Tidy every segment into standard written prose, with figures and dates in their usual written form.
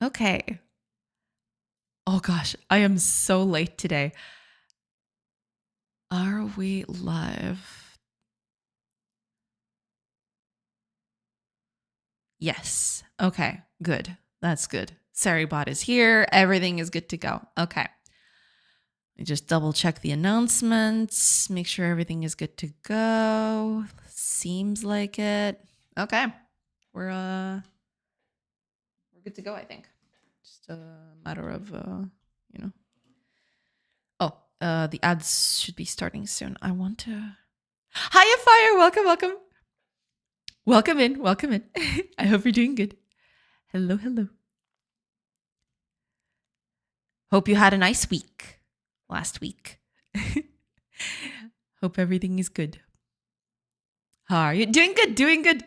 Okay. Oh gosh, I am so late today. Are we live? Yes. Okay, good. That's good. Saribot is here. Everything is good to go. Okay. Let me just double check the announcements, make sure everything is good to go. Seems like it. Okay. We're good to go, I think. Just a matter of you know. Oh, the ads should be starting soon. I want to Hiya Fire, welcome, welcome. Welcome in, welcome in. I hope you're doing good. Hello, hello. Hope you had a nice week last week. Hope everything is good. How are you? Doing good, doing good.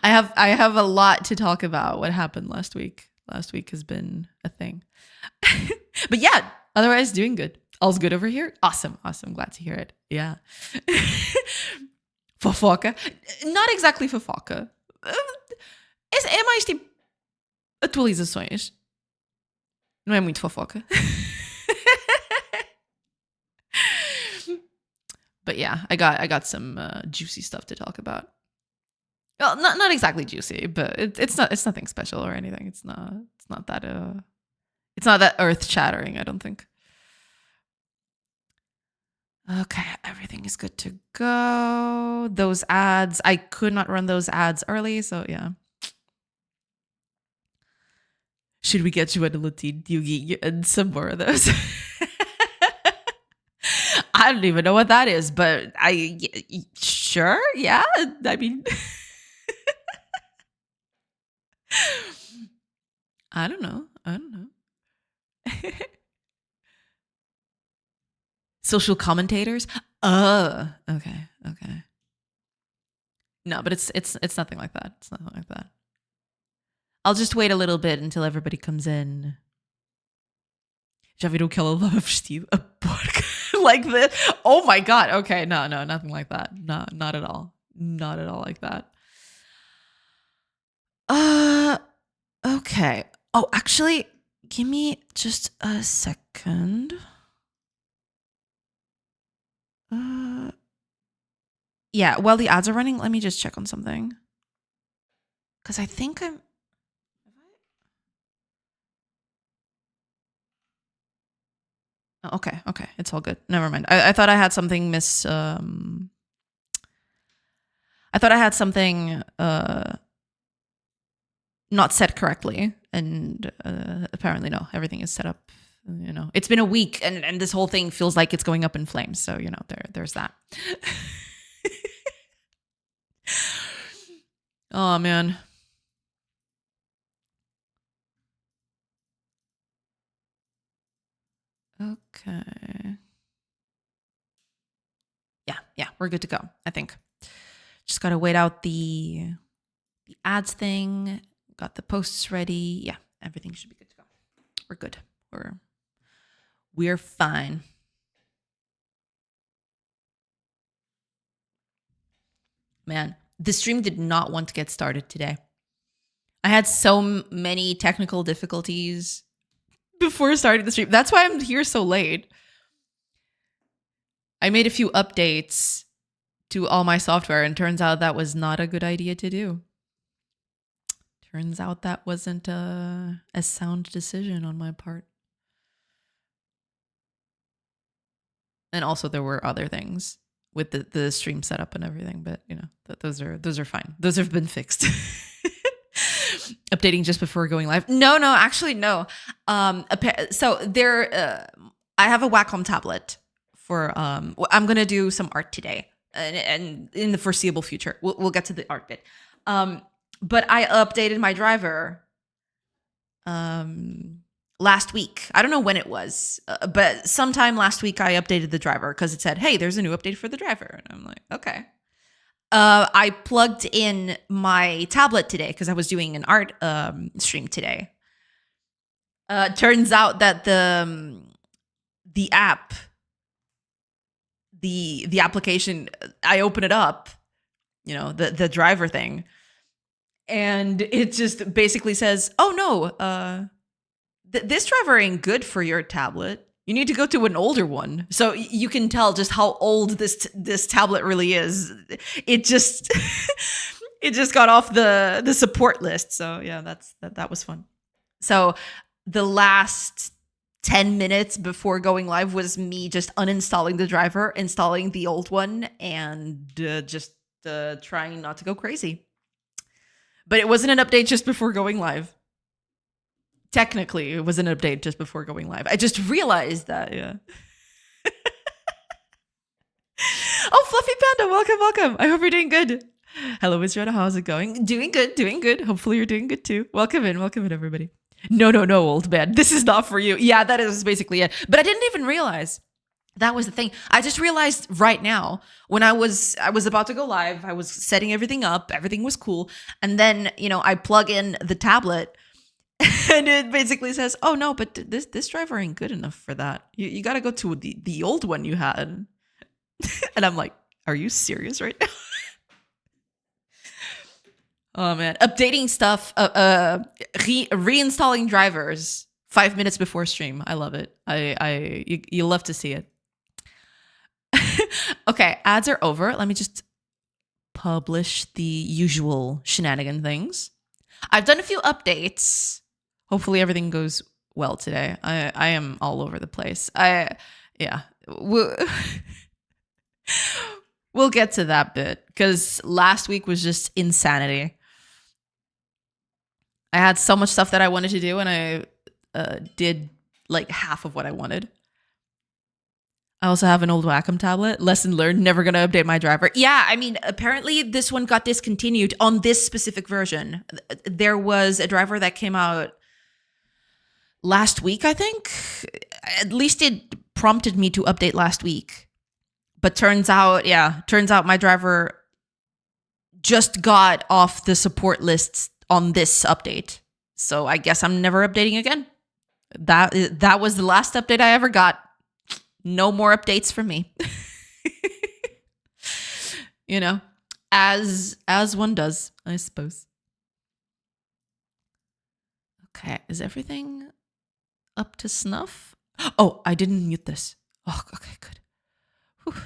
I have a lot to talk about what happened last week. Last week has been a thing. But yeah, otherwise doing good. All's good over here. Awesome, awesome. Glad to hear it. Yeah. Fofoca. Not exactly fofoca. É mais tipo atualizações. Não é muito fofoca. But yeah, I got some juicy stuff to talk about. Well, not exactly juicy, but it's nothing special or anything. It's not that earth shattering. I don't think. Okay, everything is good to go. Those ads, I could not run those ads early, so yeah. Should we get you a Latin Yugi and some more of those? I don't even know what that is, but sure, yeah. I mean, I don't know. Social commentators. Okay. No, but it's nothing like that. It's nothing like that. I'll just wait a little bit until everybody comes in. Já viram que ela lava vestido? A porca. Like this. Oh my god. Okay, no, nothing like that. No, not at all. Not at all like that. Okay. Oh, actually, give me just a second. Yeah, while the ads are running, let me just check on something. Because I think I'm. Oh, okay, it's all good. Never mind. I thought I had something I thought I had something not set correctly, and apparently no. Everything is set up. You know, it's been a week, and this whole thing feels like it's going up in flames. So you know, there's that. Oh man. Okay. Yeah, we're good to go. I think. Just gotta wait out the ads thing. Got the posts ready. Yeah, everything should be good to go. We're good. We're fine. Man, the stream did not want to get started today. I had so many technical difficulties before starting the stream. That's why I'm here so late. I made a few updates to all my software, and turns out that was not a good idea to do. Turns out that wasn't a sound decision on my part. And also there were other things with the stream setup and everything, but you know, those are fine. Those have been fixed. Updating just before going live. No, actually no. So there I have a Wacom tablet for I'm going to do some art today and in the foreseeable future. We'll get to the art bit. But I updated my driver last week. I don't know when it was, but sometime last week I updated the driver because it said, hey, there's a new update for the driver. And I'm like, okay. I plugged in my tablet today because I was doing an art stream today. Turns out that the app, the application, I open it up, you know, the driver thing, and it just basically says, "Oh no, this driver ain't good for your tablet. You need to go to an older one." So you can tell just how old this tablet really is. It just it just got off the support list. So yeah, that was fun. So the last 10 minutes before going live was me just uninstalling the driver, installing the old one, and just trying not to go crazy. But it wasn't an update just before going live. Technically, it was an update just before going live. I just realized that, yeah. Oh, Fluffy Panda, welcome. I hope you're doing good. Hello, Israel. How's it going? Doing good. Hopefully you're doing good too. Welcome in, everybody. No, old man. This is not for you. Yeah, that is basically it. But I didn't even realize that was the thing. I just realized right now when I was about to go live, I was setting everything up. Everything was cool. And then, I plug in the tablet and it basically says, "Oh no, but this driver ain't good enough for that. You got to go to the old one you had." And I'm like, "Are you serious right now?" Oh man, updating stuff, reinstalling drivers 5 minutes before stream. I love it. You love to see it. Okay, ads are over. Let me just publish the usual shenanigan things. I've done a few updates. Hopefully everything goes well today. I am all over the place. We'll get to that bit because last week was just insanity. I had so much stuff that I wanted to do, and I did like half of what I wanted. I also have an old Wacom tablet. Lesson learned, never going to update my driver. Yeah, I mean, apparently this one got discontinued on this specific version. There was a driver that came out last week, I think. At least it prompted me to update last week. But turns out my driver just got off the support lists on this update. So I guess I'm never updating again. That was the last update I ever got. No more updates from me. As one does, I suppose. Okay, is everything up to snuff? Oh, I didn't mute this. Oh, okay, good. Whew.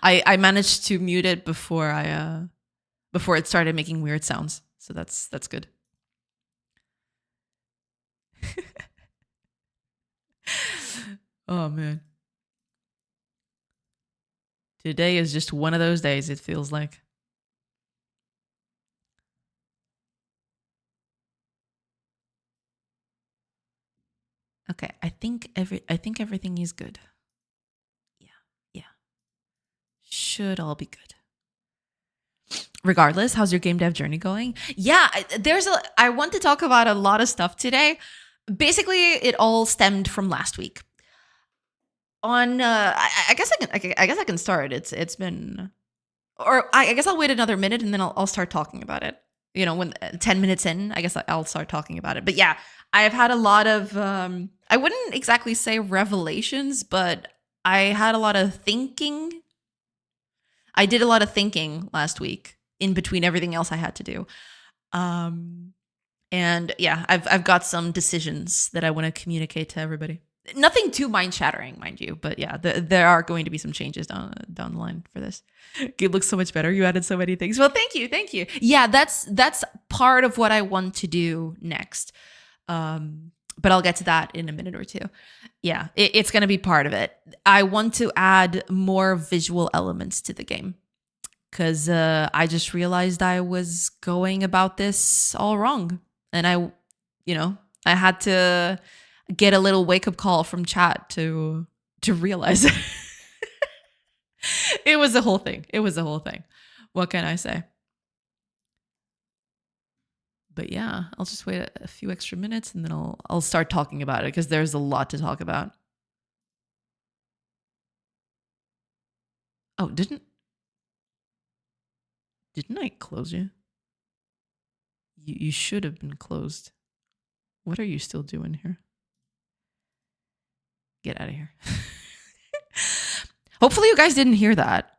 I managed to mute it before it started making weird sounds. So that's good. Oh man. Today is just one of those days, it feels like. Okay, I think everything is good. Yeah. Should all be good. Regardless, how's your game dev journey going? Yeah, I want to talk about a lot of stuff today. Basically, it all stemmed from last week. On I guess I can start. It's been, or I guess I'll wait another minute and then I'll start talking about it. When 10 minutes in, I guess I'll start talking about it. But yeah, I've had a lot of I wouldn't exactly say revelations, but I had a lot of thinking. I did a lot of thinking last week in between everything else I had to do. And yeah, I've got some decisions that I want to communicate to everybody. Nothing too mind-shattering, mind you, but yeah, there are going to be some changes down the line for this. It looks so much better. You added so many things. Well, thank you. Yeah, that's part of what I want to do next. But I'll get to that in a minute or two. Yeah, it's going to be part of it. I want to add more visual elements to the game because I just realized I was going about this all wrong, and I had to get a little wake-up call from chat to realize it. It was a whole thing. What can I say? But yeah, I'll just wait a few extra minutes and then I'll start talking about it because there's a lot to talk about. Oh, didn't I close you? You should have been closed. What are you still doing here? Get out of here. Hopefully you guys didn't hear that.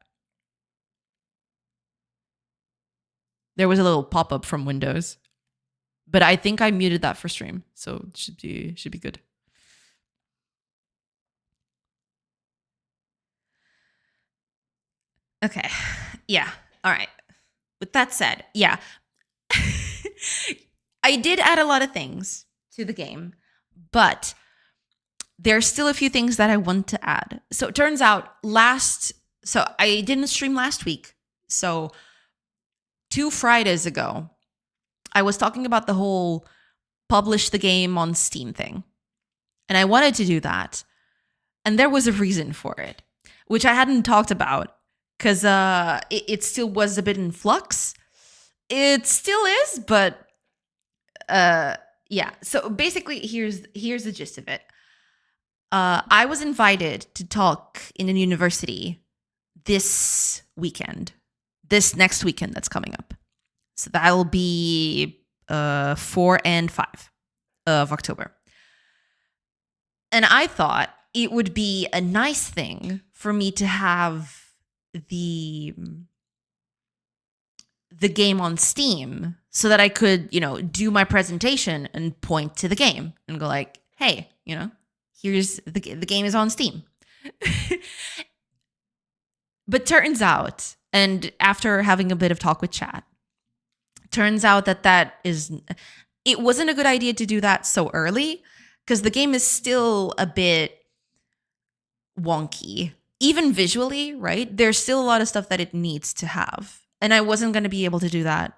There was a little pop-up from Windows. But I think I muted that for stream, so it should be good. Okay. Yeah. All right. With that said, yeah. I did add a lot of things to the game, but there's still a few things that I want to add. So it turns out so I didn't stream last week. So 2 Fridays ago, I was talking about the whole publish the game on Steam thing. And I wanted to do that. And there was a reason for it, which I hadn't talked about because it still was a bit in flux. It still is, but yeah. So basically, here's the gist of it. I was invited to talk in a university this next weekend that's coming up. So that'll be 4 and 5 of October. And I thought it would be a nice thing for me to have the game on Steam so that I could, do my presentation and point to the game and go like, hey, here's the game is on Steam. But turns out, and after having a bit of talk with chat, turns out it wasn't a good idea to do that so early because the game is still a bit wonky, even visually, right? There's still a lot of stuff that it needs to have. And I wasn't going to be able to do that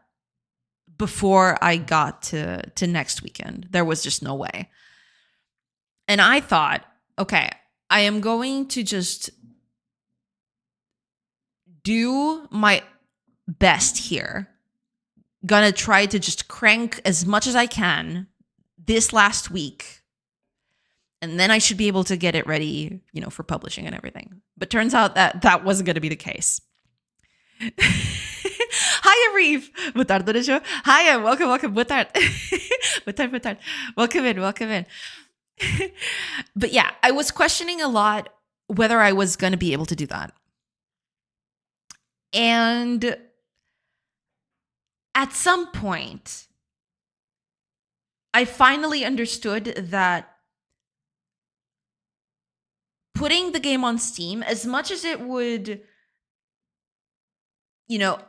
before I got to next weekend. There was just no way. And I thought, okay, I am going to just do my best here. Gonna try to just crank as much as I can this last week. And then I should be able to get it ready, for publishing and everything. But turns out that wasn't going to be the case. Hiya, Reeve. Boa tarde, Dona Jo. Hiya, welcome. Boa tarde. Boa tarde. Welcome in. But yeah, I was questioning a lot whether I was going to be able to do that. And at some point, I finally understood that putting the game on Steam, as much as it would,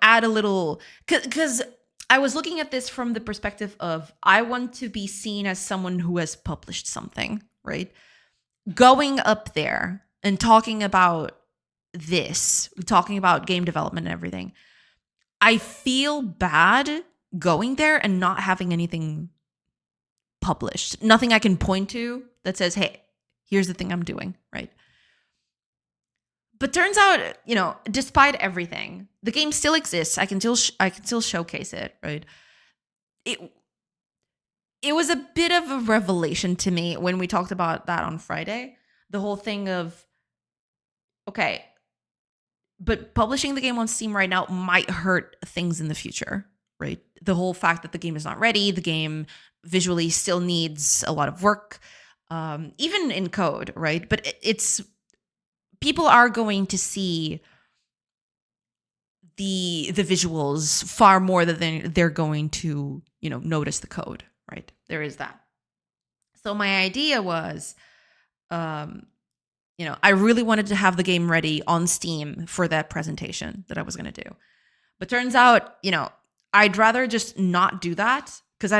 add a little, because I was looking at this from the perspective of I want to be seen as someone who has published something, right? Going up there and talking about talking about game development and everything, I feel bad going there and not having anything published. Nothing I can point to that says, hey, here's the thing I'm doing, right? But turns out, despite everything, the game still exists. I can still showcase it, right? It was a bit of a revelation to me when we talked about that on Friday. The whole thing of, okay, but publishing the game on Steam right now might hurt things in the future, right? The whole fact that the game is not ready, the game visually still needs a lot of work, even in code, right? But people are going to see the visuals far more than they're going to, notice the code, right? There is that. So my idea was, I really wanted to have the game ready on Steam for that presentation that I was going to do. But turns out, I'd rather just not do that because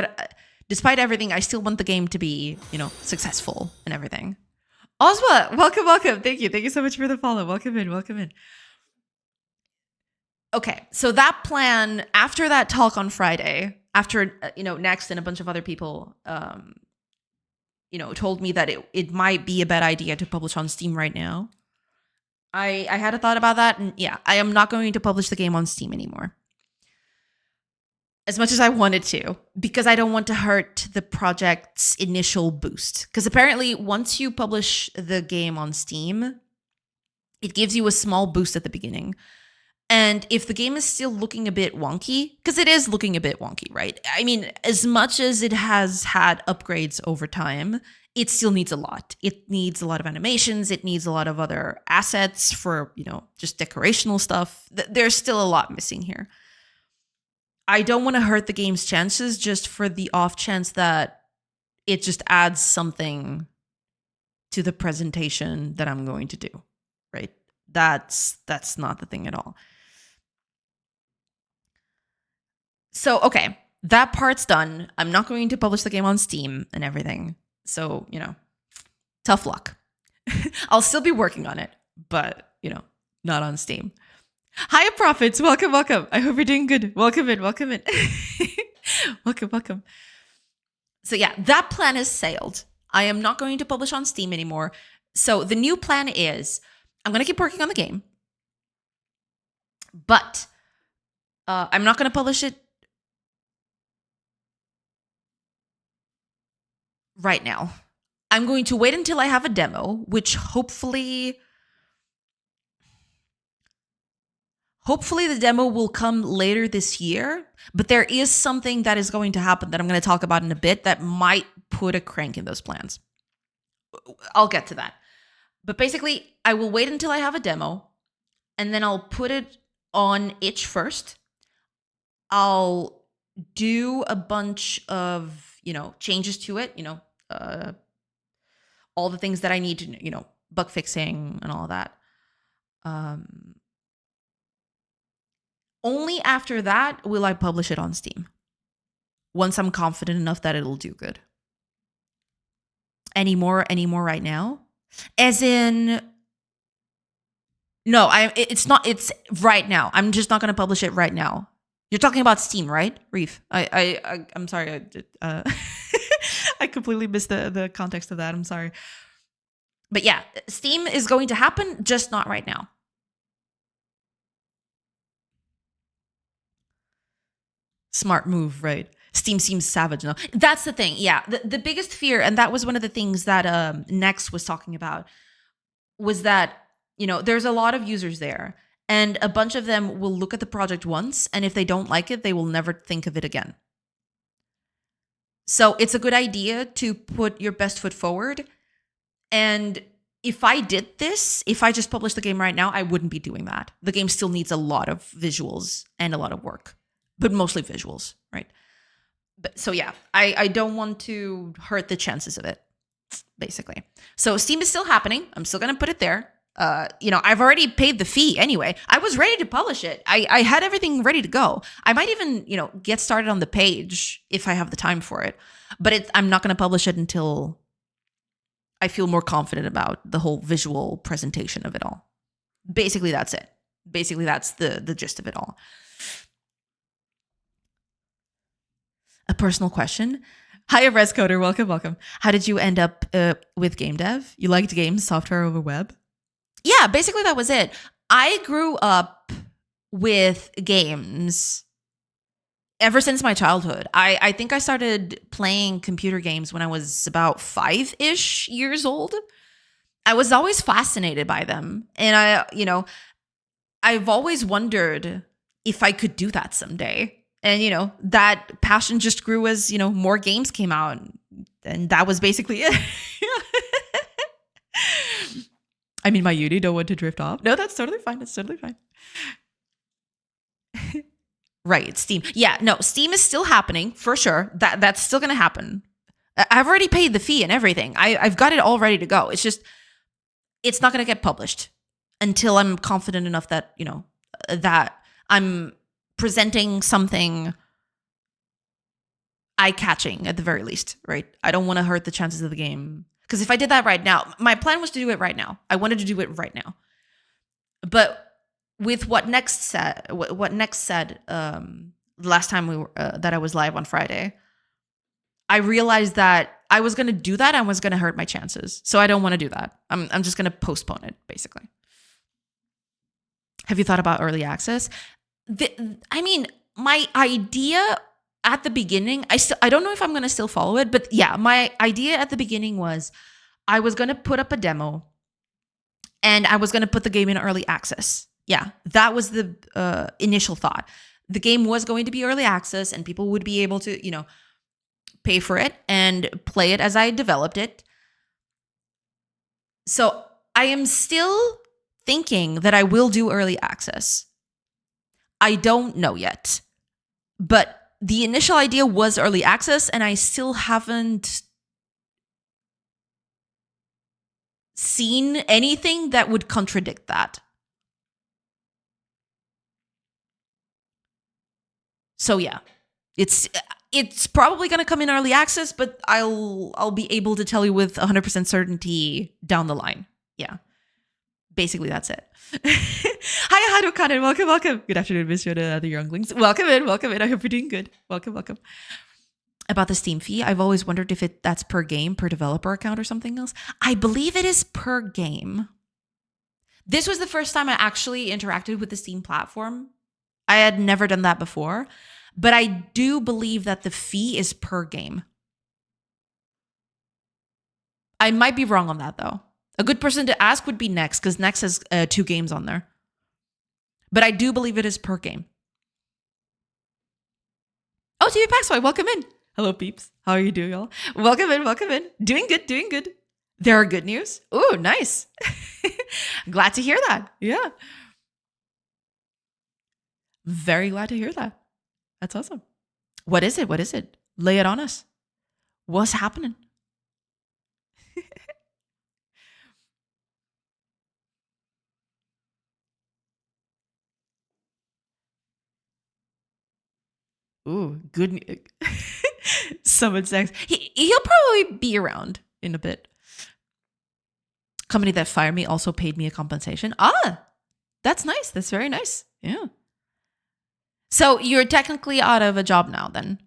despite everything, I still want the game to be, successful and everything. Oswa, welcome. Thank you so much for the follow. Welcome in. Okay, so that plan, after that talk on Friday, after, Next and a bunch of other people, told me that it might be a bad idea to publish on Steam right now. I had a thought about that, and yeah, I am not going to publish the game on Steam anymore. As much as I wanted to, because I don't want to hurt the project's initial boost. Because apparently, once you publish the game on Steam, it gives you a small boost at the beginning. And if the game is still looking a bit wonky, because it is looking a bit wonky, right? I mean, as much as it has had upgrades over time, it still needs a lot. It needs a lot of animations. It needs a lot of other assets for, just decorational stuff. There's still a lot missing here. I don't want to hurt the game's chances just for the off chance that it just adds something to the presentation that I'm going to do, right? That's not the thing at all. So, okay, that part's done. I'm not going to publish the game on Steam and everything. So, tough luck. I'll still be working on it, but, not on Steam. Hiya, Profits. Welcome, welcome. I hope you're doing good. Welcome in, welcome in. Welcome, welcome. So yeah, that plan is sailed. I am not going to publish on Steam anymore. So the new plan is I'm going to keep working on the game, but I'm not going to publish it right now. I'm going to wait until I have a demo, which hopefully the demo will come later this year, but there is something that is going to happen that I'm going to talk about in a bit that might put a crank in those plans. I'll get to that. But basically, I will wait until I have a demo, and then I'll put it on itch first. I'll do a bunch of, changes to it, all the things that I need to, bug fixing and all that. Only after that will I publish it on Steam. Once I'm confident enough that it'll do good. Any more right now? As in, no, it's not. It's right now. I'm just not going to publish it right now. You're talking about Steam, right, Reef? I'm sorry. I completely missed the context of that. I'm sorry. But yeah, Steam is going to happen, just not right now. Smart move, right? Steam seems savage now. That's the thing. Yeah. The biggest fear, and that was one of the things that Next was talking about, was that, there's a lot of users there, and a bunch of them will look at the project once, and if they don't like it, they will never think of it again. So it's a good idea to put your best foot forward. And if I did this, if I just published the game right now, I wouldn't be doing that. The game still needs a lot of visuals and a lot of work, but mostly visuals, right? But so yeah, I don't want to hurt the chances of it, basically. So Steam is still happening. I'm still going to put it there. I've already paid the fee anyway. I was ready to publish it. I had everything ready to go. I might even, get started on the page if I have the time for it. But I'm not going to publish it until I feel more confident about the whole visual presentation of it all. Basically, that's it. Basically, that's the gist of it all. A personal question. Hiya, Rescoder. Welcome, welcome. How did you end up with GameDev? You liked games, software over web? Yeah, basically that was it. I grew up with games ever since my childhood. I think I started playing computer games when I was about 5-ish years old. I was always fascinated by them. And I've always wondered if I could do that someday. And, that passion just grew as, more games came out. And that was basically it. I mean, my uni don't want to drift off. No, that's totally fine. That's totally fine. Right, Steam. Yeah, no, Steam is still happening for sure. That's still going to happen. I've already paid the fee and everything. I've got it all ready to go. It's just, it's not going to get published until I'm confident enough that, that I'm presenting something eye-catching at the very least, right? I don't want to hurt the chances of the game. Because if I did that right now, my plan was to do it right now. I wanted to do it right now. But with what Next said, last time that I was live on Friday, I realized that I was going to do that and was going to hurt my chances. So I don't want to do that. I'm just going to postpone it, basically. Have you thought about early access? My idea at the beginning, I don't know if I'm going to still follow it, but yeah, my idea at the beginning was I was going to put up a demo and I was going to put the game in early access. Yeah, that was the initial thought. The game was going to be early access and people would be able to, pay for it and play it as I developed it. So I am still thinking that I will do early access. I don't know yet. But the initial idea was early access, and I still haven't seen anything that would contradict that. So yeah, it's probably going to come in early access, but I'll be able to tell you with 100% certainty down the line. Yeah. Basically, that's it. Hi, Harukanen. Welcome, welcome. Good afternoon, Miss Yoda, other younglings. Welcome in, welcome in. I hope you're doing good. Welcome, welcome. About the Steam fee, I've always wondered if that's per game, per developer account, or something else. I believe it is per game. This was the first time I actually interacted with the Steam platform. I had never done that before, but I do believe that the fee is per game. I might be wrong on that, though. A good person to ask would be Nex, because Nex has 2 games on there. But I do believe it is per game. Oh, TV Paxboy, welcome in. Hello, peeps. How are you doing, y'all? Welcome in, welcome in. Doing good, doing good. There are good news. Ooh, nice. Glad to hear that. Yeah. Very glad to hear that. That's awesome. What is it? What is it? Lay it on us. What's happening? Ooh, good. Someone says he'll probably be around in a bit. Company that fired me also paid me a compensation. Ah, that's nice. That's very nice. Yeah. So you're technically out of a job now then?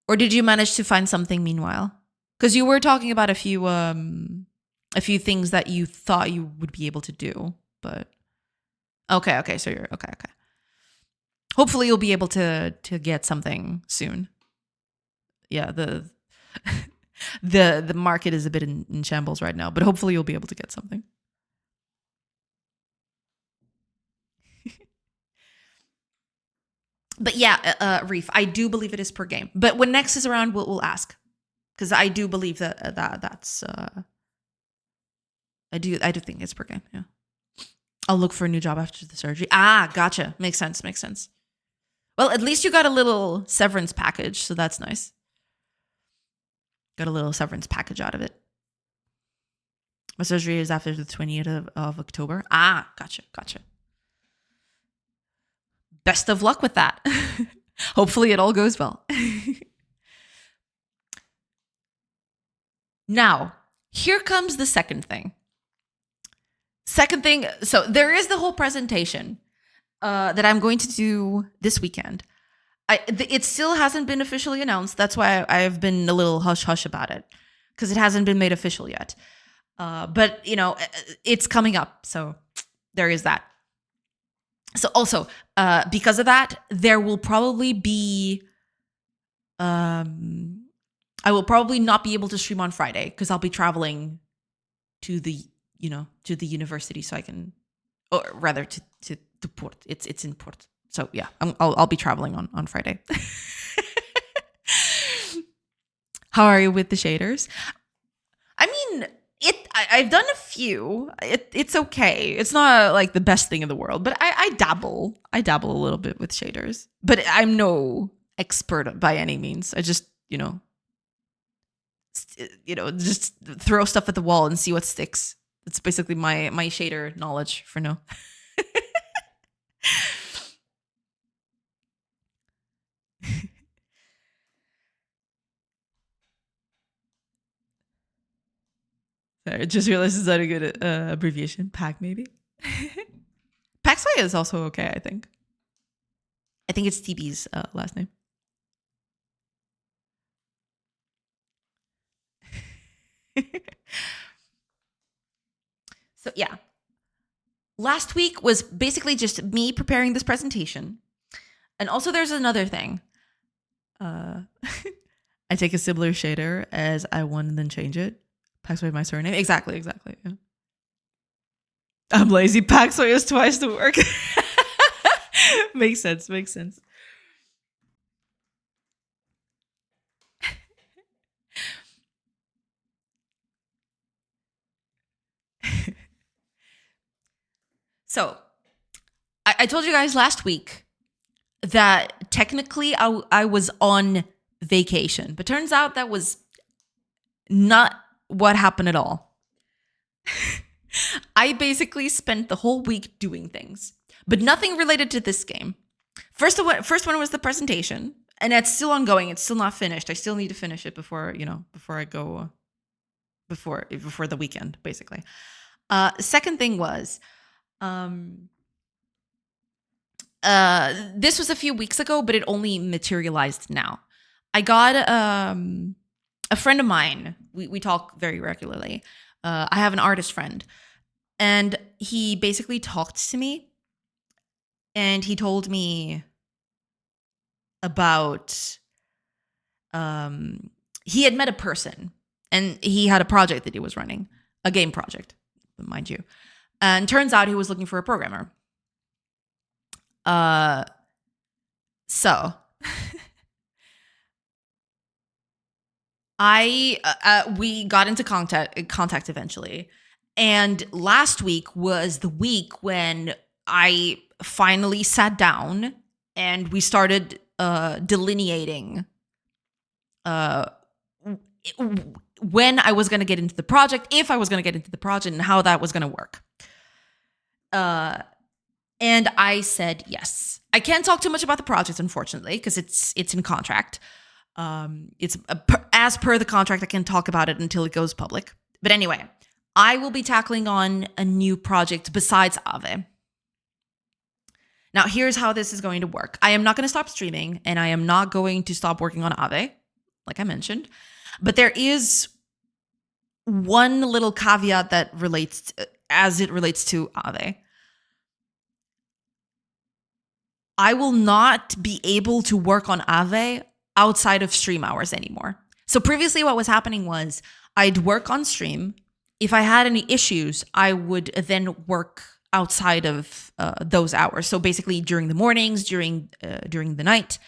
Or did you manage to find something meanwhile? Because you were talking about a few things that you thought you would be able to do, but okay. So you're okay. Hopefully you'll be able to get something soon. Yeah, the the market is a bit in shambles right now, but hopefully you'll be able to get something. But yeah, Reef, I do believe it is per game. But when Next is around, we'll ask, because I do believe that's I do think it's per game. Yeah, I'll look for a new job after the surgery. Ah, gotcha. Makes sense. Makes sense. Well, at least you got a little severance package, so that's nice. Got a little severance package out of it. My surgery is after the 20th of October. Ah, gotcha. Best of luck with that. Hopefully it all goes well. Now, here comes the second thing. So there is the whole presentation that I'm going to do this weekend. It still hasn't been officially announced. That's why I've been a little hush-hush about it, because it hasn't been made official yet. But, it's coming up. So there is that. So also, because of that, there will probably be... I will probably not be able to stream on Friday, because I'll be traveling to the university, so I can... Or rather, to Port. It's in Port. So yeah, I'll be traveling on Friday. How are you with the shaders? I mean, I've done a few. It's okay. It's not like the best thing in the world, but I dabble. I dabble a little bit with shaders, but I'm no expert by any means. I just just throw stuff at the wall and see what sticks. That's basically my shader knowledge for now. Sorry, I just realized it's not a good abbreviation. Pack, maybe. Paxway is also okay, I think. I think it's TB's last name. So yeah. Last week was basically just me preparing this presentation. And also there's another thing. I take a similar shader as I want and then change it. Paxway my surname. Exactly. Yeah. I'm lazy. Paxway is twice the work. Makes sense. So I told you guys last week that technically I was on vacation, but turns out that was not what happened at all. I basically spent the whole week doing things, but nothing related to this game. First one was the presentation, and it's still ongoing. It's still not finished. I still need to finish it before I go before the weekend, basically. Second thing was, this was a few weeks ago, but it only materialized now. I got a friend of mine. We talk very regularly. I have an artist friend, and he basically talked to me, and he told me about he had met a person, and he had a project that he was running, a game project, mind you, and turns out he was looking for a programmer. So we got into contact eventually, and last week was the week when I finally sat down and we started delineating when I was going to get into the project, if I was going to get into the project, and how that was going to work. And I said yes. I can't talk too much about the project, unfortunately, because it's in contract. It's as per the contract, I can talk about it until it goes public. But anyway, I will be tackling on a new project besides Aave. Now, here's how this is going to work. I am not going to stop streaming, and I am not going to stop working on Aave, like I mentioned. But there is one little caveat that relates to Aave. I will not be able to work on Aave outside of stream hours anymore. So previously what was happening was I'd work on stream. If I had any issues, I would then work outside of those hours. So basically during the mornings, during the night,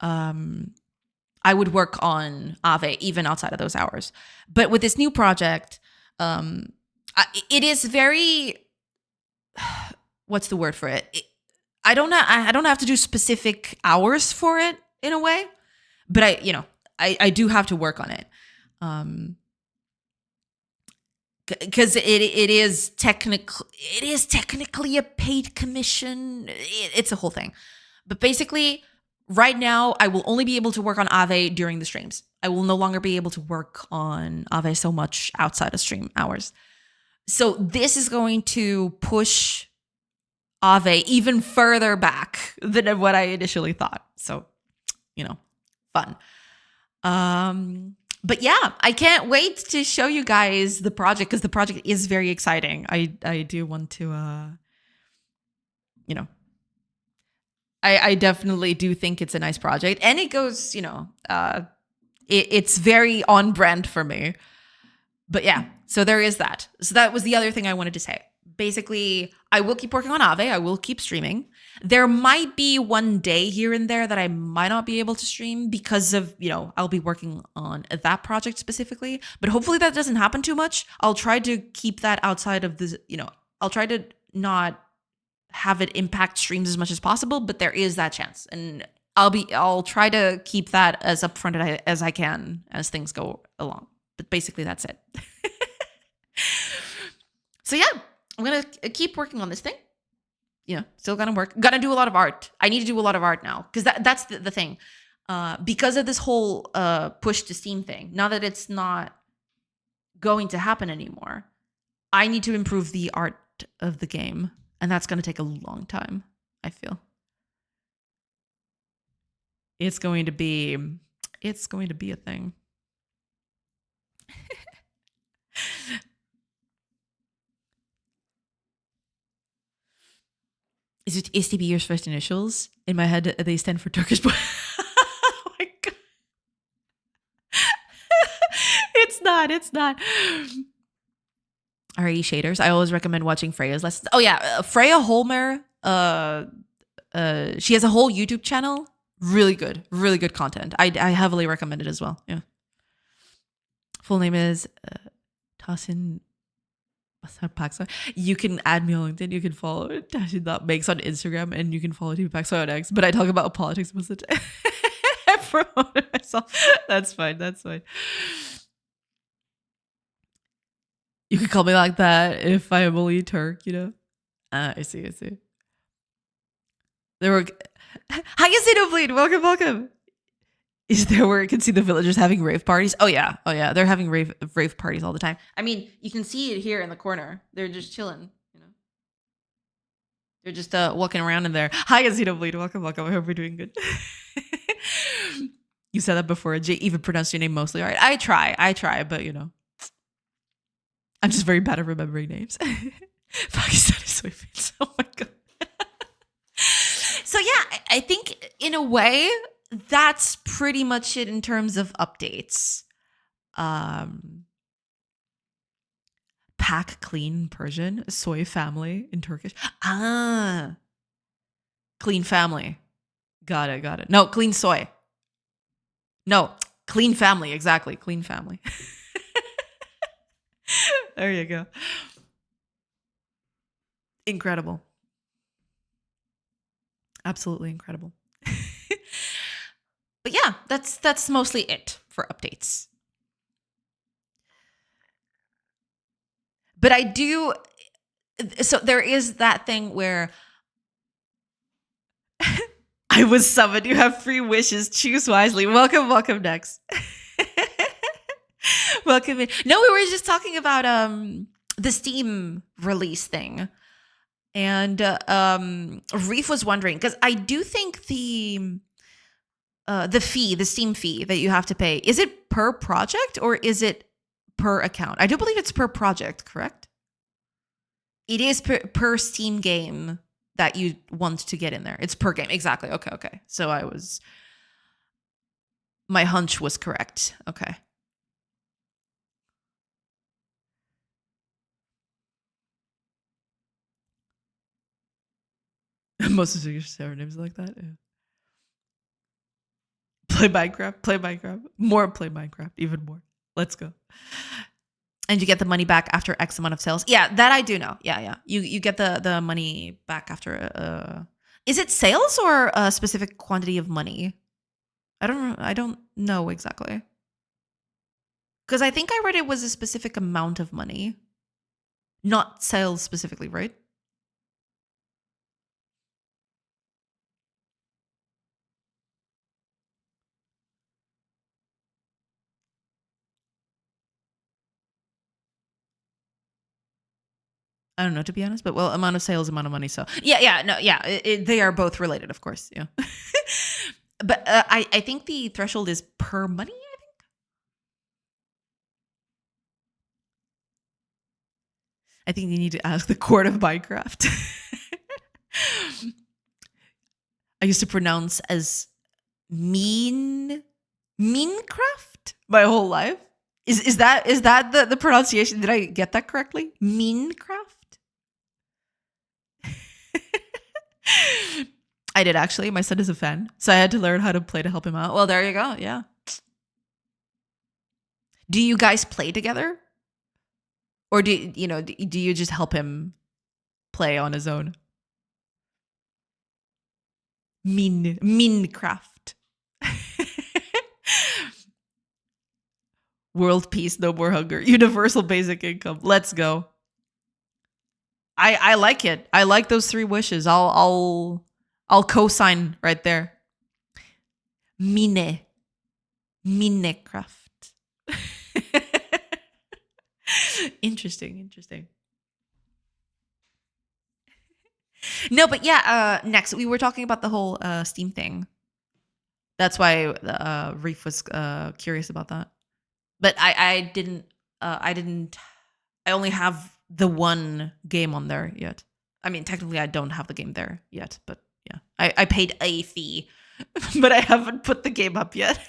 I would work on Aave even outside of those hours. But with this new project, it is very, what's the word for it? I don't have to do specific hours for it in a way, but I do have to work on it. Because it is technically a paid commission. It's a whole thing. But basically, right now, I will only be able to work on Aave during the streams. I will no longer be able to work on Aave so much outside of stream hours. So this is going to push Aave even further back than what I initially thought. So, fun. But yeah, I can't wait to show you guys the project because the project is very exciting. I do want to, I definitely do think it's a nice project, and it goes, it's very on brand for me. But yeah, so there is that. So that was the other thing I wanted to say. Basically, I will keep working on Aave. I will keep streaming. There might be one day here and there that I might not be able to stream because of, I'll be working on that project specifically. But hopefully that doesn't happen too much. I'll try to keep that outside of this, I'll try to not have it impact streams as much as possible, but there is that chance. And I'll try to keep that as upfront as I can as things go along. But basically that's it. So yeah, I'm going to keep working on this thing. Still gonna work. Gonna do a lot of art. I need to do a lot of art now because that's the thing. Because of this whole push to Steam thing, now that it's not going to happen anymore, I need to improve the art of the game. And that's going to take a long time, I feel. It's going to be a thing. Is it STB your first initials? In my head, they stand for Turkish boy. Oh my god. It's not. RE shaders. I always recommend watching Freya's lessons. Oh yeah, Freya Holmer. She has a whole YouTube channel. Really good content. I heavily recommend it as well. Yeah. Full name is Tasin You can add me on LinkedIn. You can follow Dashi.makes on Instagram, and you can follow TPaxo on X. But I talk about politics most of the time. I promoted myself. That's fine. That's fine. You can call me like that if I am only Turk, you know? I see. There were... Hi, Casino Bleed. Welcome. Is there where you can see the villagers having rave parties? Oh yeah. They're having rave parties all the time. I mean, you can see it here in the corner. They're just chilling, you know. They're just walking around in there. Hi, Casino Bleed. Welcome. I hope you're doing good. You said that before. Jay even pronounced your name mostly right. I try, but you know, I'm just very bad at remembering names. Pakistan is so famous. Oh my god. So yeah, I think in a way that's pretty much it in terms of updates. Pack clean Persian, soy family in Turkish. Clean family. Got it. No, clean soy. No, clean family. Exactly. Clean family. There you go. Incredible. Absolutely incredible. But yeah, that's mostly it for updates. But I do, so there is that thing where I was summoned. You have free wishes. Choose wisely. Welcome next. Welcome in. No, we were just talking about the Steam release thing. And Reef was wondering, because I do think the Steam fee that you have to pay, is it per project or is it per account? I do believe it's per project, correct? It is per Steam game that you want to get in there. It's per game. Exactly. Okay. So my hunch was correct. Okay. Most of your server names like that. Yeah. Play Minecraft. More play Minecraft. Even more. Let's go. And you get the money back after X amount of sales. Yeah, that I do know. Yeah. You get the money back after. Is it sales or a specific quantity of money? I don't know exactly. Because I think I read it was a specific amount of money, not sales specifically, right? I don't know, to be honest, but well, amount of sales, amount of money. So they are both related, of course. Yeah. But I think the threshold is per money. I think you need to ask the court of Minecraft. I used to pronounce as Minecraft my whole life. Is that the pronunciation? Did I get that correctly? Minecraft? I did actually. My son is a fan, so I had to learn how to play to help him out. Well, there you go. Yeah. Do you guys play together, or do you just help him play on his own? Minecraft. World peace, no more hunger. Universal basic income. Let's go. I like it. I like those 3 wishes. I'll co-sign right there. Minecraft. Interesting. No, but yeah, next we were talking about the whole Steam thing. That's why Reef was curious about that. But I only have the one game on there yet. I mean, technically I don't have the game there yet, but yeah. I paid a fee, but I haven't put the game up yet.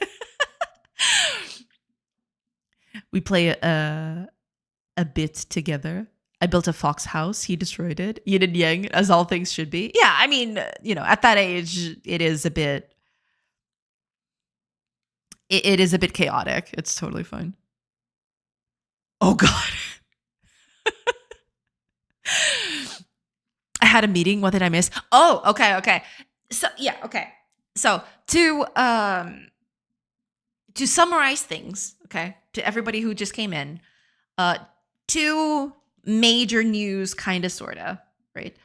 We play a bit together. I built a fox house. He destroyed it. Yin and yang, as all things should be. Yeah, I mean, at that age, it is a bit... It is a bit chaotic. It's totally fine. Oh, God. had a meeting. What did I miss? Oh, okay. So yeah, okay. So to summarize things, okay, to everybody who just came in, two major news, kind of, sorta, right?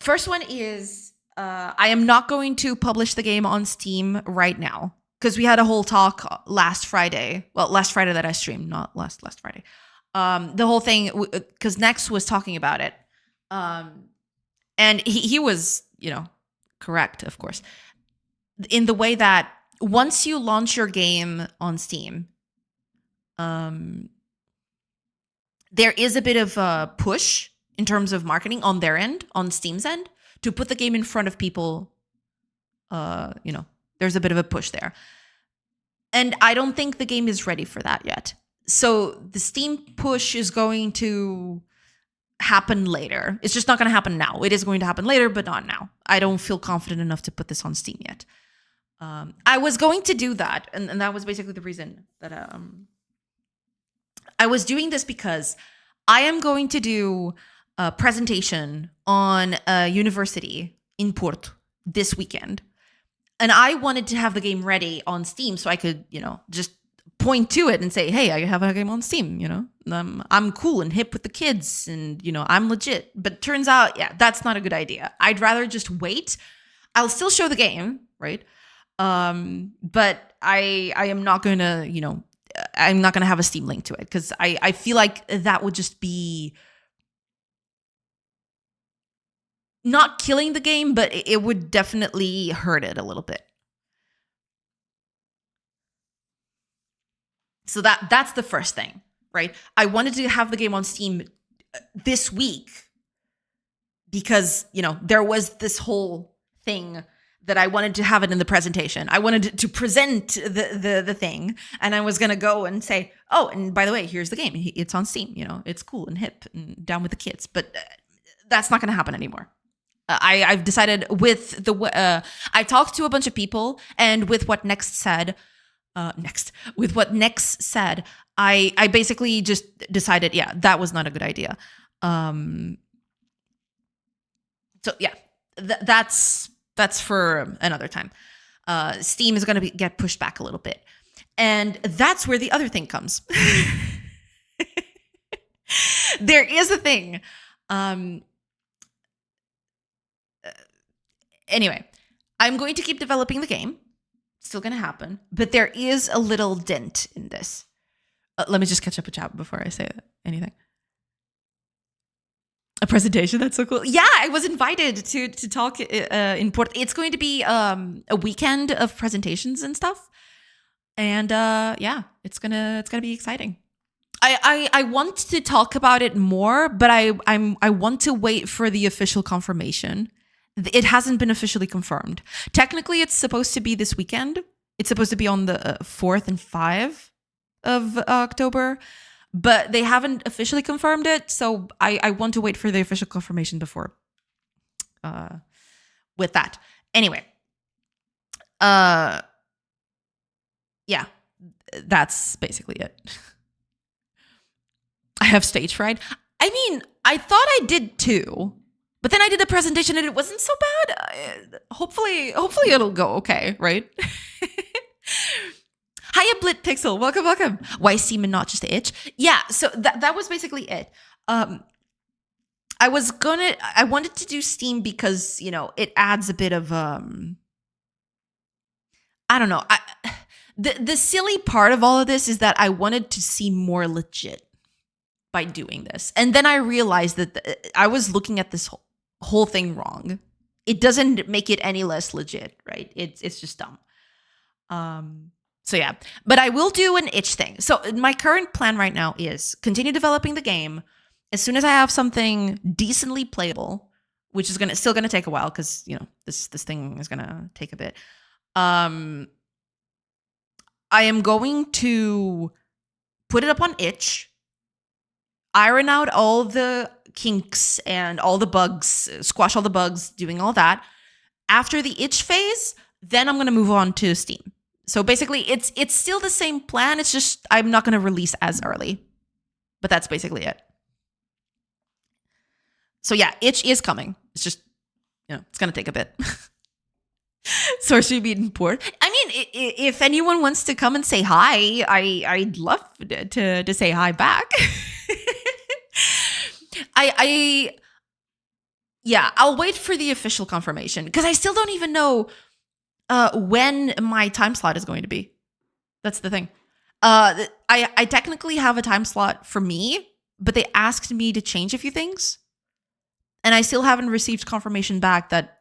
First one is I am not going to publish the game on Steam right now because we had a whole talk last Friday. Well, last Friday that I streamed, not last Friday. The whole thing, because Nex was talking about it, and he was, correct, of course, in the way that once you launch your game on Steam, there is a bit of a push in terms of marketing on their end, on Steam's end, to put the game in front of people. There's a bit of a push there. And I don't think the game is ready for that yet. So the Steam push is going to happen later. It's just not going to happen now. It is going to happen later, but not now. I don't feel confident enough to put this on Steam yet. I was going to do that, and that was basically the reason that I was doing this, because I am going to do a presentation on a university in Porto this weekend. And I wanted to have the game ready on Steam so I could, just point to it and say, hey, I have a game on Steam, I'm cool and hip with the kids and, I'm legit. But turns out, yeah, that's not a good idea. I'd rather just wait. I'll still show the game, right? But I am not going to, I'm not going to have a Steam link to it because I feel like that would just be not killing the game, but it would definitely hurt it a little bit. So that's the first thing, right? I wanted to have the game on Steam this week because, there was this whole thing that I wanted to have it in the presentation. I wanted to present the thing, and I was going to go and say, oh, and by the way, here's the game. It's on Steam, it's cool and hip and down with the kids, but that's not going to happen anymore. I've decided with I talked to a bunch of people, and with what Nex said, I basically just decided, yeah, that was not a good idea. So yeah, that's for another time. Steam is going to get pushed back a little bit, and that's where the other thing comes. There is a thing. Anyway, I'm going to keep developing the game. Still going to happen. But there is a little dent in this. Let me just catch up a chat before I say anything. A presentation? That's so cool. Yeah, I was invited to talk in Port. It's going to be a weekend of presentations and stuff. And yeah, it's gonna be exciting. I want to talk about it more, but I want to wait for the official confirmation. It hasn't been officially confirmed. Technically, it's supposed to be this weekend. It's supposed to be on the 4th and 5th of October, but they haven't officially confirmed it. So I want to wait for the official confirmation before with that. Anyway, yeah, that's basically it. I have stage fright. I mean, I thought I did too. But then I did a presentation and it wasn't so bad. Hopefully it'll go okay, right? Hiya, Blit Pixel. Welcome. Why Steam and not just the itch? Yeah, so that was basically it. I wanted to do Steam because, it adds a bit of, I don't know. The silly part of all of this is that I wanted to seem more legit by doing this. And then I realized that I was looking at this whole thing wrong. It doesn't make it any less legit, right? It's just dumb. So yeah, but I will do an itch thing. So my current plan right now is continue developing the game. As soon as I have something decently playable, which is still gonna take a while because this thing is gonna take a bit. I am going to put it up on itch, iron out all the kinks and all the bugs, squash all the bugs, doing all that. After the itch phase, then I'm going to move on to Steam. So basically, it's still the same plan. It's just I'm not going to release as early. But that's basically it. So yeah, itch is coming. It's just, it's going to take a bit. Sorcery beaten port. I mean, if anyone wants to come and say hi, I'd love to say hi back. I'll wait for the official confirmation because I still don't even know when my time slot is going to be. That's the thing. I technically have a time slot for me, but they asked me to change a few things, and I still haven't received confirmation back that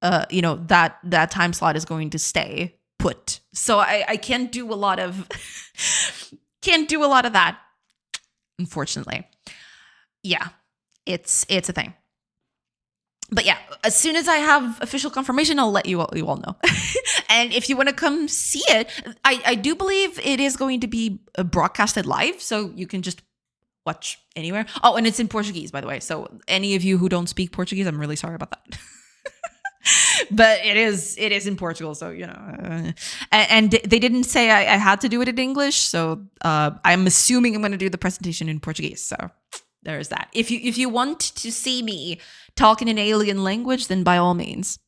that time slot is going to stay put. So I can't do a lot of that, unfortunately. Yeah, it's a thing. But yeah, as soon as I have official confirmation, I'll let you all know. And if you want to come see it, I do believe it is going to be broadcasted live, so you can just watch anywhere. Oh, and it's in Portuguese, by the way. So any of you who don't speak Portuguese, I'm really sorry about that. But it is in Portugal, so and they didn't say I had to do it in English, so I'm assuming I'm going to do the presentation in Portuguese. So there's that. If you want to see me talk in an alien language, then by all means,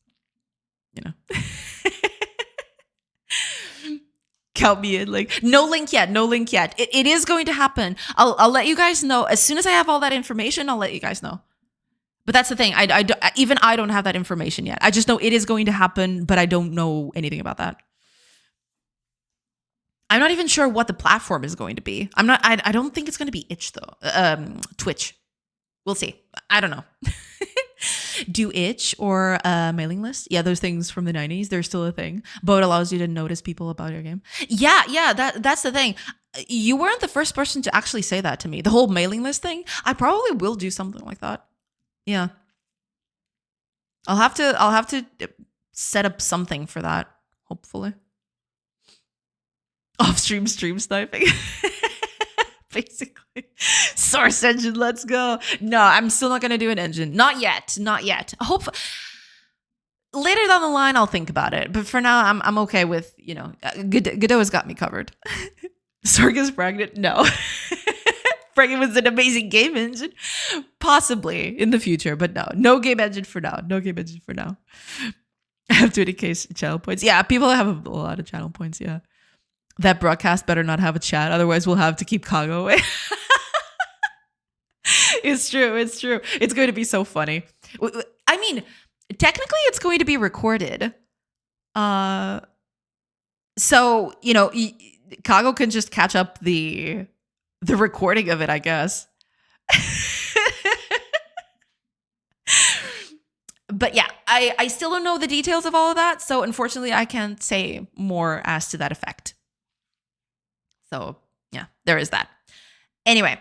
count me in. Like, no link yet. It is going to happen. I'll let you guys know as soon as I have all that information. I'll let you guys know. But that's the thing. I don't have that information yet. I just know it is going to happen, but I don't know anything about that. I'm not even sure what the platform is going to be. I don't think it's going to be Itch though. Twitch. We'll see. I don't know. Do Itch or mailing list? Yeah, those things from the 90s, they're still a thing. But it allows you to notice people about your game. Yeah, that's the thing. You weren't the first person to actually say that to me. The whole mailing list thing. I probably will do something like that. Yeah. I'll have to set up something for that, hopefully. Off-stream stream sniping. Basically. Source engine, let's go. No, I'm still not going to do an engine. Not yet. Hope later down the line I'll think about it. But for now, I'm okay with, Godot has got me covered. Sorg is pregnant? No. Pregnant was an amazing game engine. Possibly in the future, but no game engine for now. I have 20k channel points. Yeah, people have a lot of channel points, yeah. That broadcast better not have a chat, otherwise we'll have to keep Kago away. It's true. It's going to be so funny. I mean, technically it's going to be recorded. So, Kago can just catch up the recording of it, I guess. But yeah, I still don't know the details of all of that. So unfortunately, I can't say more as to that effect. So yeah, there is that. Anyway,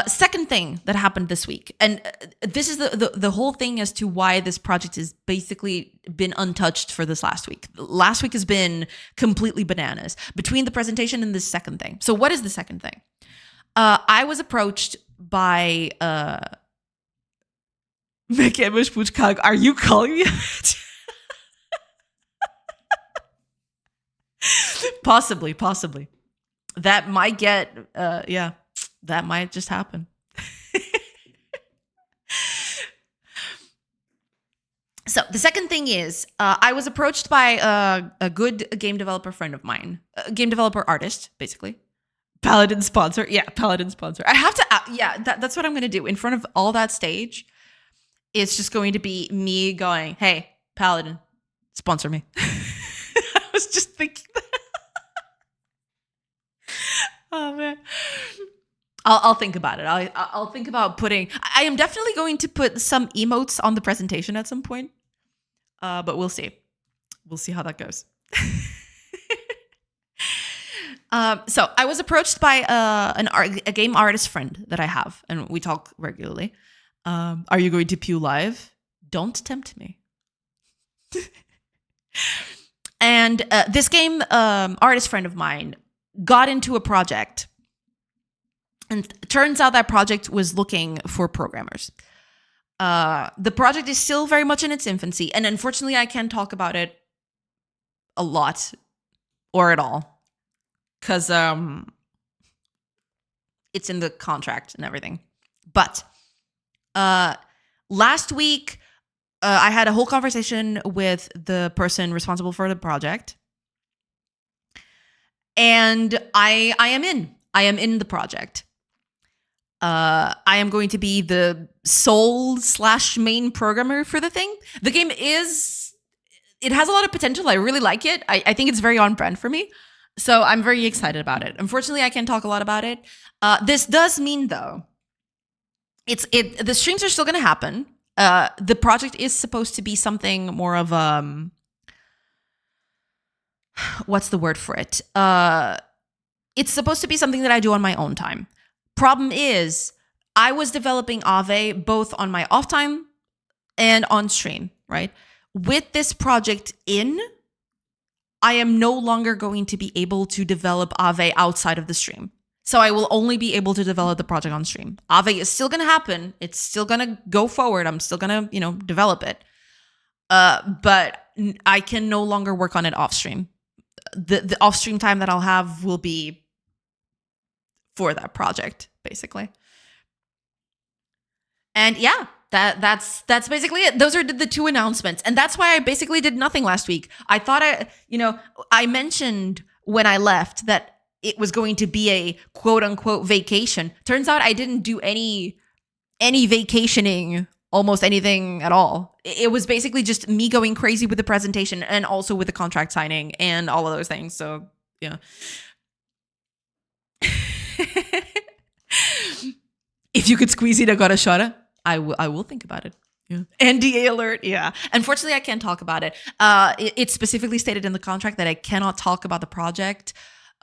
second thing that happened this week. And this is the whole thing as to why this project has basically been untouched for this last week. Last week has been completely bananas between the presentation and this second thing. So what is the second thing? I was approached by are you calling me? Possibly. That might get, that might just happen. So the second thing is, I was approached by a good game developer friend of mine, a game developer artist, basically. Paladin sponsor. Yeah, Paladin sponsor. I have to, that's what I'm going to do. In front of all that stage, it's just going to be me going, hey, Paladin, sponsor me. I was just thinking that. Oh, man. I'll think about it. I'll think about putting, I am definitely going to put some emotes on the presentation at some point. But we'll see. We'll see how that goes. So I was approached by a game artist friend that I have, and we talk regularly. Are you going to Pew Live? Don't tempt me. And this game artist friend of mine got into a project, and it turns out that project was looking for programmers. The project is still very much in its infancy, and unfortunately, I can't talk about it a lot or at all because it's in the contract and everything. But Last week, I had a whole conversation with the person responsible for the project, and I am in. I am in the project. I am going to be the sole/main programmer for the thing. The game it has a lot of potential. I really like it. I think it's very on brand for me. So I'm very excited about it. Unfortunately, I can't talk a lot about it. This does mean, though, the streams are still going to happen. The project is supposed to be something more of what's the word for it? It's supposed to be something that I do on my own time. Problem is, I was developing Aave both on my off time and on stream, right? With this project I am no longer going to be able to develop Aave outside of the stream. So I will only be able to develop the project on stream. Aave is still going to happen. It's still going to go forward. I'm still going to, develop it. But I can no longer work on it off stream. The off stream time that I'll have will be for that project, basically. And yeah, that's basically it. Those are the two announcements. And that's why I basically did nothing last week. I thought I mentioned when I left that it was going to be a quote unquote vacation. Turns out I didn't do any vacationing, almost anything at all. It was basically just me going crazy with the presentation and also with the contract signing and all of those things. So yeah. If you could squeeze it, I got a shot. I will think about it. Yeah. NDA alert. Yeah. Unfortunately, I can't talk about it. It's specifically stated in the contract that I cannot talk about the project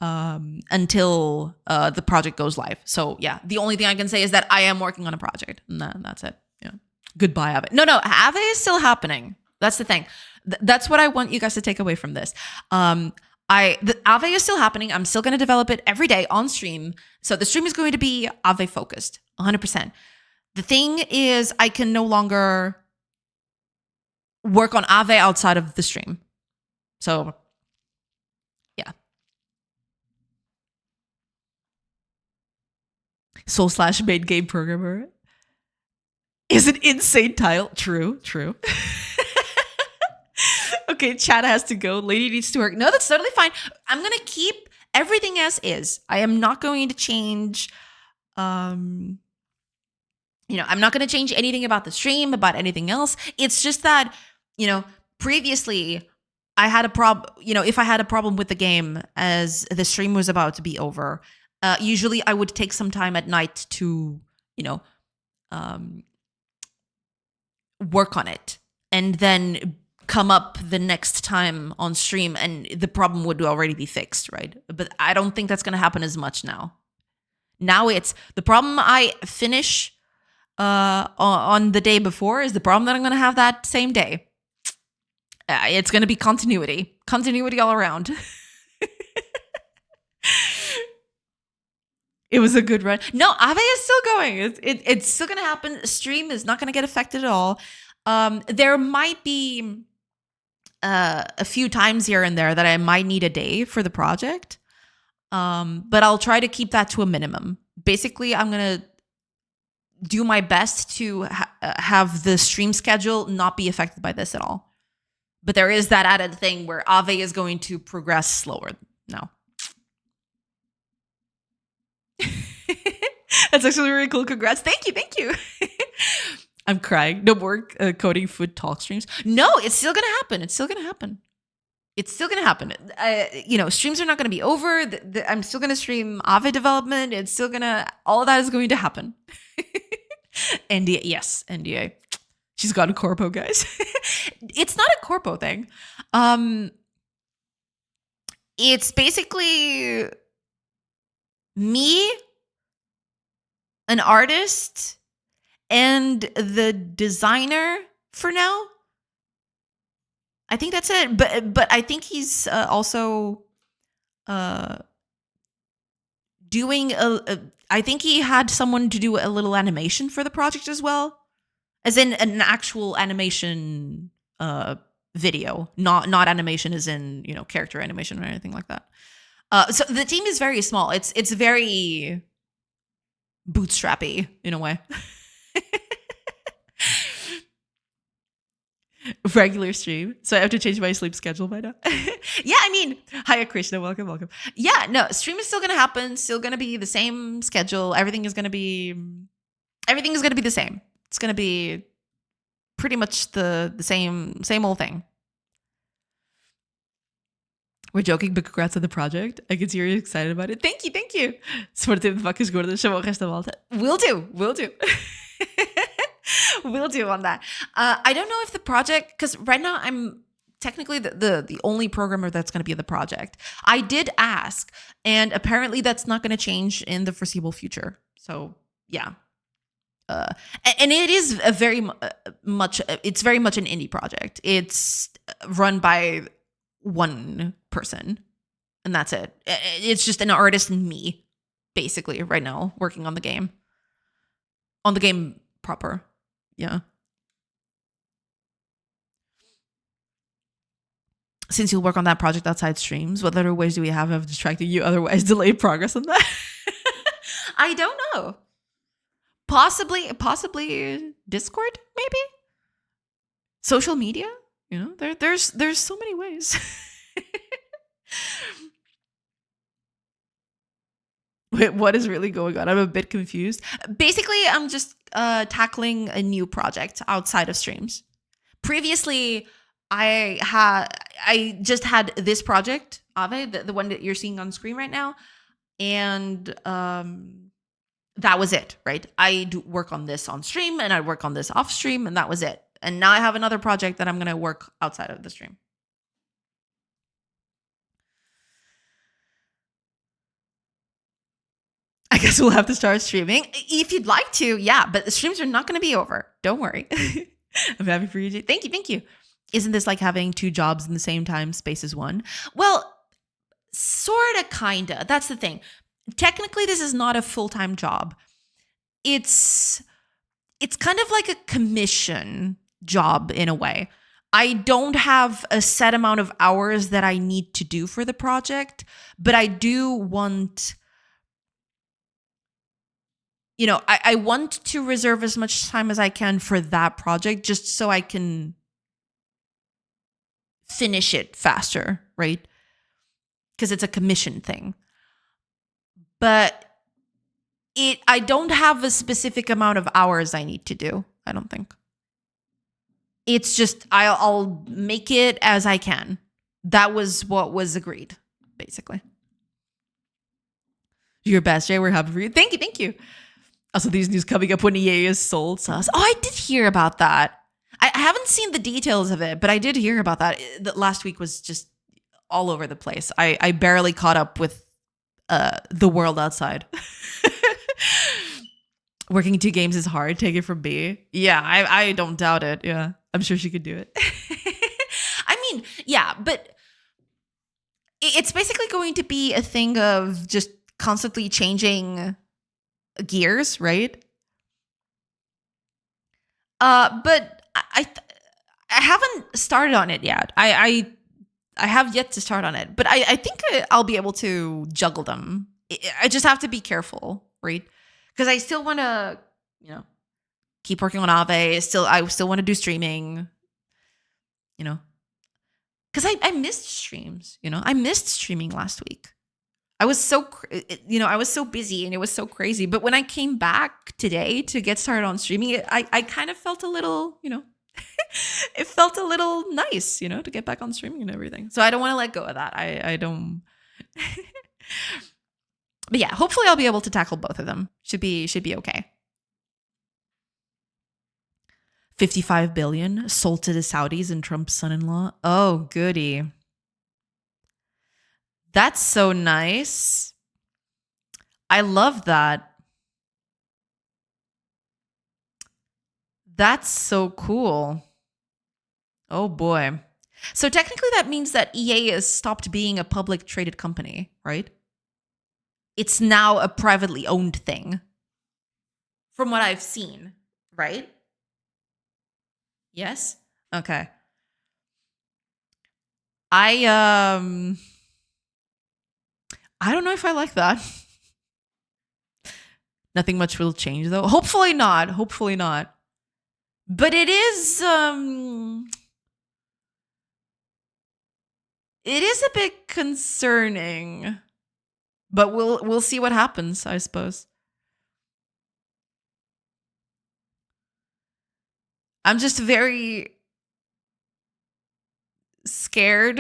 until the project goes live. So yeah, the only thing I can say is that I am working on a project, and that's it. Yeah. Goodbye, Aave. No, Aave is still happening. That's the thing. That's what I want you guys to take away from this. The Aave is still happening. I'm still going to develop it every day on stream. So the stream is going to be Aave focused, 100%. The thing is, I can no longer work on Aave outside of the stream. So, yeah. Soul/main game programmer is an insane title. True. Okay, chat has to go. Lady needs to work. No, that's totally fine. I'm going to keep everything as is. I am not going to change... I'm not going to change anything about the stream, about anything else. It's just that, previously I had a problem, if I had a problem with the game as the stream was about to be over, usually I would take some time at night to, work on it and then come up the next time on stream and the problem would already be fixed, right? But I don't think that's going to happen as much now. Now it's the problem I finish on the day before is the problem that I'm going to have that same day. It's going to be continuity all around. It was a good run. No, Aave is still going. It's still going to happen. Stream is not going to get affected at all. There might be a few times here and there that I might need a day for the project. But I'll try to keep that to a minimum. Basically, I'm going to do my best to have the stream schedule not be affected by this at all. But there is that added thing where Aave is going to progress slower now. That's actually really cool. Congrats. Thank you. I'm crying. No more coding food talk streams. No, it's still going to happen. It's still going to happen. Streams are not going to be over. I'm still going to stream Aave development. It's still going to, all of that is going to happen. NDA. Yes, NDA. She's got a corpo, guys. It's not a corpo thing. It's basically me, an artist, and the designer for now. I think that's it. But I think he's also doing I think he had someone to do a little animation for the project as well, as in an actual animation video, not animation as in character animation or anything like that. So the team is very small. It's very bootstrappy in a way. regular stream. So I have to change my sleep schedule by now. Yeah, I mean, hiya Krishna, welcome, welcome. Yeah, no, stream is still gonna happen, still gonna be the same schedule. Everything is gonna be the same. It's gonna be pretty much the same old thing. We're joking, but congrats on the project. I can see you're excited about it. Thank you, thank you. Sportivo vakkers worden, zo esta volta. Will do. We'll do on that. I don't know if the project, because right now I'm technically the only programmer that's going to be in the project. I did ask, and apparently that's not going to change in the foreseeable future. So yeah. And it is a very much an indie project. It's run by one person, and that's it. It's just an artist and me, basically, right now working on the game proper. Yeah. Since you'll work on that project outside streams, what other ways do we have of distracting you otherwise delay progress on that? I don't know. Possibly Discord, maybe? Social media? You know, there's so many ways. Wait, what is really going on? I'm a bit confused. Basically, I'm just tackling a new project outside of streams. Previously, I just had this project, Ave, the one that you're seeing on screen right now, and that was it, right? I do work on this on stream, and I work on this off stream, and that was it. And now I have another project that I'm going to work outside of the stream. I guess we'll have to start streaming if you'd like to. Yeah, but the streams are not going to be over. Don't worry. I'm happy for you. Thank you. Isn't this like having two jobs in the same time space as one? Well, sort of, kind of. That's the thing. Technically, this is not a full-time job. It's kind of like a commission job in a way. I don't have a set amount of hours that I need to do for the project, but I do want, you know, I want to reserve as much time as I can for that project just so I can finish it faster, right? Because it's a commission thing. But I don't have a specific amount of hours I need to do, I don't think. It's just I'll make it as I can. That was what was agreed, basically. Your best, Jay. We're happy for you. Thank you. Also, these news coming up when EA is sold sauce. Oh, I did hear about that. I haven't seen the details of it, but I did hear about that. Last week was just all over the place. I barely caught up with the world outside. Working 2 games is hard. Take it from B. Yeah, I don't doubt it. Yeah, I'm sure she could do it. I mean, yeah, but it's basically going to be a thing of just constantly changing gears, right? But I haven't started on it yet. I have yet to start on it, but I think I'll be able to juggle them. I just have to be careful, right? Because I still want to, you know, keep working on Ave. I still want to do streaming, you know, because I missed streams. You know, I missed streaming last week. I was so busy and it was so crazy. But when I came back today to get started on streaming, I kind of felt a little, you know, it felt a little nice, you know, to get back on streaming and everything. So I don't want to let go of that. I don't. But yeah, hopefully I'll be able to tackle both of them. Should be okay. 55 billion sold to the Saudis and Trump's son-in-law. Oh, goody. That's so nice. I love that. That's so cool. Oh boy. So technically that means that EA has stopped being a public traded company, right? It's now a privately owned thing. From what I've seen, right? Yes? Okay. I don't know if I like that. Nothing much will change though. Hopefully not. But it is It is a bit concerning, but we'll see what happens, I suppose. I'm just very scared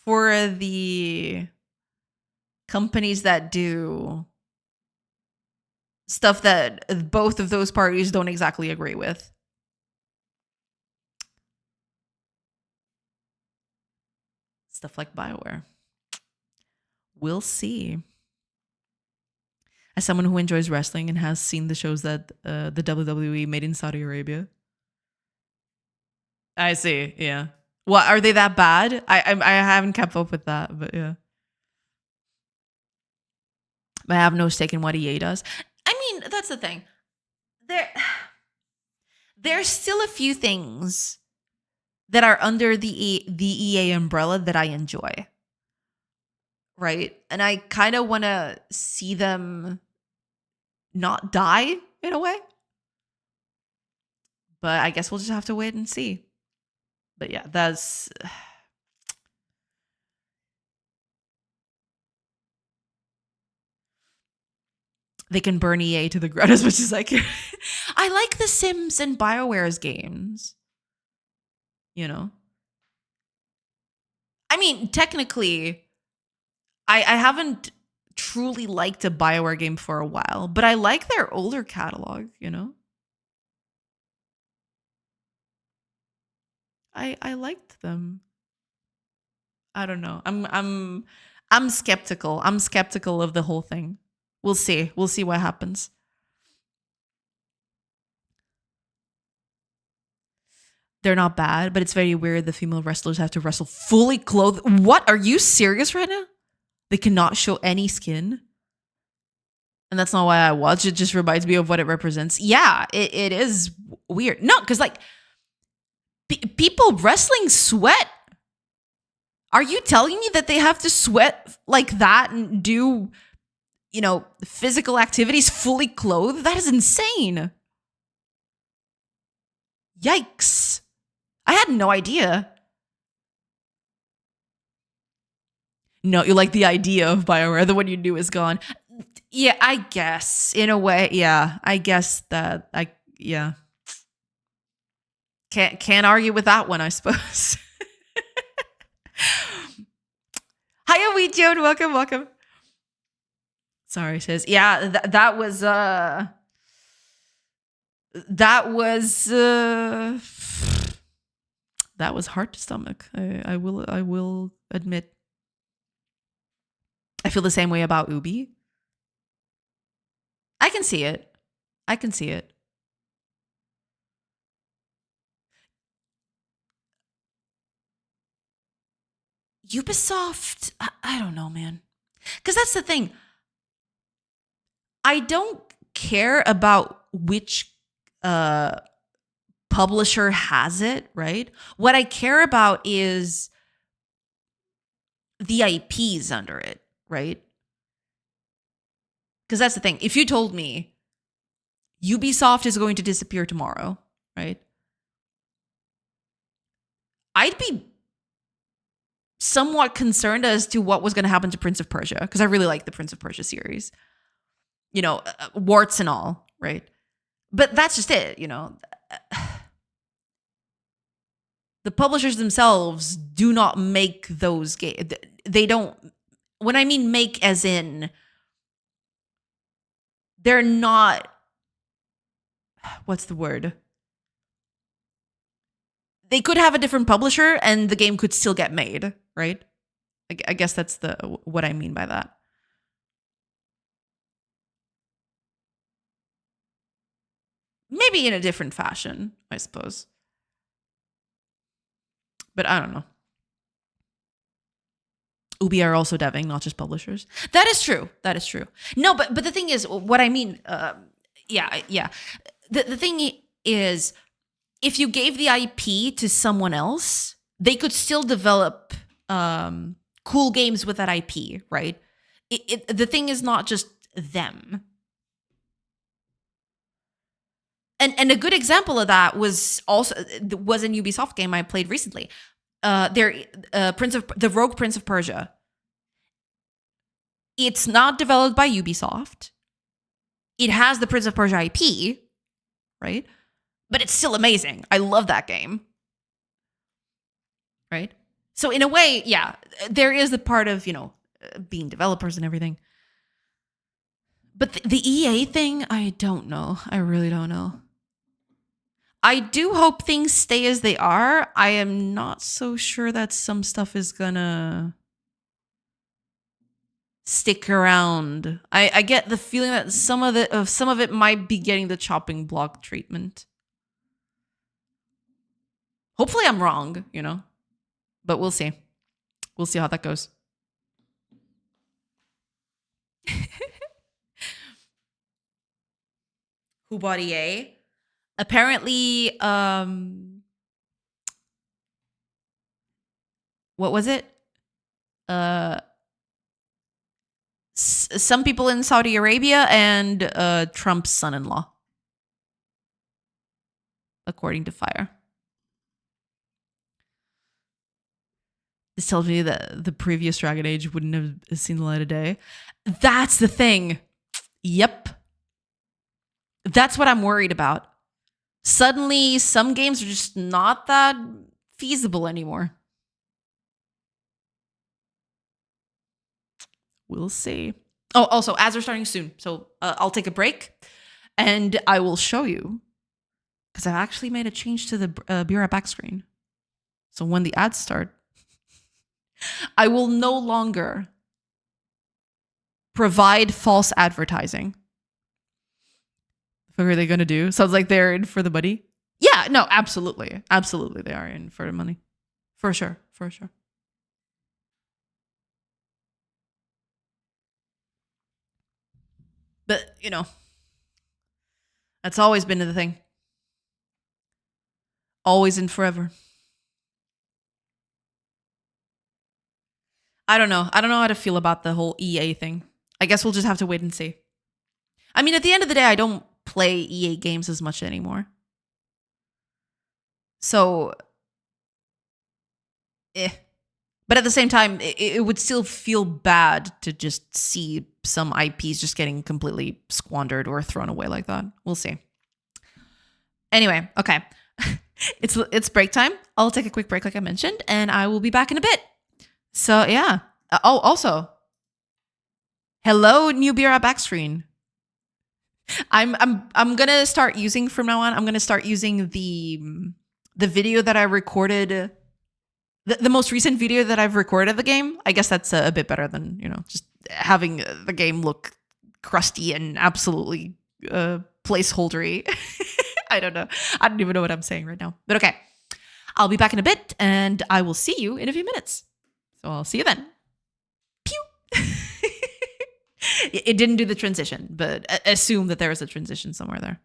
for the companies that do stuff that both of those parties don't exactly agree with. Stuff like BioWare. We'll see. As someone who enjoys wrestling and has seen the shows that the WWE made in Saudi Arabia. I see, yeah. What, are they that bad? I haven't kept up with that, but yeah. I have no stake in what EA does. I mean, that's the thing. There's still a few things that are under the EA umbrella that I enjoy. Right? And I kind of want to see them not die in a way. But I guess we'll just have to wait and see. But yeah, that's... They can burn EA to the ground as much as I can. I like The Sims and BioWare's games. You know? I mean, technically, I haven't truly liked a BioWare game for a while, but I like their older catalog, you know? I liked them. I don't know. I'm skeptical. I'm skeptical of the whole thing. We'll see. We'll see what happens. They're not bad, but it's very weird the female wrestlers have to wrestle fully clothed. What? Are you serious right now? They cannot show any skin? And that's not why I watch. It just reminds me of what it represents. Yeah, it is weird. No, because like people wrestling sweat. Are you telling me that they have to sweat like that and do, you know, physical activities fully clothed? That is insane. Yikes. I had no idea. No, you like the idea of BioWare. The one you knew is gone. Yeah, I guess. In a way, yeah. I guess that yeah. Can't argue with that one, I suppose. Hiya, Wheat Joan. Welcome. Sorry, says. Yeah, that was hard to stomach. I will admit. I feel the same way about Ubi. I can see it. Ubisoft, I don't know, man. Because that's the thing. I don't care about which publisher has it, right? What I care about is the IPs under it, right? Because that's the thing. If you told me Ubisoft is going to disappear tomorrow, right? I'd be somewhat concerned as to what was going to happen to Prince of Persia, because I really like the Prince of Persia series. You know, warts and all, right? But that's just it, you know. The publishers themselves do not make those games. They don't, when I mean make as in, they're not, what's the word? They could have a different publisher and the game could still get made, right? I guess that's what I mean by that. Maybe in a different fashion, I suppose. But I don't know. Ubi are also deving, not just publishers. That is true. No, but the thing is, what I mean, yeah. The thing is, if you gave the IP to someone else, they could still develop cool games with that IP, right? The thing is not just them. And a good example of that was a Ubisoft game I played recently. the Rogue Prince of Persia. It's not developed by Ubisoft. It has the Prince of Persia IP, right? But it's still amazing. I love that game. Right? So in a way, yeah, there is the part of, being developers and everything. But the EA thing, I don't know. I really don't know. I do hope things stay as they are. I am not so sure that some stuff is gonna stick around. I get the feeling that some of it might be getting the chopping block treatment. Hopefully I'm wrong, but we'll see. We'll see how that goes. Who bought EA? Apparently, what was it? Some people in Saudi Arabia and Trump's son-in-law, according to Fire. This tells me that the previous Dragon Age wouldn't have seen the light of day. That's the thing. Yep. That's what I'm worried about. Suddenly, some games are just not that feasible anymore. We'll see. Oh, also, ads are starting soon. So I'll take a break and I will show you. Because I've actually made a change to the Be Right Back screen. So when the ads start, I will no longer provide false advertising. What are they going to do? Sounds like they're in for the money. Yeah, no, absolutely. Absolutely, they are in for the money. For sure. For sure. But, that's always been the thing. Always and forever. I don't know. I don't know how to feel about the whole EA thing. I guess we'll just have to wait and see. I mean, at the end of the day, I don't play EA games as much anymore. So, But at the same time, it would still feel bad to just see some IPs just getting completely squandered or thrown away like that. We'll see. Anyway, okay. It's break time. I'll take a quick break like I mentioned, and I will be back in a bit. So, yeah. Also, hello, new Be Right Back screen. I'm gonna start using from now on. I'm gonna start using the video that I recorded, the most recent video that I've recorded of the game. I guess that's a bit better than just having the game look crusty and absolutely placeholdery. I don't know. I don't even know what I'm saying right now. But okay, I'll be back in a bit, and I will see you in a few minutes. So I'll see you then. Pew. It didn't do the transition, but assume that there is a transition somewhere there.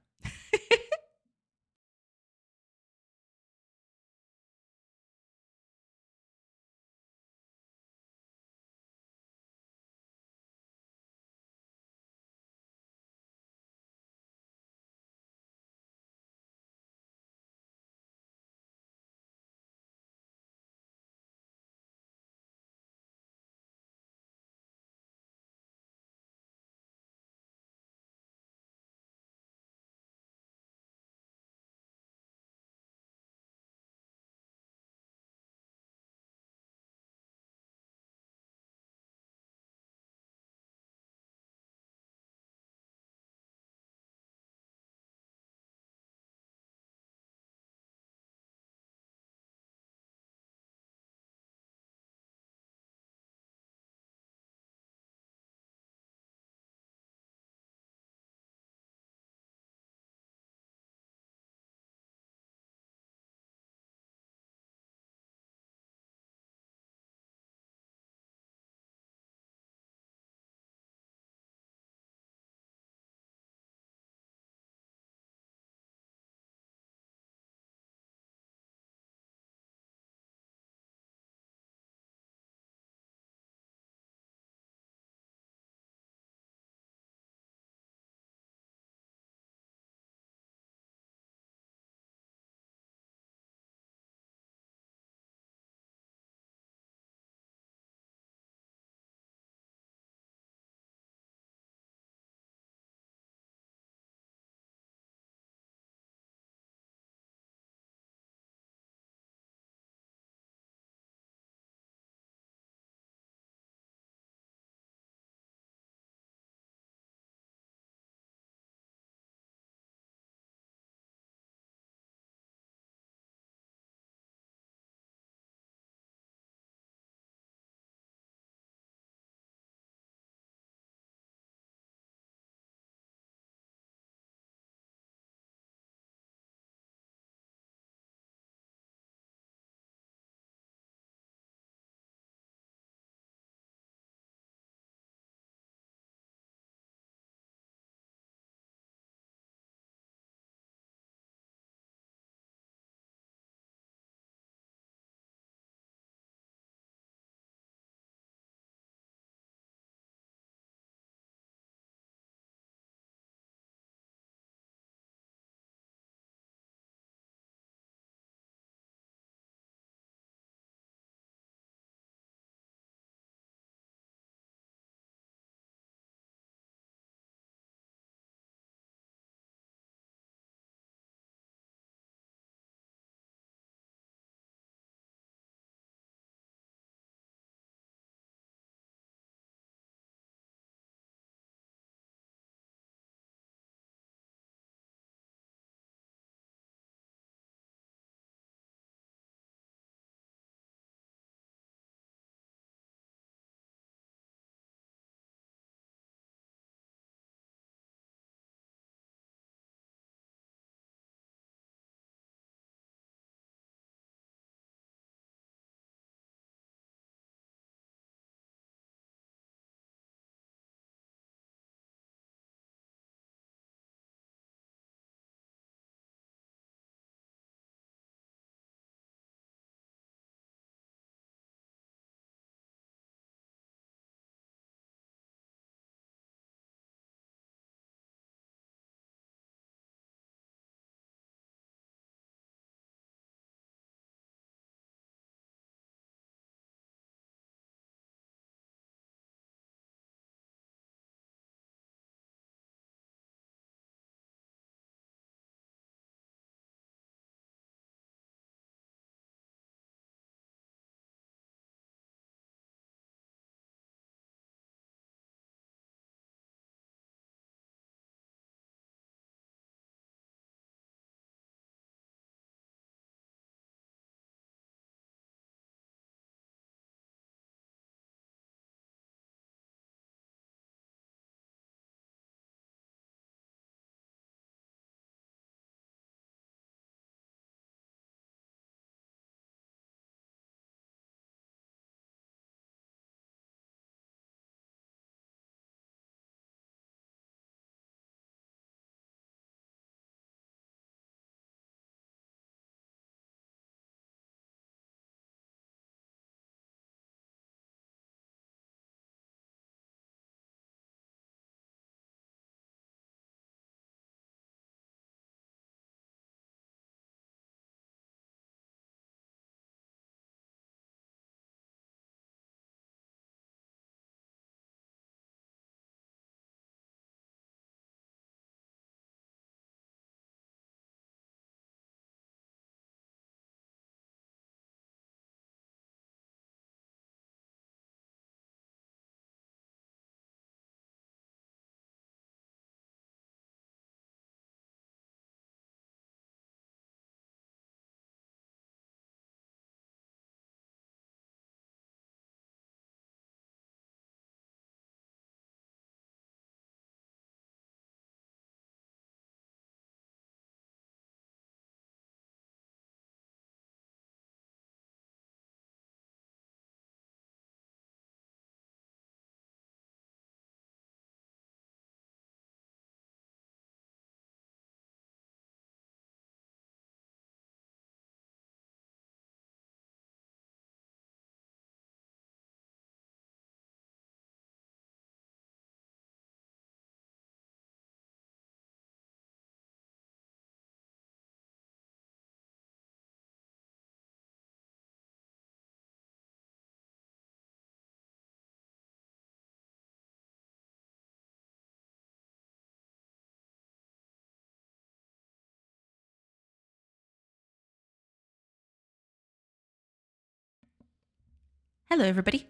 Hello, everybody.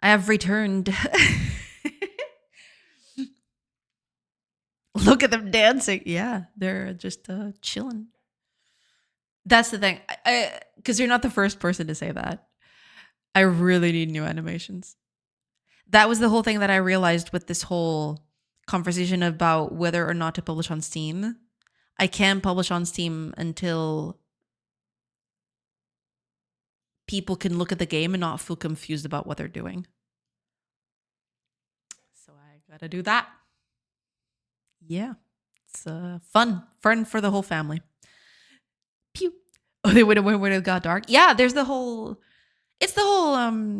I have returned. Look at them dancing. Yeah, they're just chilling. That's the thing. Because you're not the first person to say that. I really need new animations. That was the whole thing that I realized with this whole conversation about whether or not to publish on Steam. I can't publish on Steam until people can look at the game and not feel confused about what they're doing. So I gotta do that. Yeah. It's fun for the whole family. Pew. Oh, they would when it got dark. Yeah, there's the whole. It's the whole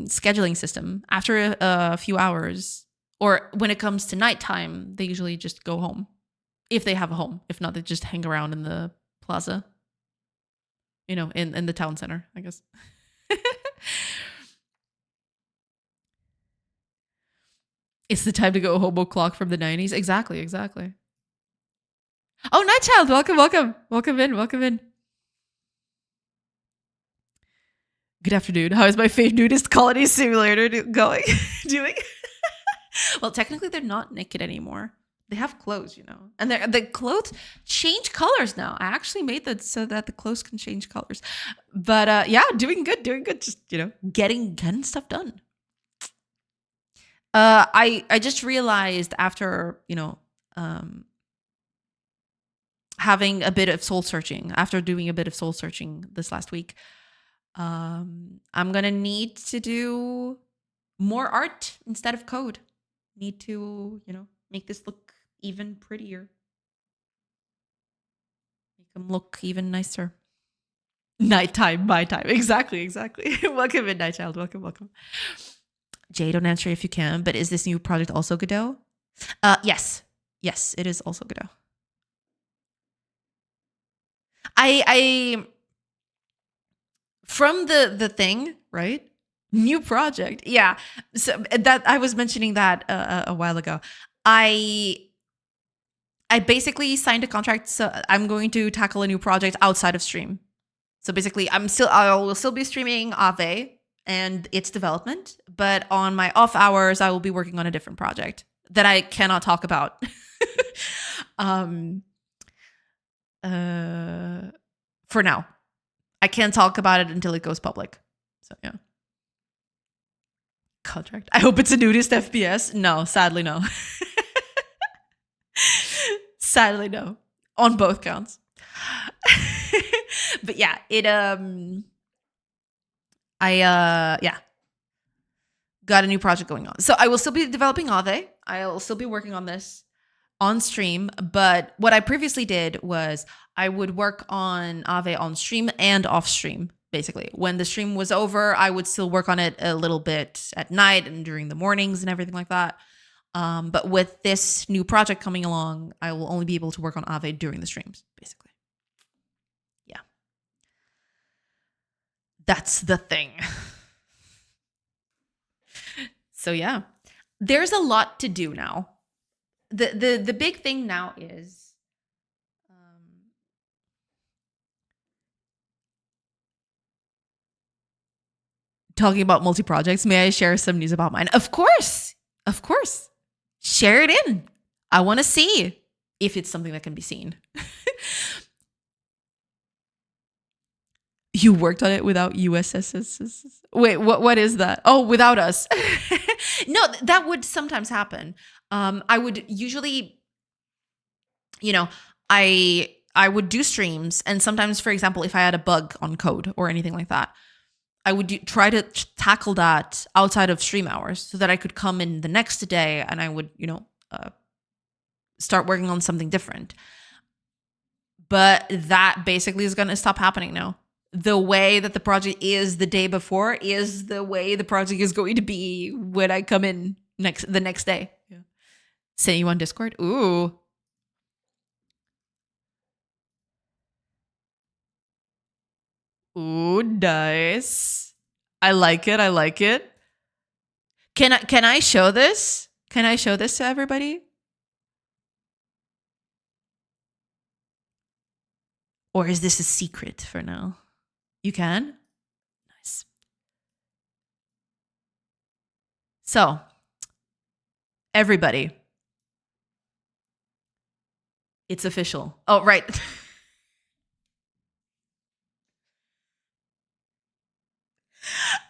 scheduling system. After a few hours, or when it comes to nighttime, they usually just go home, if they have a home. If not, they just hang around in the plaza. You know, in the town center, I guess. It's the time to go hobo clock from the 90s. Exactly. Oh, Nightchild, welcome in. Good afternoon. How is my fave nudist colony simulator going? Doing? Well, technically, they're not naked anymore. They have clothes, you know, and the clothes change colors now. I actually made that so that the clothes can change colors. But yeah, doing good. Just getting stuff done. I just realized after having a bit of soul searching, after doing a bit of soul searching this last week, I'm gonna need to do more art instead of code. Need to make this look even prettier, make them look even nicer. Nighttime, my time. Exactly. Welcome in, Nightchild. Welcome. Jay, don't answer if you can, but is this new project also Godot? Yes, it is also Godot. I from the thing, right? New project. Yeah. So that I was mentioning that a while ago. I basically signed a contract, so I'm going to tackle a new project outside of stream. So basically, I will still be streaming Ave and its development, but on my off hours, I will be working on a different project that I cannot talk about. For now, I can't talk about it until it goes public. So yeah. Contract. I hope it's a nudist FPS. No, sadly no. Sadly no. On both counts. But yeah, I got a new project going on. So I will still be developing Ave. I'll still be working on this on stream, but what I previously did was I would work on Ave on stream and off stream. Basically, when the stream was over, I would still work on it a little bit at night and during the mornings and everything like that. But with this new project coming along, I will only be able to work on Ave during the streams, basically. Yeah. That's the thing. So yeah, there's a lot to do now. The big thing now is talking about multi-projects. May I share some news about mine? Of course. Share it in. I want to see if it's something that can be seen. You worked on it without USSS? Wait, what is that? Oh, without us. No, that would sometimes happen. I would usually, I would do streams, and sometimes, for example, if I had a bug on code or anything like that, I would try to tackle that outside of stream hours so that I could come in the next day and I would, start working on something different. But that basically is going to stop happening now. The way that the project is the day before is the way the project is going to be when I come in the next day. Yeah. Send you on Discord. Ooh. Ooh, nice. I like it. Can I show this? Can I show this to everybody? Or is this a secret for now? You can? Nice. So, everybody, it's official. Oh, right.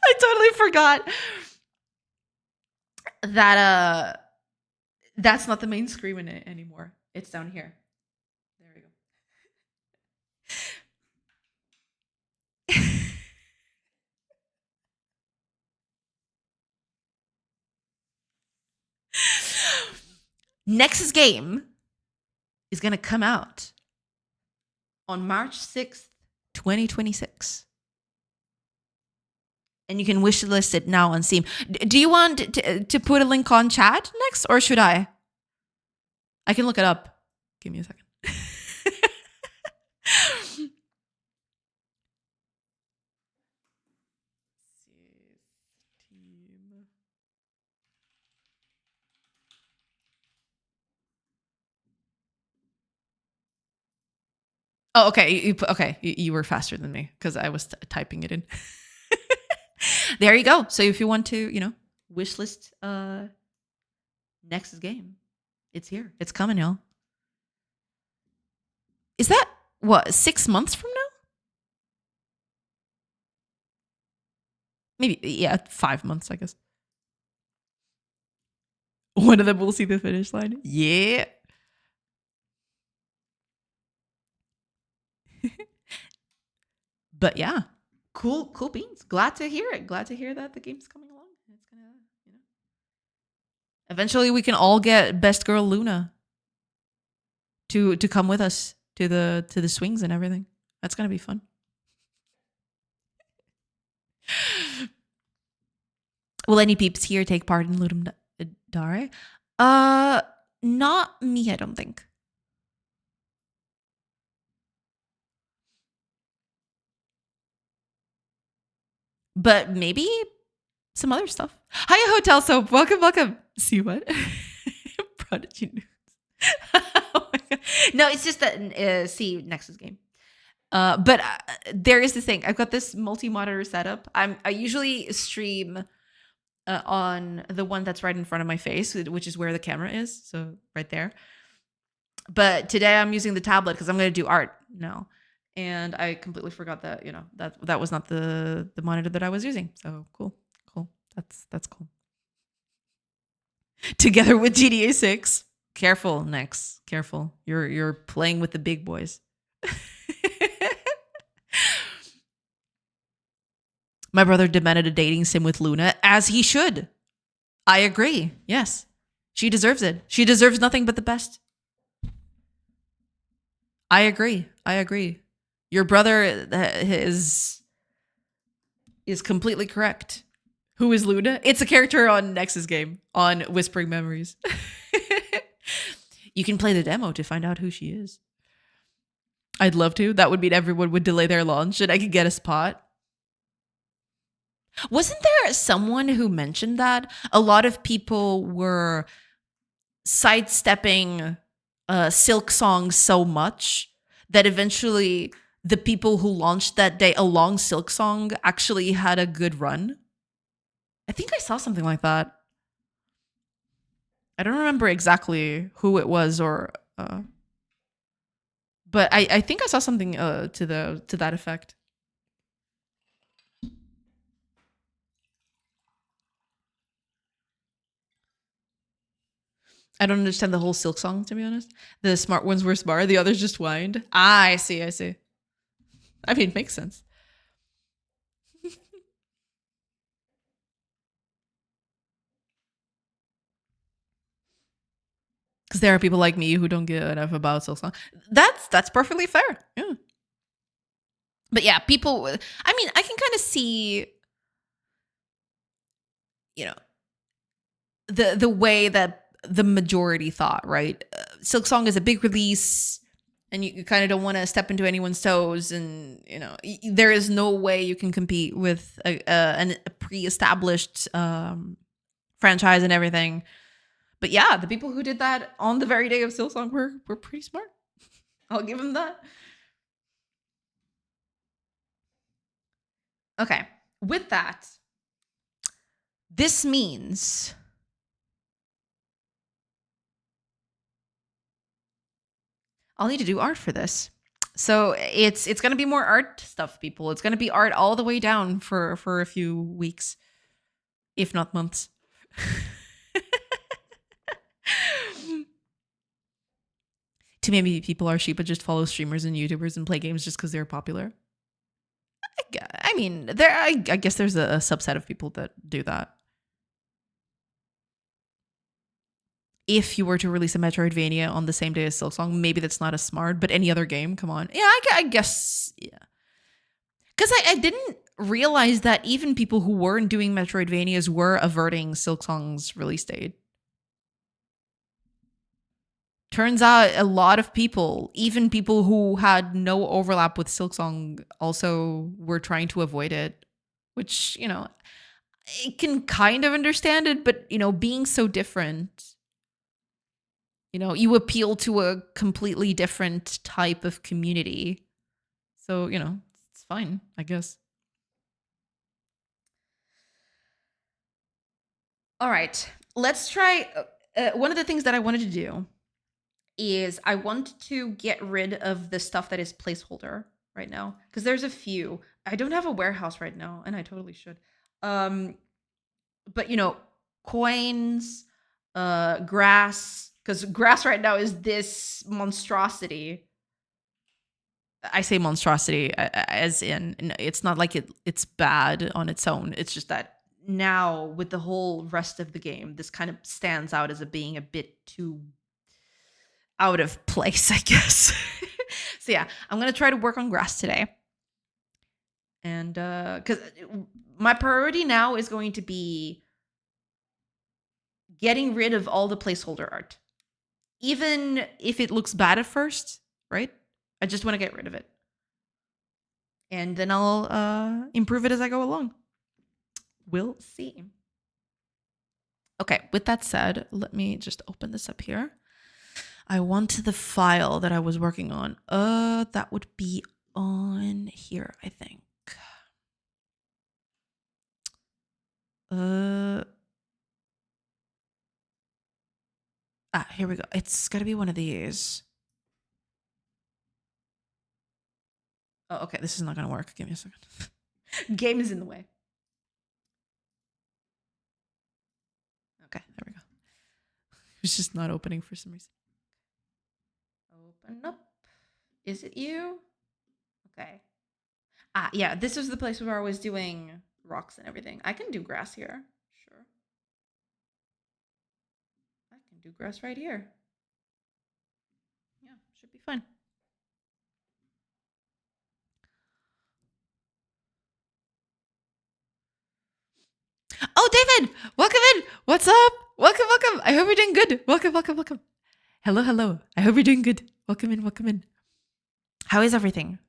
I totally forgot that that's not the main screen in it anymore. It's down here. There we go. Nexus game is going to come out on March 6th, 2026. And you can wish list it now on Steam. Do you want to put a link on chat next, or should I? I can look it up. Give me a second. Oh, okay. You were faster than me because I was typing it in. There you go. So if you want to, wish list Nexus game, it's here. It's coming, y'all. Is that what 6 months from now? Maybe 5 months, I guess. One of them will see the finish line. Yeah. But yeah, cool beans. Glad to hear it. Glad to hear that the game's coming along. It's gonna, eventually we can all get Best Girl Luna to come with us to the swings and everything. That's gonna be fun. Will any peeps here take part in Ludum Dare? Not me, I don't think. But maybe some other stuff. Hiya Hotel Soap. Welcome. See what? Prodigy news. Oh my God. No, it's just that see Nexus game. But there is the thing. I've got this multi-monitor setup. I usually stream on the one that's right in front of my face, which is where the camera is. So right there. But today I'm using the tablet because I'm going to do art now. And I completely forgot that, that was not the monitor that I was using. So cool. That's cool. Together with GTA 6. Careful, Nex. Careful. You're playing with the big boys. My brother demanded a dating sim with Luna, as he should. I agree. Yes. She deserves it. She deserves nothing but the best. I agree. Your brother is completely correct. Who is Luna? It's a character on Nexus game, on Whispering Memories. You can play the demo to find out who she is. I'd love to. That would mean everyone would delay their launch and I could get a spot. Wasn't there someone who mentioned that? A lot of people were sidestepping Silk Song so much that eventually the people who launched that day along Silk Song actually had a good run. I think I saw something like that. I don't remember exactly who it was but I think I saw something to that effect. I don't understand the whole Silk Song, to be honest. The smart ones were smart, the others just whined. I see. I mean, it makes sense. Because there are people like me who don't give enough about Silk Song. That's perfectly fair. Yeah. But yeah, people. I mean, I can kind of see, the way that the majority thought. Right, Silk Song is a big release, and you kind of don't want to step into anyone's toes, and there is no way you can compete with a pre-established franchise and everything. But yeah, the people who did that on the very day of Silk Song were pretty smart. I'll give them that. Okay. With that, This means I'll need to do art for this. So it's going to be more art stuff, people. It's going to be art all the way down for a few weeks, if not months. Too many people are sheep, but just follow streamers and YouTubers and play games just because they're popular. I mean, I guess there's a subset of people that do that. If you were to release a Metroidvania on the same day as Silksong, maybe that's not as smart, but any other game, come on. Yeah, I guess, yeah. Because I didn't realize that even people who weren't doing Metroidvanias were averting Silksong's release date. Turns out a lot of people, even people who had no overlap with Silksong, also were trying to avoid it, which, you know, I can kind of understand it, but, you know, being so different, you know, you appeal to a completely different type of community. So, you know, it's fine, I guess. All right, let's try. One of the things that I wanted to do is I want to get rid of the stuff that is placeholder right now, because there's a few. I don't have a warehouse right now, and I totally should. But you know, coins, grass, because grass right now is this monstrosity. I say monstrosity as in it's not like it's bad on its own. It's just that now with the whole rest of the game, this kind of stands out as being a bit too out of place, I guess. So yeah, I'm gonna try to work on grass today. And because my priority now is going to be getting rid of all the placeholder art. Even if it looks bad at first, right? I just want to get rid of it. And then I'll improve it as I go along. We'll see. Okay, with that said, let me just open this up here. I want the file that I was working on. That would be on here, I think. Here we go. It's gotta be one of these. Oh, okay, this is not gonna work. Give me a second. Game is in the way. Okay, there we go. It's just not opening for some reason. Open up. Is it you? Okay. Yeah, this was the place where I was doing rocks and everything. I can do grass here. Sure. I can do grass right here. Yeah, should be fine. Oh, David! Welcome in! What's up? Welcome, welcome. I hope you're doing good. Welcome, welcome, welcome. Hello, hello. I hope you're doing good. Welcome in, welcome in. How is everything?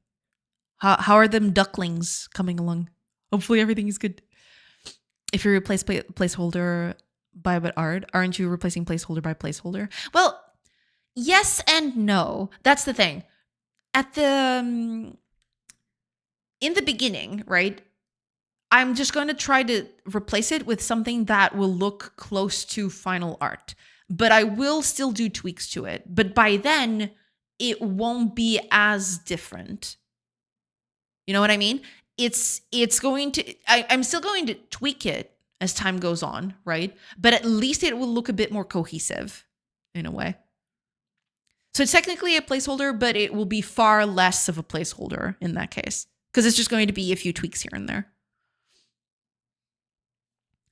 How are them ducklings coming along? Hopefully everything is good. If you replace placeholder by what art, aren't you replacing placeholder by placeholder? Well, yes and no. That's the thing. At the in the beginning, right? I'm just going to try to replace it with something that will look close to final art. But I will still do tweaks to it. But by then, it won't be as different. You know what I mean? It's going to I'm still going to tweak it as time goes on, right? But at least it will look a bit more cohesive in a way. So it's technically a placeholder, but it will be far less of a placeholder in that case, because it's just going to be a few tweaks here and there.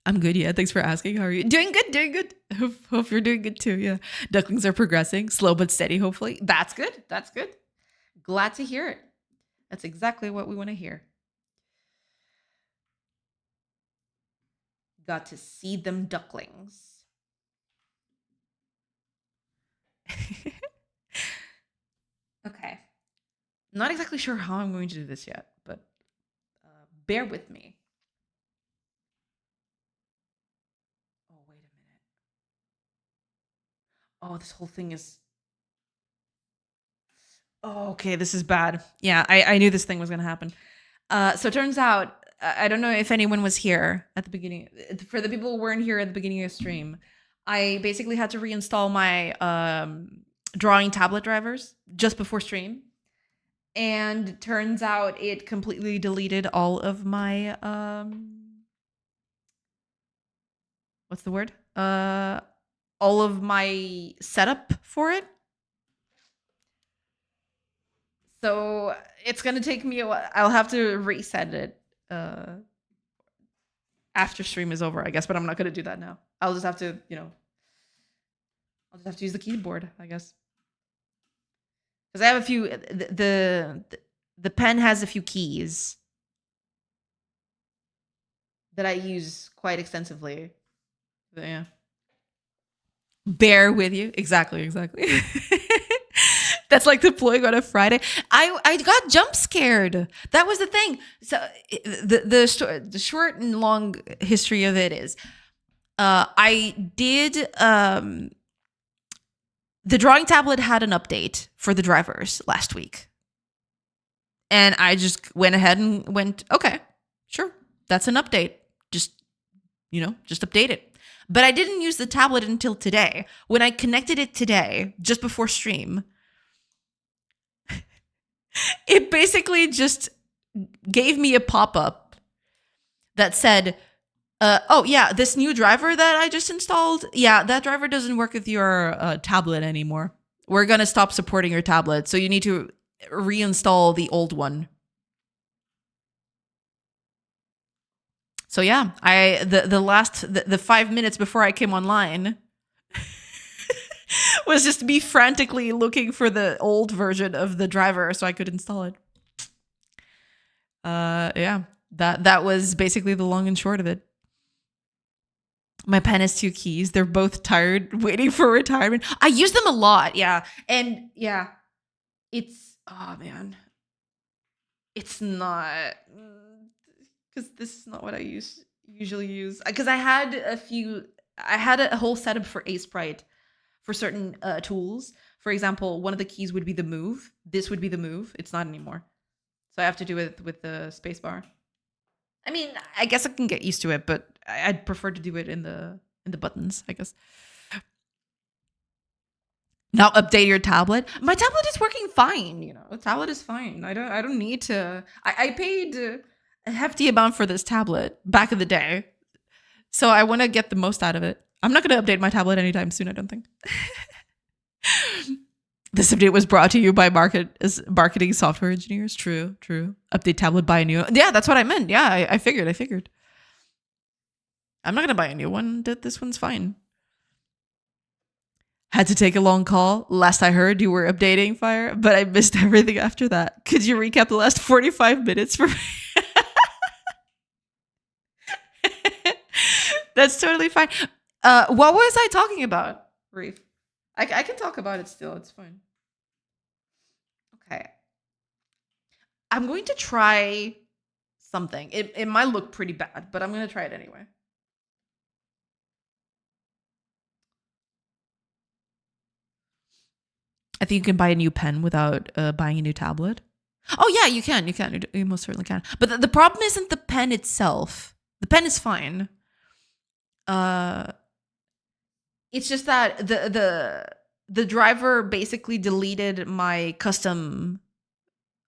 I'm good, yeah. Thanks for asking. How are you? Doing good, doing good. Hope you're doing good too, yeah. Ducklings are progressing, slow but steady, hopefully. That's good, that's good. Glad to hear it. That's exactly what we want to hear. Got to see them ducklings. Okay. Not exactly sure how I'm going to do this yet, but bear with me. Oh, wait a minute. Oh, this whole thing is... Oh, okay, this is bad. Yeah, I knew this thing was going to happen. So it turns out I don't know if anyone was here at the beginning. For the people who weren't here at the beginning of the stream, I basically had to reinstall my drawing tablet drivers just before stream. And turns out it completely deleted all of my what's the word? All of my setup for it. So it's gonna take me a while. I'll have to reset it after stream is over, I guess, but I'm not gonna do that now. I'll just have to, I'll just have to use the keyboard, I guess. Because I have a few the pen has a few keys that I use quite extensively. So, yeah. Bear with you. Exactly. That's like deploying on a Friday. I got jump scared. That was the thing. So the short and long history of it is, I did the drawing tablet had an update for the drivers last week, and I just went ahead and went, okay, sure, that's an update. Just update it. But I didn't use the tablet until today. When I connected it today, just before stream, it basically just gave me a pop-up that said, oh yeah, this new driver that I just installed, yeah, that driver doesn't work with your tablet anymore. We're going to stop supporting your tablet, so you need to reinstall the old one. So yeah, the 5 minutes before I came online was just me frantically looking for the old version of the driver so I could install it. Yeah, that was basically the long and short of it. My pen has 2 keys. They're both tired, waiting for retirement. I use them a lot, yeah. And yeah, it's, oh man, it's not, because this is not what I usually use. Because I had a whole setup for Sprite for certain tools. For example, one of the keys would be the move. This would be the move. It's not anymore. So I have to do it with the spacebar. I mean, I guess I can get used to it, but I'd prefer to do it in the buttons, I guess. Now update your tablet. My tablet is working fine, The tablet is fine. I don't need to. I paid a hefty amount for this tablet back in the day. So I want to get the most out of it. I'm not going to update my tablet anytime soon, I don't think. This update was brought to you by marketing software engineers. True. Update tablet, buy a new. Yeah, that's what I meant. Yeah, I figured. I'm not going to buy a new one. This one's fine. Had to take a long call. Last I heard, you were updating Fire, but I missed everything after that. Could you recap the last 45 minutes for me? That's totally fine. What was I talking about, Reef? I can talk about it still. It's fine. Okay. I'm going to try something. It might look pretty bad, but I'm going to try it anyway. I think you can buy a new pen without buying a new tablet. Oh yeah, you can. You most certainly can. But the problem isn't the pen itself. The pen is fine. It's just that the driver basically deleted my custom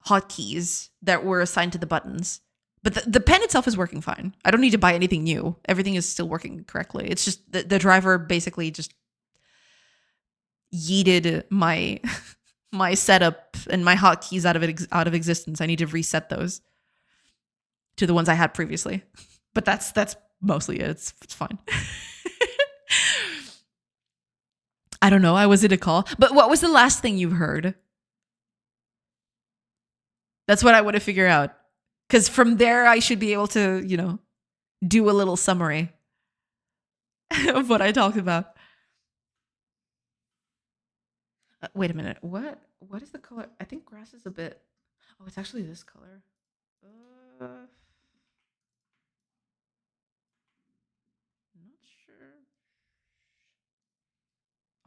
hotkeys that were assigned to the buttons. But the pen itself is working fine. I don't need to buy anything new. Everything is still working correctly. It's just the driver basically just yeeted my my setup and my hotkeys out of existence. I need to reset those to the ones I had previously. But that's mostly it. It's fine. I don't know. I was in a call. But what was the last thing you heard? That's what I want to figure out. Because from there, I should be able to, do a little summary of what I talked about. Wait a minute. What is the color? I think grass is a bit... Oh, it's actually this color. Not sure.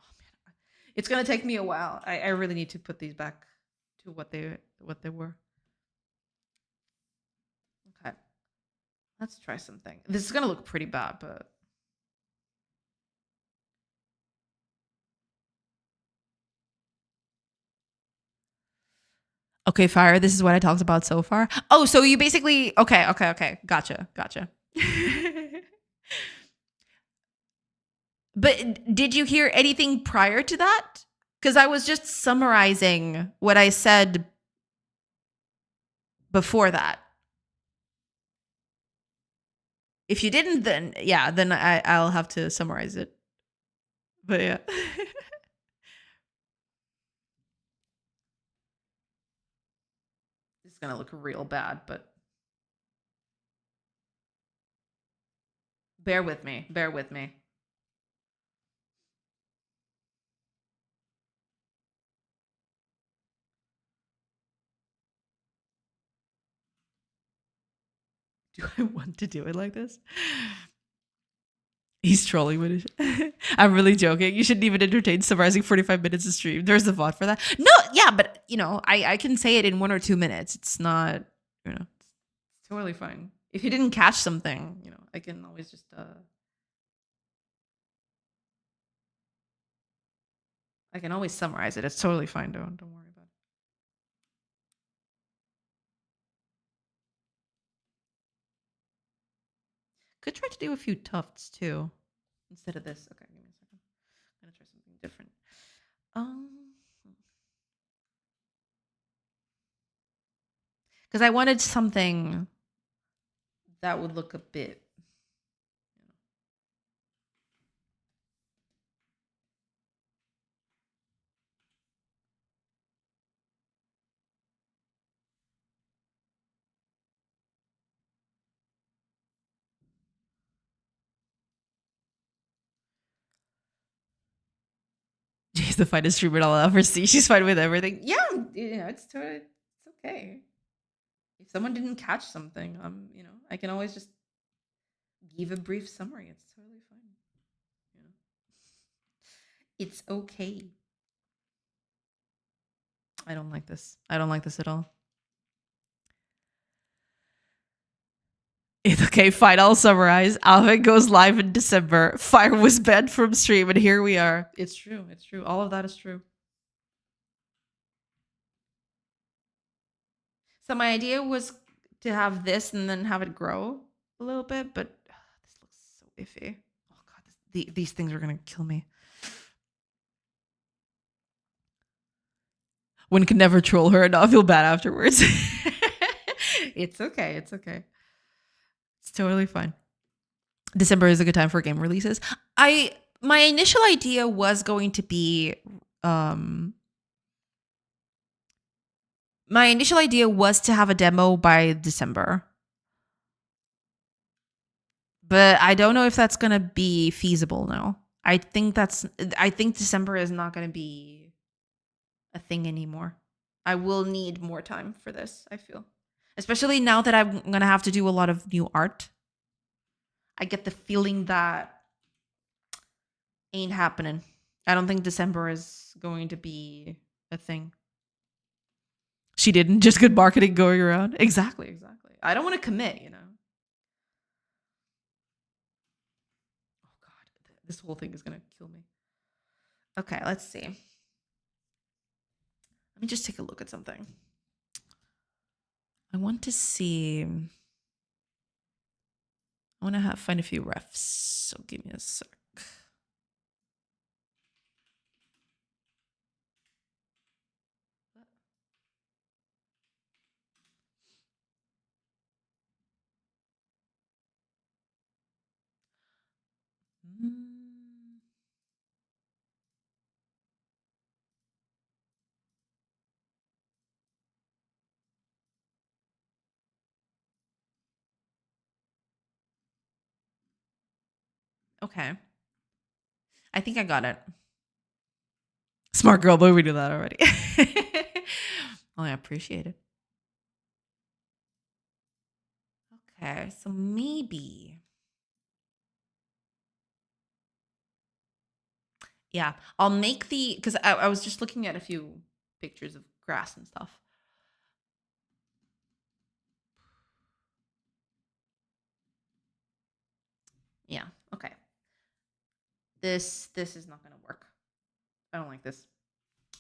Oh, man. It's going to take me a while. I really need to put these back to what they were. Okay. Let's try something. This is gonna look pretty bad, but okay, Fire. This is what I talked about so far. Oh, so you basically okay. Gotcha. But did you hear anything prior to that? Because I was just summarizing what I said before that. If you didn't, then yeah, then I'll have to summarize it. But yeah. This is gonna look real bad, but bear with me. Bear with me. Do I want to do it like this? He's trolling with it. I'm really joking. You shouldn't even entertain summarizing 45 minutes of stream. There's a VOD for that. No, yeah, but you know, I can say it in 1 or 2 minutes. It's not, you know, it's totally fine. If you didn't catch something, you know, I can always just I can always summarize it. It's totally fine. Don't worry about it. Could try to do a few tufts too instead of this. Okay, give me a second. I'm gonna try something different. Because I wanted something that would look a bit. She's the finest streamer I'll ever see. She's fine with everything. Yeah, it's totally, it's okay. If someone didn't catch something, you know, I can always just give a brief summary. It's totally fine. You know, it's okay. I don't like this. I don't like this at all. It's okay, fine. I'll summarize. Alpha goes live in December. Fire was banned from stream, and here we are. It's true. It's true. All of that is true. So my idea was to have this and then have it grow a little bit, but this looks so iffy. Oh god, these things are gonna kill me. One can never troll her and not feel bad afterwards. It's okay. It's okay. It's totally fine. December is a good time for game releases. My initial idea was going to be my initial idea was to have a demo by December. But I don't know if that's going to be feasible now. I think December is not going to be a thing anymore. I will need more time for this, I feel. Especially now that I'm going to have to do a lot of new art. I get the feeling that ain't happening. I don't think December is going to be a thing. She didn't. Just good marketing going around. Exactly. I don't want to commit, you know. Oh god, this whole thing is going to kill me. Okay, let's see. Let me just take a look at something. I want to see. I want to find a few refs. So give me a sec. Okay. I think I got it. Smart girl, but we knew that already. Oh, I appreciate it. Okay, so maybe. Yeah, I'll make because I was just looking at a few pictures of grass and stuff. This is not gonna work. I don't like this.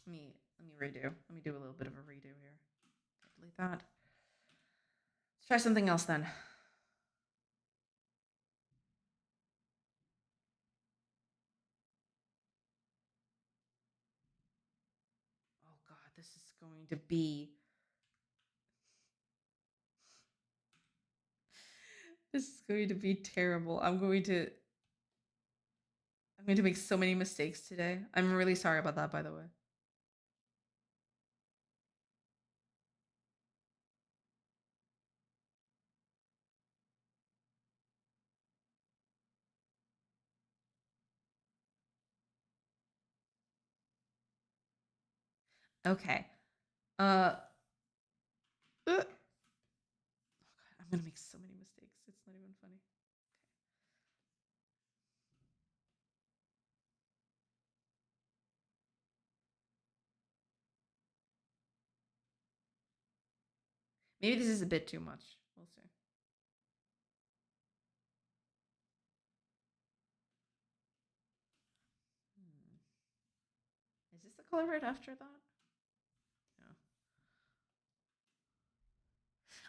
Let me redo. Let me do a little bit of a redo here. Delete that. Let's try something else then. Oh god, this is going to be terrible. I'm going to make so many mistakes today. I'm really sorry about that, by the way. Okay. Uh, I'm gonna make so many mistakes. It's not even funny. Maybe this is a bit too much. We'll see. Is this the color right after that? Yeah.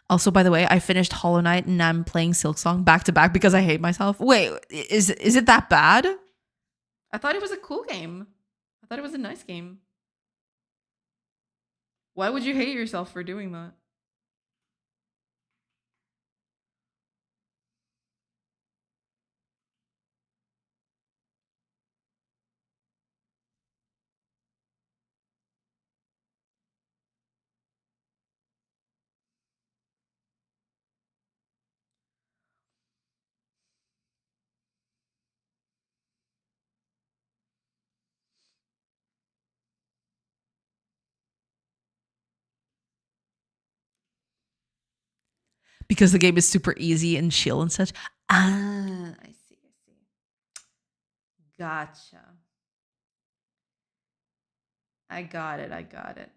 Also, by the way, I finished Hollow Knight and I'm playing Silksong back to back because I hate myself. Wait, is it that bad? I thought it was a cool game. I thought it was a nice game. Why would you hate yourself for doing that? Because the game is super easy and chill and such. Ah, I see. Gotcha. I got it.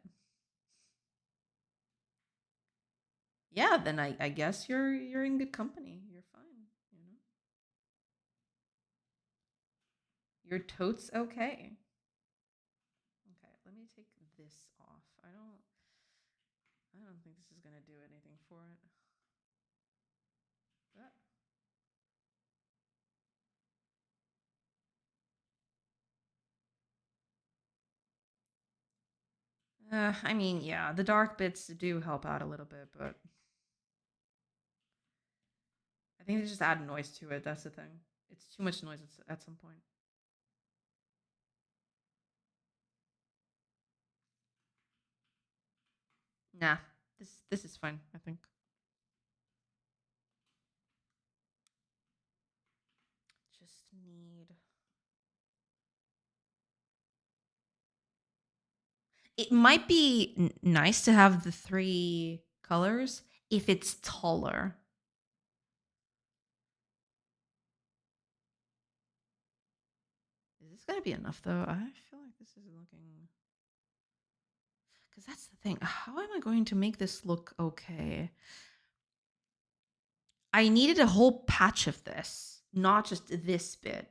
Yeah, then I guess you're in good company. You're fine, you know. Your totes okay. Okay, let me take this off. I don't think this is gonna do anything for it. I mean, yeah, the dark bits do help out a little bit, but I think they just add noise to it. That's the thing. It's too much noise at some point. Nah, this is fine. I think. Just need. It might be nice to have the three colors if it's taller. Is this gonna be enough though? I feel like this is looking. Because that's the thing. How am I going to make this look okay? I needed a whole patch of this, not just this bit.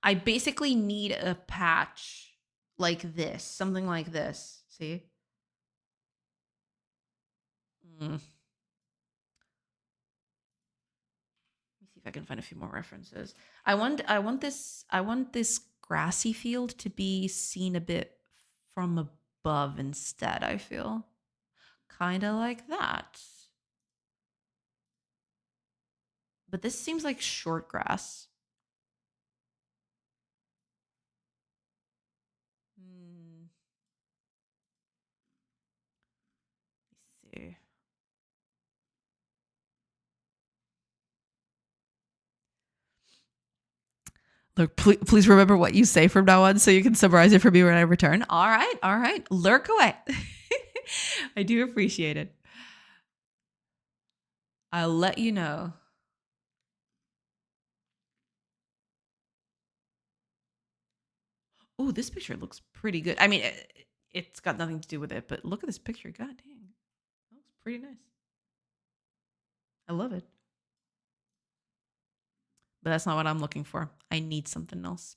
I basically need a patch like this, something like this. See? Let me see if I can find a few more references. I want this grassy field to be seen a bit from above instead, I feel. Kind of like that. But this seems like short grass. Let's see. Look, please remember what you say from now on so you can summarize it for me when I return. All right. Lurk away. I do appreciate it. I'll let you know. Oh, this picture looks pretty good. I mean, it's got nothing to do with it, but look at this picture. God dang. That looks pretty nice. I love it. but that's not what I'm looking for. I need something else.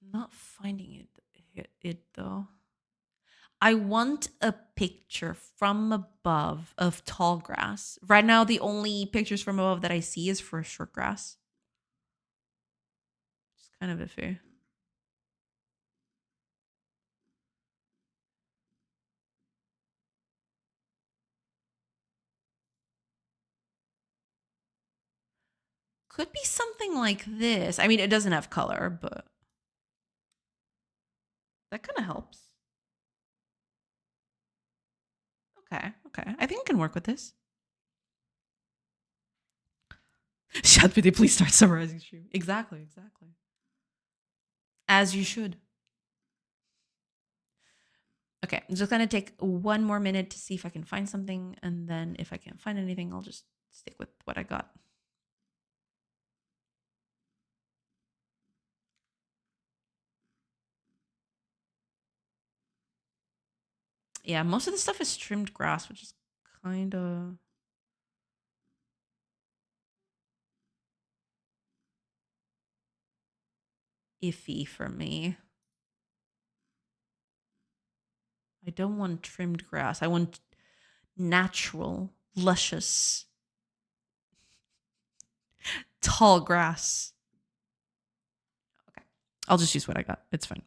I'm not finding it though. I want a picture from above of tall grass. Right now, the only pictures from above that I see is for short grass. It's kind of iffy. Could be something like this. I mean, it doesn't have color, but that kind of helps. Okay. I think I can work with this. ChatGPT, please start summarizing stream. Exactly. As you should. Okay, I'm just gonna take one more minute to see if I can find something, and then if I can't find anything, I'll just stick with what I got. Yeah, most of the stuff is trimmed grass, which is kind of iffy for me. I don't want trimmed grass. I want natural, luscious, tall grass. Okay, I'll just use what I got. It's fine.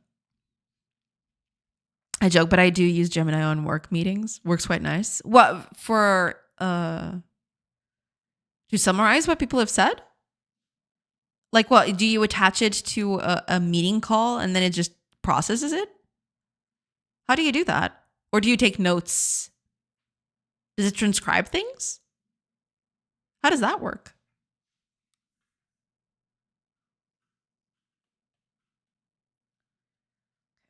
I joke, but I do use Gemini on work meetings. Works quite nice. What for? To summarize what people have said. Like what? Do you attach it to a meeting call and then it just processes it? How do you do that? Or do you take notes? Does it transcribe things? How does that work?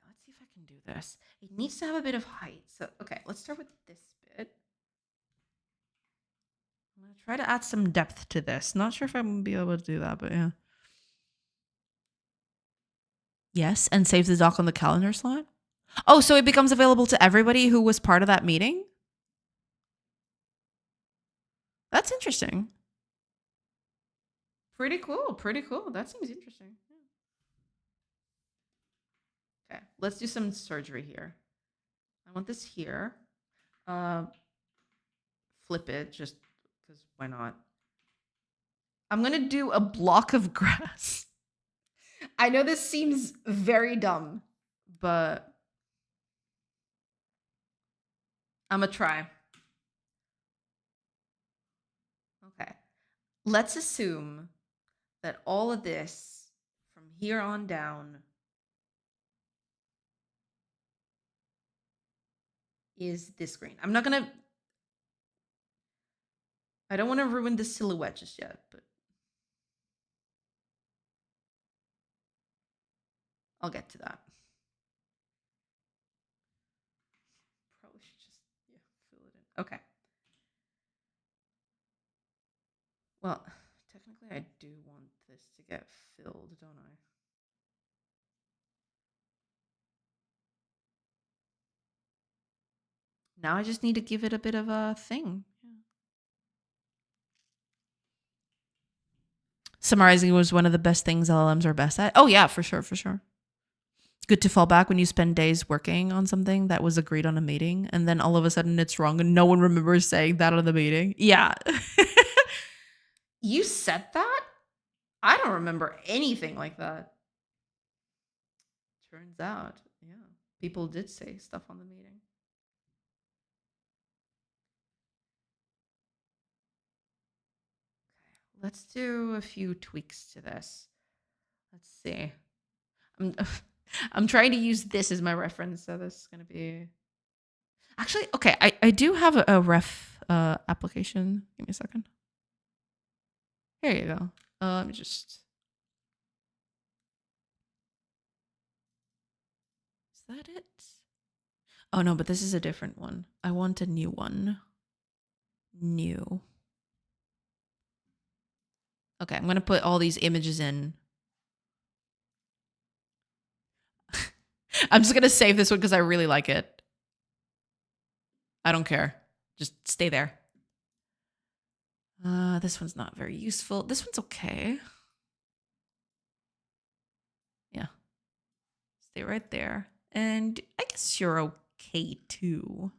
Let's see if I can do this. It needs to have a bit of height. So, okay, let's start with this bit. I'm going to try to add some depth to this. Not sure if I'm going to be able to do that, but yeah. Yes, and save the doc on the calendar slot. Oh, so it becomes available to everybody who was part of that meeting? That's interesting. Pretty cool. That seems interesting. Okay, let's do some surgery here. I want this here. Flip it just because why not? I'm going to do a block of grass. I know this seems very dumb, but I'm going to try. Okay. Let's assume that all of this from here on down is this green. I'm not going to... I don't want to ruin the silhouette just yet, but I'll get to that. Probably should just fill it in. Okay. Well, technically I do want this to get filled, don't I? Now I just need to give it a bit of a thing. Yeah. Summarizing was one of the best things LLMs are best at. Oh yeah, for sure. Good to fall back when you spend days working on something that was agreed on a meeting and then all of a sudden it's wrong and no one remembers saying that on the meeting. Yeah. You said that? I don't remember anything like that. Turns out, yeah, people did say stuff on the meeting. Okay, let's do a few tweaks to this. Let's see. I'm trying to use this as my reference, so this is going to be... Actually, okay, I do have a ref application. Give me a second. Here you go. Let me just... Is that it? Oh, no, but this is a different one. I want a new one. New. Okay, I'm going to put all these images in. I'm just going to save this one because I really like it. I don't care. Just stay there. This one's not very useful. This one's okay. Yeah. Stay right there. And I guess you're okay too.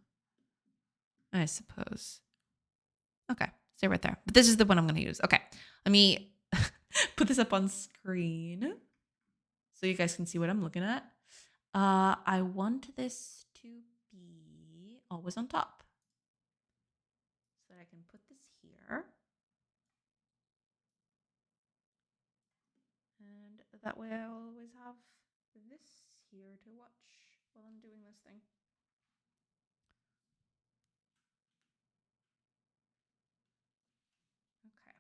I suppose. Okay. Stay right there. But this is the one I'm going to use. Okay. Let me put this up on screen so you guys can see what I'm looking at. I want this to be always on top. So that I can put this here. And that way I'll always have this here to watch while I'm doing this thing. Okay.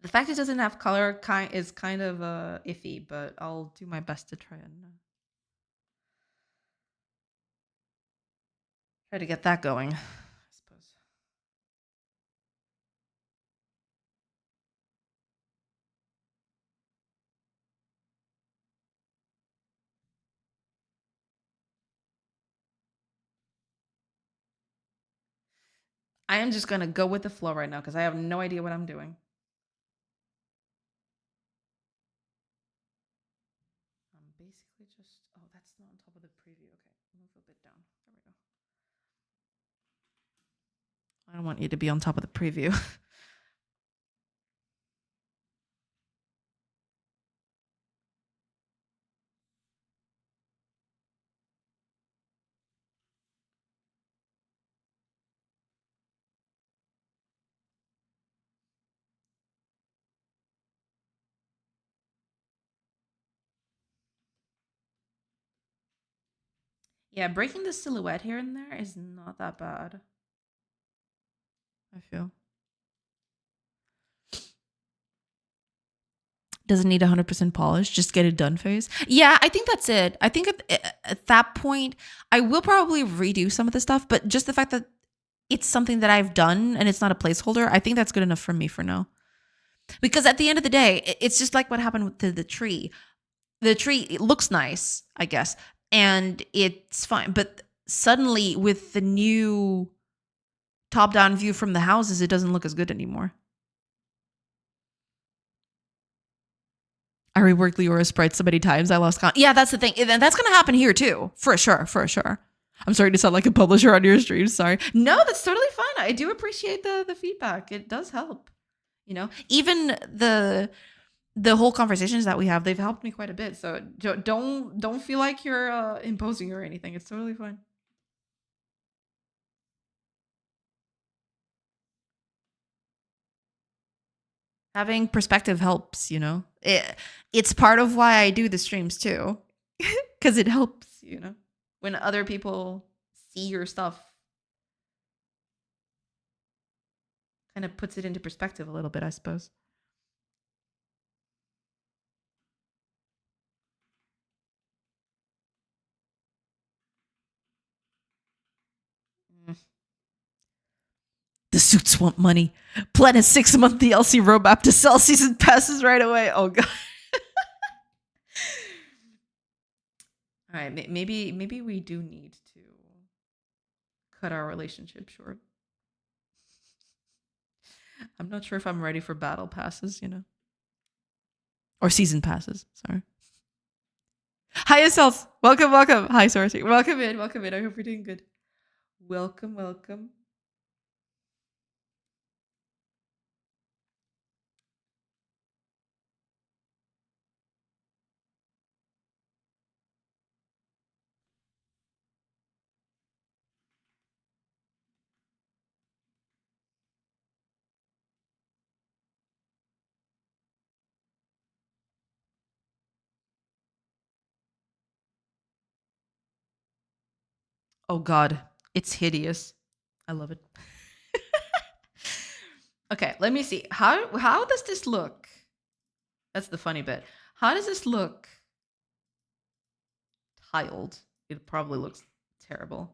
The fact it doesn't have color is kind of iffy, but I'll do my best to try to get that going, I suppose. I am just gonna go with the flow right now because I have no idea what I'm doing. I'm basically just, oh, that's not on top of the preview. Okay, move a bit down. There we go. I don't want you to be on top of the preview. Yeah, breaking the silhouette here and there is not that bad, I feel. Doesn't need 100% polish, just get it done phase. Yeah, I think that's it. I think at that point, I will probably redo some of the stuff, but just the fact that it's something that I've done and it's not a placeholder, I think that's good enough for me for now. Because at the end of the day, it's just like what happened with the tree. The tree, it looks nice, I guess, and it's fine. But suddenly with the new top-down view from the houses, it doesn't look as good anymore. I reworked Leora's sprite so many times I lost count. Yeah, that's the thing. And that's going to happen here too. For sure. For sure. I'm sorry to sound like a publisher on your stream. Sorry. No, that's totally fine. I do appreciate the feedback. It does help. You know, even the whole conversations that we have, they've helped me quite a bit. So don't feel like you're imposing or anything. It's totally fine. Having perspective helps, you know. It's part of why I do the streams too. Because it helps, you know. When other people see your stuff, kind of puts it into perspective a little bit, I suppose. The suits want money. Plan a 6-month DLC roadmap to sell season passes right away. Oh god. All right, maybe we do need to cut our relationship short. I'm not sure if I'm ready for battle passes, you know. Or season passes, sorry. Hi, yourselves. Welcome. Hi, Sorcy. Welcome in. I hope you're doing good. Welcome. Oh god, it's hideous. I love it. Okay, let me see. How does this look? That's the funny bit. How does this look tiled? It probably looks terrible.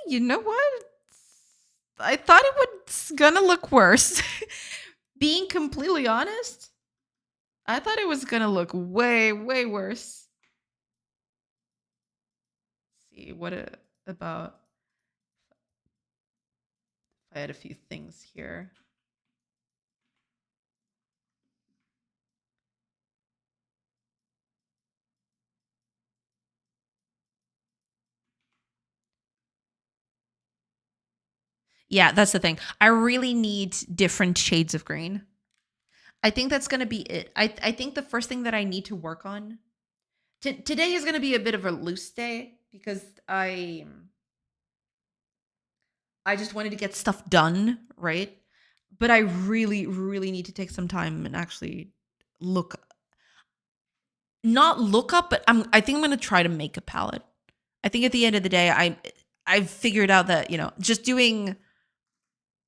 You know what? I thought it was gonna look worse. Being completely honest, I thought it was gonna look way worse. see. About if I had a few things here? Yeah, that's the thing. I really need different shades of green. I think that's going to be it. I think the first thing that I need to work on today is going to be a bit of a loose day because I just wanted to get stuff done, right? But I really, really need to take some time and actually look, not look up, but I think I'm going to try to make a palette. I think at the end of the day, I've figured out that, just doing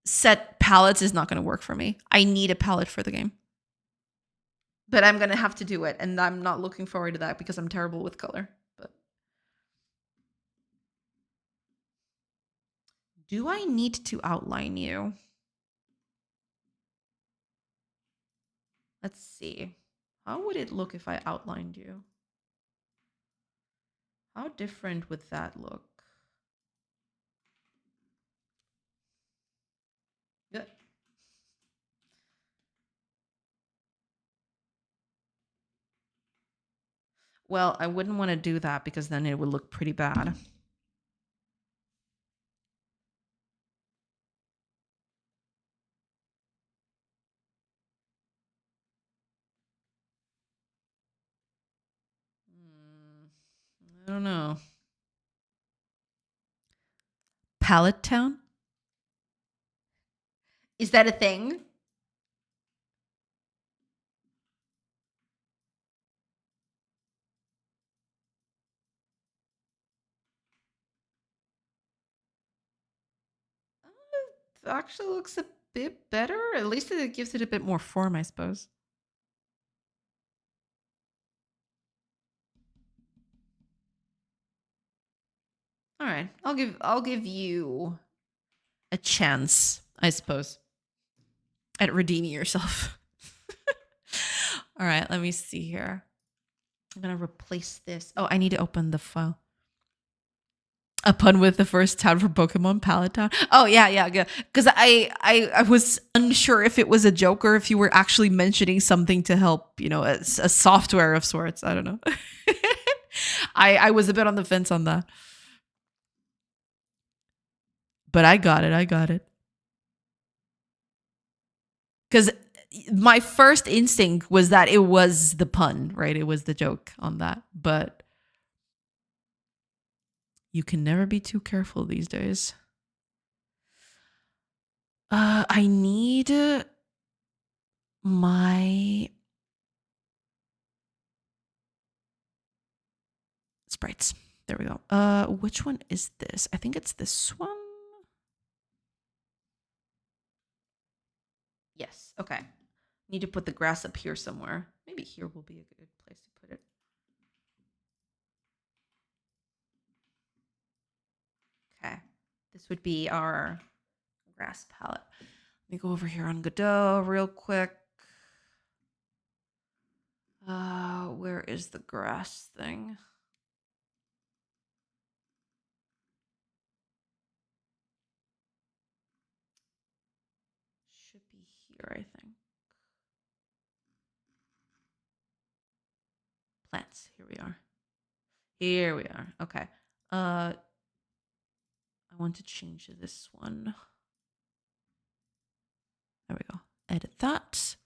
set palettes is not going to work for me. I need a palette for the game. But I'm going to have to do it, and I'm not looking forward to that because I'm terrible with color. But do I need to outline you? Let's see. How would it look if I outlined you? How different would that look? Yeah. Well, I wouldn't want to do that because then it would look pretty bad. I don't know. Palette Town? Is that a thing? It actually looks a bit better. At least it gives it a bit more form, I suppose. All right. I'll give you a chance, I suppose, at redeeming yourself. All right, let me see here. I'm going to replace this. Oh, I need to open the file. A pun with the first town for Pokemon Palette Town. Oh yeah, good. Because I was unsure if it was a joke or if you were actually mentioning something to help, a software of sorts. I don't know. I was a bit on the fence on that, but I got it. Because my first instinct was that it was the pun, right? It was the joke on that, but you can never be too careful these days. I need my sprites. There we go. Which one is this? I think it's this one. Yes. Okay. Need to put the grass up here somewhere. Maybe here will be a good place to put it. Okay. This would be our grass palette. Let me go over here on Godot real quick. Where is the grass thing? Should be here, I think. Plants. Here we are. Here we are. Okay. I want to change this one. There we go. Edit that.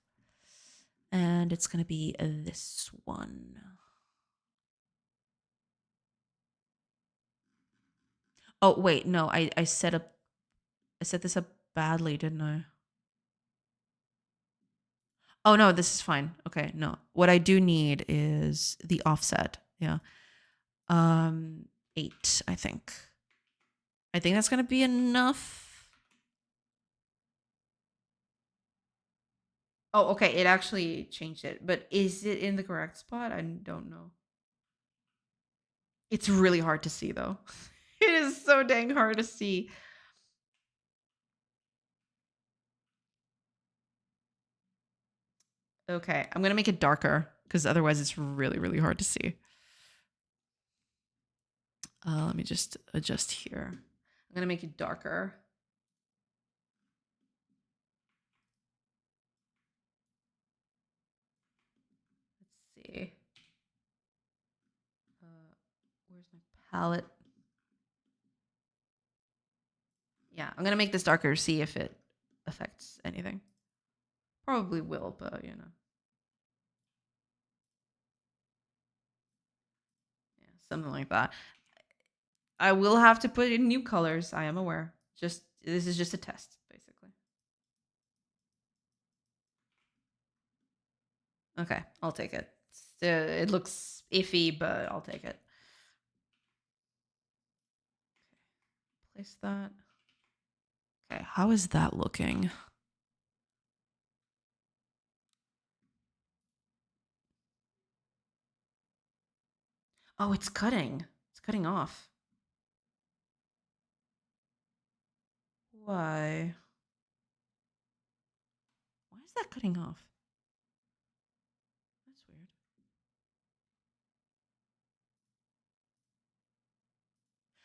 And it's going to be this one. Oh, wait. No, I set this up badly, didn't I? Oh, no, this is fine. Okay, no. What I do need is the offset. Yeah. 8, I think. I think that's going to be enough. Oh, okay. It actually changed it. But is it in the correct spot? I don't know. It's really hard to see, though. It is so dang hard to see. Okay, I'm going to make it darker because otherwise it's really, really hard to see. Let me just adjust here. I'm gonna make you darker. Let's see. Where's my palette? Yeah, I'm gonna make this darker, see if it affects anything. Probably will, but you know. Yeah, something like that. I will have to put in new colors, I am aware. Just this is just a test, basically. Okay, I'll take it. It looks iffy, but I'll take it. Place that. Okay, how is that looking? Oh, it's cutting. It's cutting off. Why? Why is that cutting off? That's weird.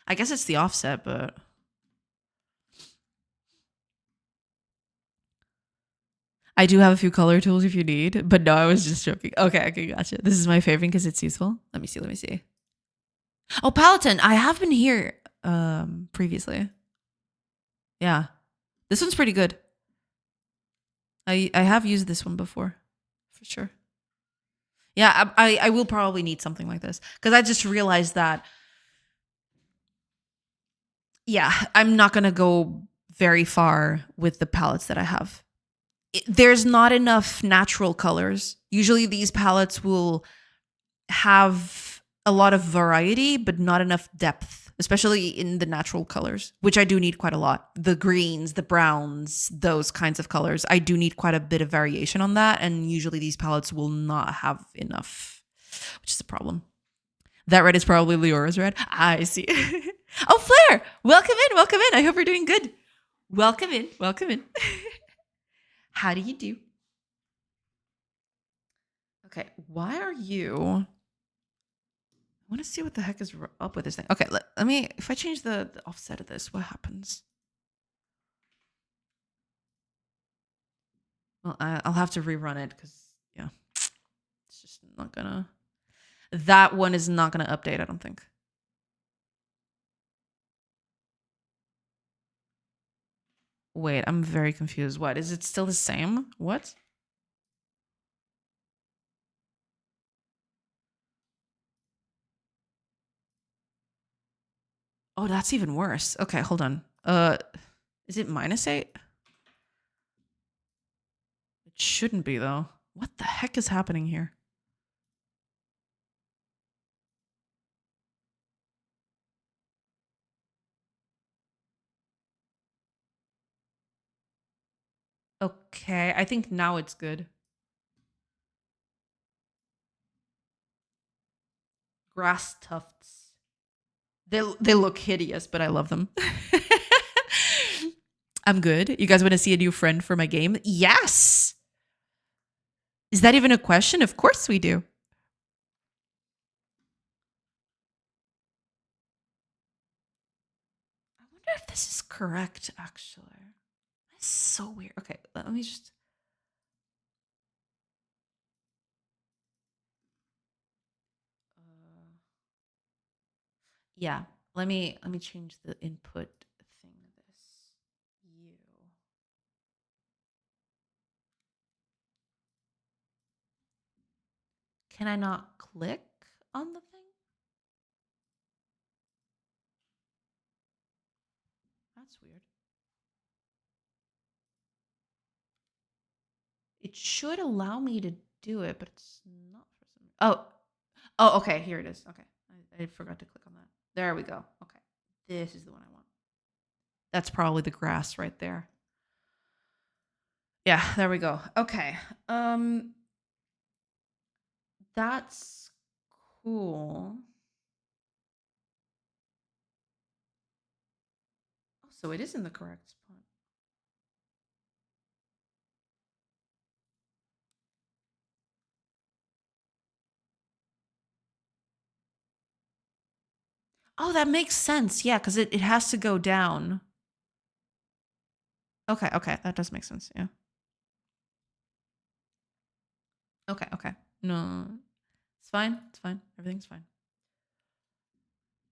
I guess it's the offset, but I do have a few color tools if you need. But no, I was just joking. Okay, gotcha. This is my favorite because it's useful. Let me see. Oh, Palatine. I have been here previously. Yeah. This one's pretty good. I have used this one before. For sure. Yeah, I will probably need something like this. Because I just realized that yeah, I'm not gonna go very far with the palettes that I have. There's not enough natural colors. Usually these palettes will have a lot of variety, but not enough depth, especially in the natural colors, which I do need quite a lot. The greens, the browns, those kinds of colors. I do need quite a bit of variation on that. And usually these palettes will not have enough, which is a problem. That red is probably Leora's red. I see. Oh, Flair, welcome in, welcome in. I hope you're doing good. Welcome in, welcome in. How do you do? Okay, why are you? I want to see what the heck is up with this thing. Okay, let me. If I change the offset of this, what happens? Well, I'll have to rerun it because yeah, it's just not gonna. That one is not gonna update. I don't think. Wait, I'm very confused. What is it still the same? What? Oh, that's even worse. Okay, hold on. Is it -8? It shouldn't be though. What the heck is happening here? Okay, I think now it's good. Grass tufts. They look hideous, but I love them. I'm good. You guys want to see a new friend for my game? Yes. Is that even a question? Of course we do. I wonder if this is correct, actually. That's so weird. Okay, let me just. Yeah, let me change the input thing. This you. Can I not click on the thing? That's weird. It should allow me to do it, but it's not for some. Oh, okay. Here it is. Okay, I forgot to click on that. There we go. Okay, this is the one I want. That's probably the grass right there. Yeah, there we go. Okay. That's cool. Oh, so it is in the correct spot. Oh, that makes sense. Yeah, because it has to go down. Okay, okay. That does make sense. Yeah. Okay, okay. No. It's fine. It's fine. Everything's fine.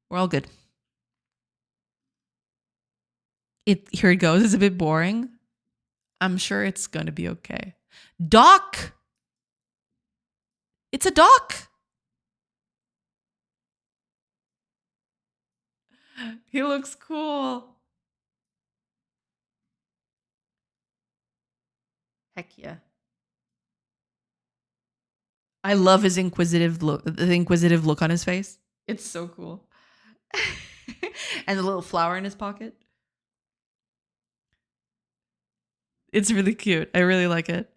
We're all good. Here it goes. It's a bit boring. I'm sure it's gonna be okay. Doc! It's a doc! He looks cool. Heck yeah. I love his inquisitive look, the inquisitive look on his face. It's so cool. And the little flower in his pocket. It's really cute. I really like it.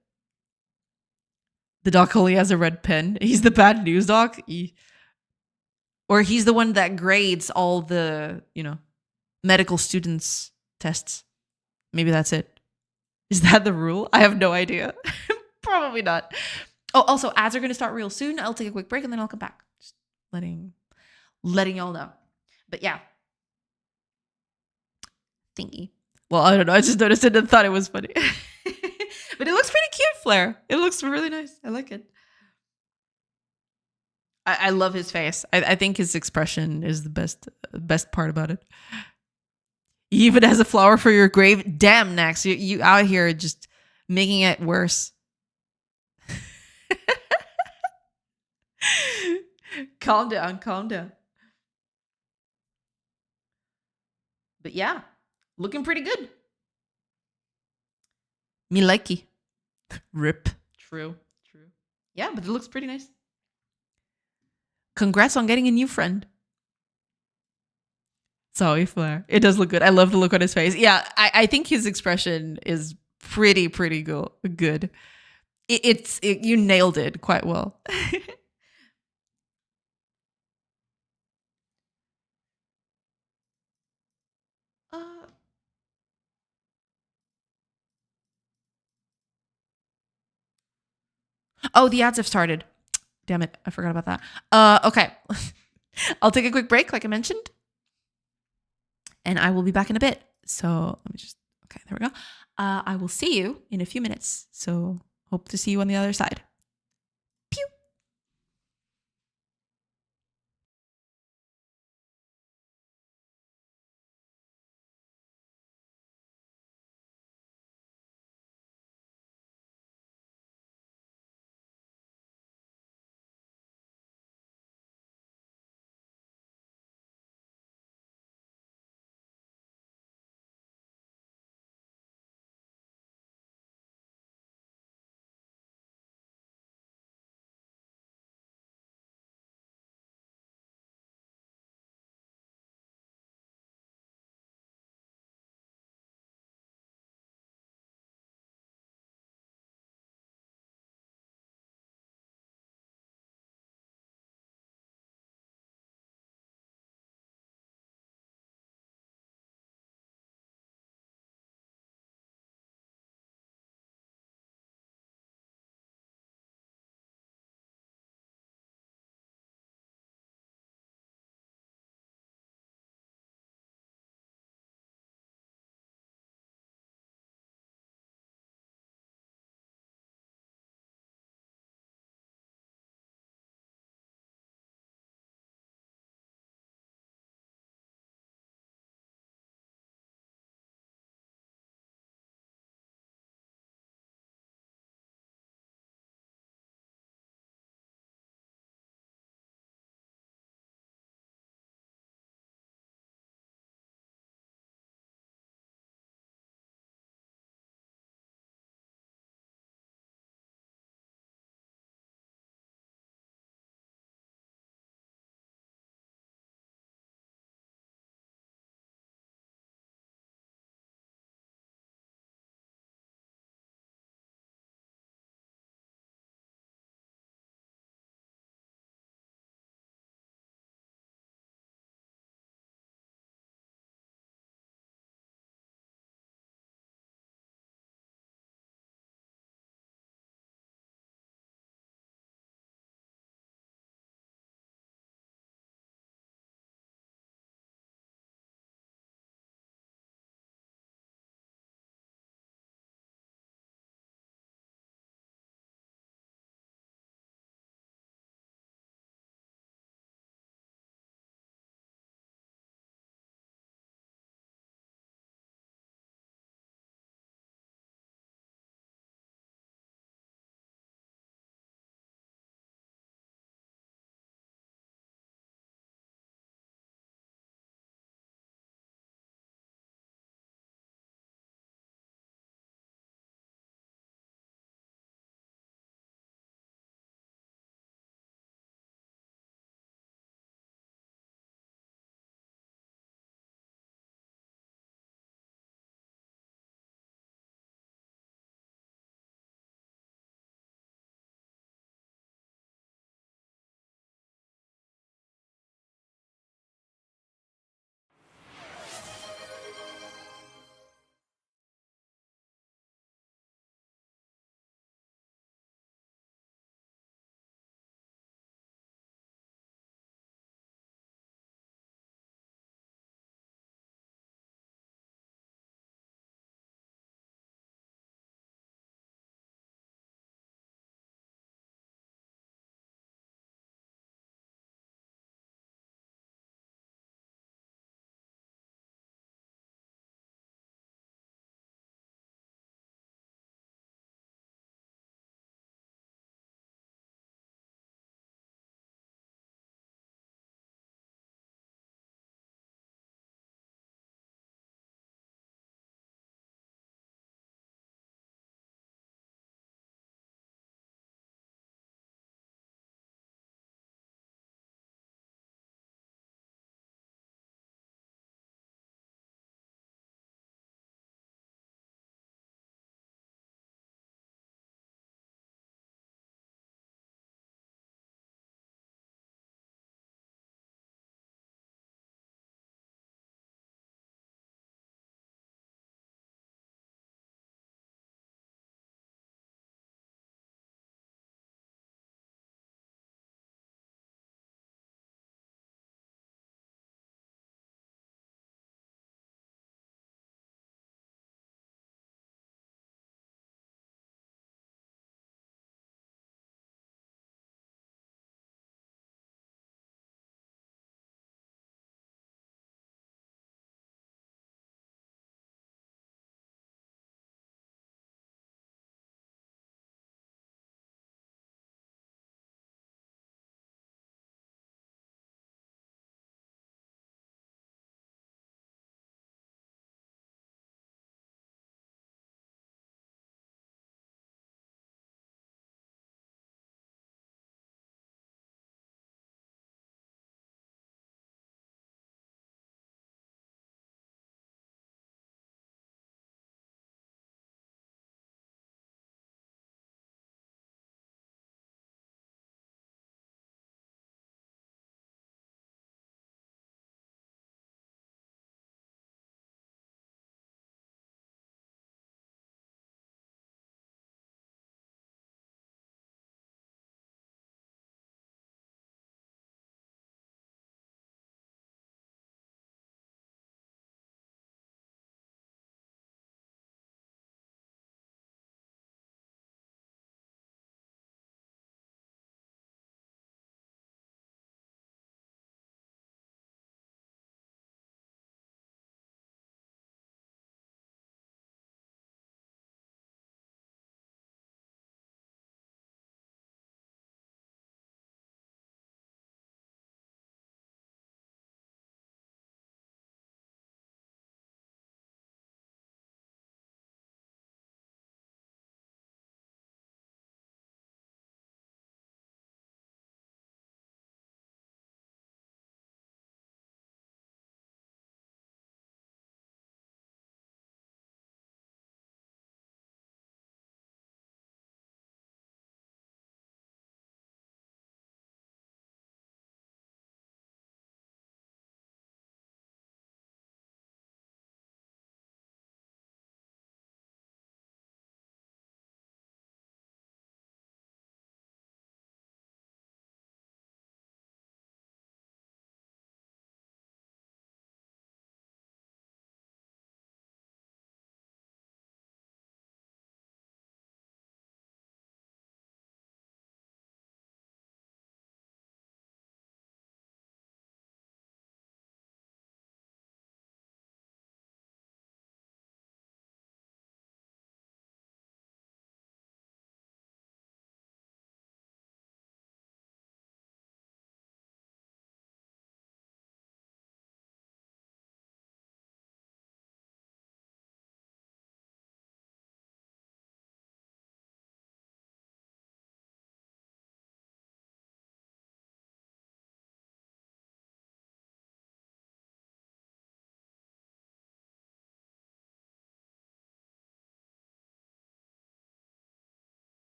The doc only has a red pen. He's the bad news doc. Or he's the one that grades all the, medical students' tests. Maybe that's it. Is that the rule? I have no idea. Probably not. Oh, also, ads are going to start real soon. I'll take a quick break and then I'll come back. Just letting y'all know. But yeah. Thingy. Well, I don't know. I just noticed it and thought it was funny. But it looks pretty cute, Flair. It looks really nice. I like it. I love his face. I think his expression is the best part about it. He even has a flower for your grave. Damn, Nax, you out here just making it worse. Calm down, calm down. But yeah, looking pretty good. Me likey. Rip. True. Yeah, but it looks pretty nice. Congrats on getting a new friend. Sorry, Flair. It does look good. I love the look on his face. Yeah, I think his expression is pretty good. You nailed it quite well. uh, oh, the ads have started. Damn it, I forgot about that. Okay. I'll take a quick break, like I mentioned, and I will be back in a bit. So let me just, okay, there we go. I will see you in a few minutes. So hope to see you on the other side. Pew.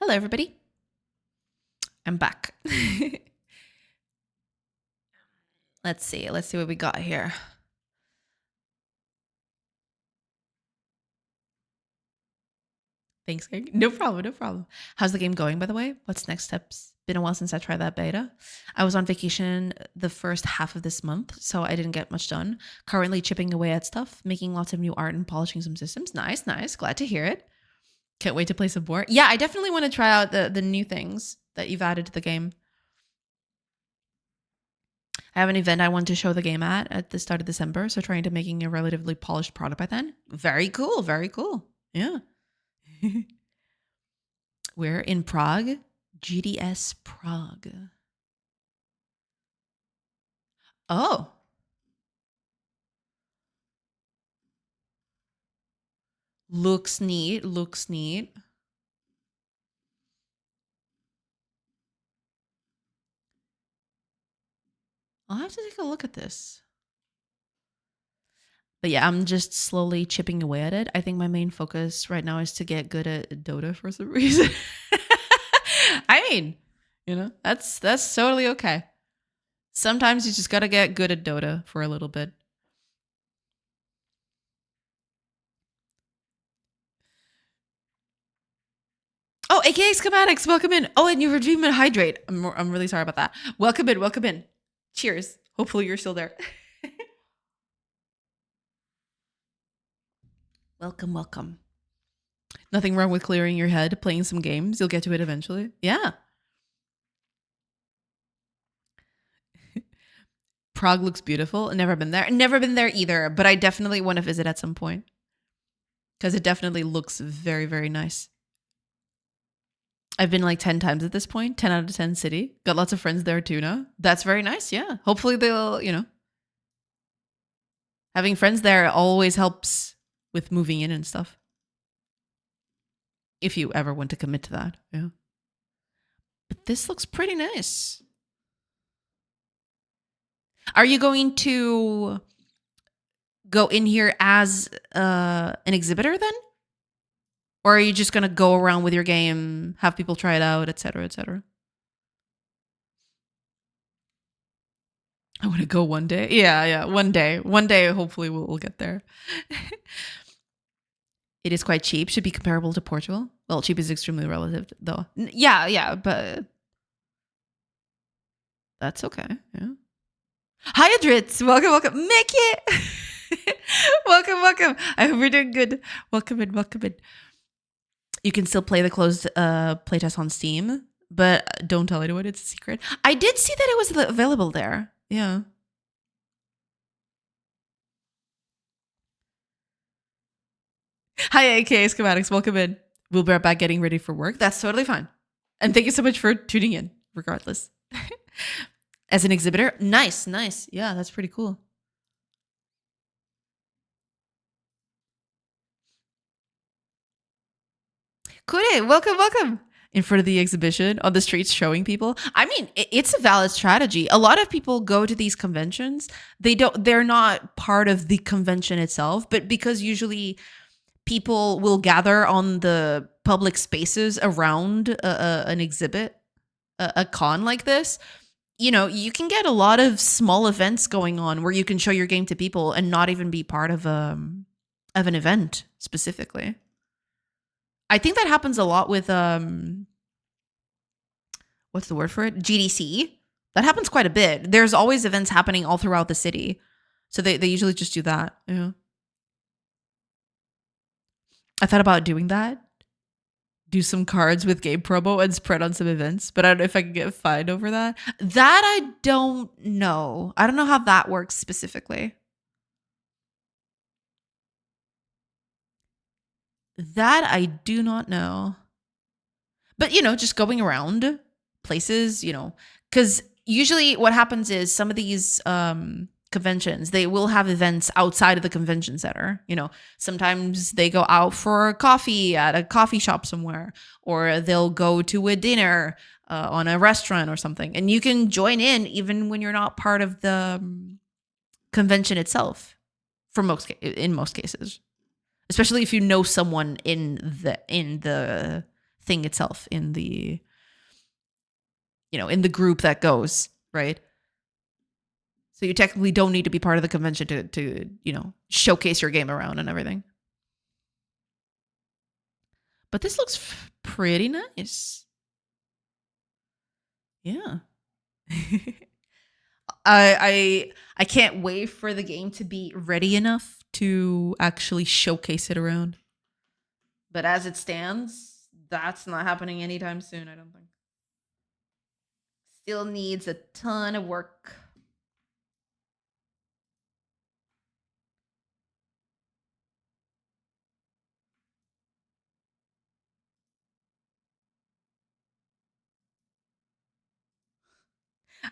Hello, everybody. I'm back. Let's see what we got here. Thanks, Greg. No problem. How's the game going, by the way? What's next steps? Been a while since I tried that beta. I was on vacation the first half of this month, so I didn't get much done. Currently chipping away at stuff, making lots of new art and polishing some systems. Nice. Glad to hear it. Can't wait to play some more. Yeah, I definitely want to try out the new things that you've added to the game. I have an event I want to show the game at the start of December, so trying to making a relatively polished product by then. Very cool. Yeah. We're in Prague, GDS Prague. Oh. Looks neat. I'll have to take a look at this. But yeah, I'm just slowly chipping away at it. I think my main focus right now is to get good at Dota for some reason. I mean, that's totally okay. Sometimes you just gotta get good at Dota for a little bit. Oh, AKA Schematics, welcome in. Oh, and you were dreaming Hydrate. I'm really sorry about that. Welcome in. Cheers. Hopefully you're still there. Welcome. Nothing wrong with clearing your head, playing some games. You'll get to it eventually. Yeah. Prague looks beautiful. Never been there either, but I definitely want to visit at some point because it definitely looks very, very nice. I've been like 10 times at this point, 10 out of 10 city. Got lots of friends there too now. That's very nice. Yeah. Hopefully they'll, having friends there always helps with moving in and stuff. If you ever want to commit to that. Yeah. But this looks pretty nice. Are you going to go in here as an exhibitor then? Or are you just going to go around with your game, have people try it out, etc., etc.? I want to go one day. Yeah, one day. One day, hopefully we'll get there. It is quite cheap. Should be comparable to Portugal. Well, cheap is extremely relative, though. Yeah, but that's okay. Yeah. Hi, Adritz. Welcome. Mickey. welcome. I hope you're doing good. Welcome in. You can still play the closed playtest on Steam, but don't tell anyone. It's a secret. I did see that it was available there. Yeah. Hi, AKA Schematics. Welcome in. We'll be right back getting ready for work. That's totally fine. And thank you so much for tuning in, regardless. As an exhibitor, nice. Yeah, that's pretty cool. Kure, welcome. In front of the exhibition on the streets showing people. I mean, it's a valid strategy. A lot of people go to these conventions. They're not part of the convention itself, but because usually people will gather on the public spaces around an exhibit, a con like this, you can get a lot of small events going on where you can show your game to people and not even be part of an event specifically. I think that happens a lot with what's the word for it? GDC. That happens quite a bit. There's always events happening all throughout the city. So they usually just do that. Yeah. I thought about doing that. Do some cards with game promo and spread on some events, but I don't know if I can get fined over that. That I don't know. I don't know how that works specifically. That I do not know. But, just going around places, because usually what happens is some of these conventions, they will have events outside of the convention center. Sometimes they go out for coffee at a coffee shop somewhere, or they'll go to a dinner on a restaurant or something. And you can join in even when you're not part of the convention itself in most cases. Especially if you know someone in the thing itself in the, in the group that goes, right? So you technically don't need to be part of the convention to showcase your game around and everything. But this looks pretty nice. Yeah. I can't wait for the game to be ready enough to actually showcase it around. But as it stands, that's not happening anytime soon, I don't think. Still needs a ton of work.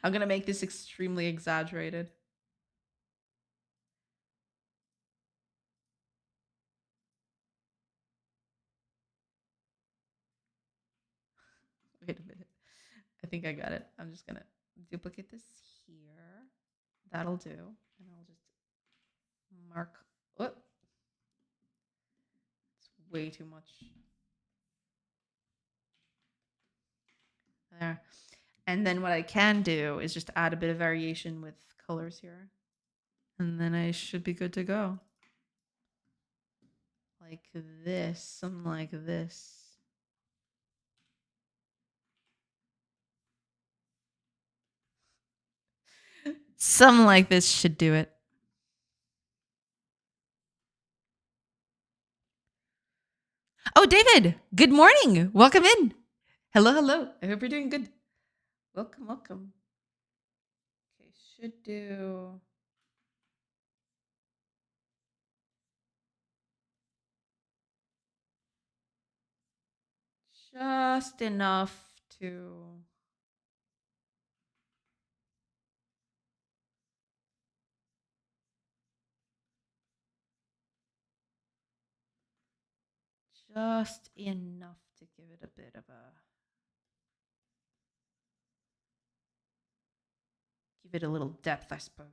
I'm going to make this extremely exaggerated. Wait a minute. I think I got it. I'm just going to duplicate this here. That'll do. And I'll just mark. Whoop. It's way too much. There. And then what I can do is just add a bit of variation with colors here. And then I should be good to go. Like this, something like this. Something like this should do it. Oh, David, good morning. Welcome in. Hello, hello. I hope you're doing good. Welcome, welcome. Okay, should do. Just enough to. Just enough to give it a bit of a. Give it a little depth, I suppose.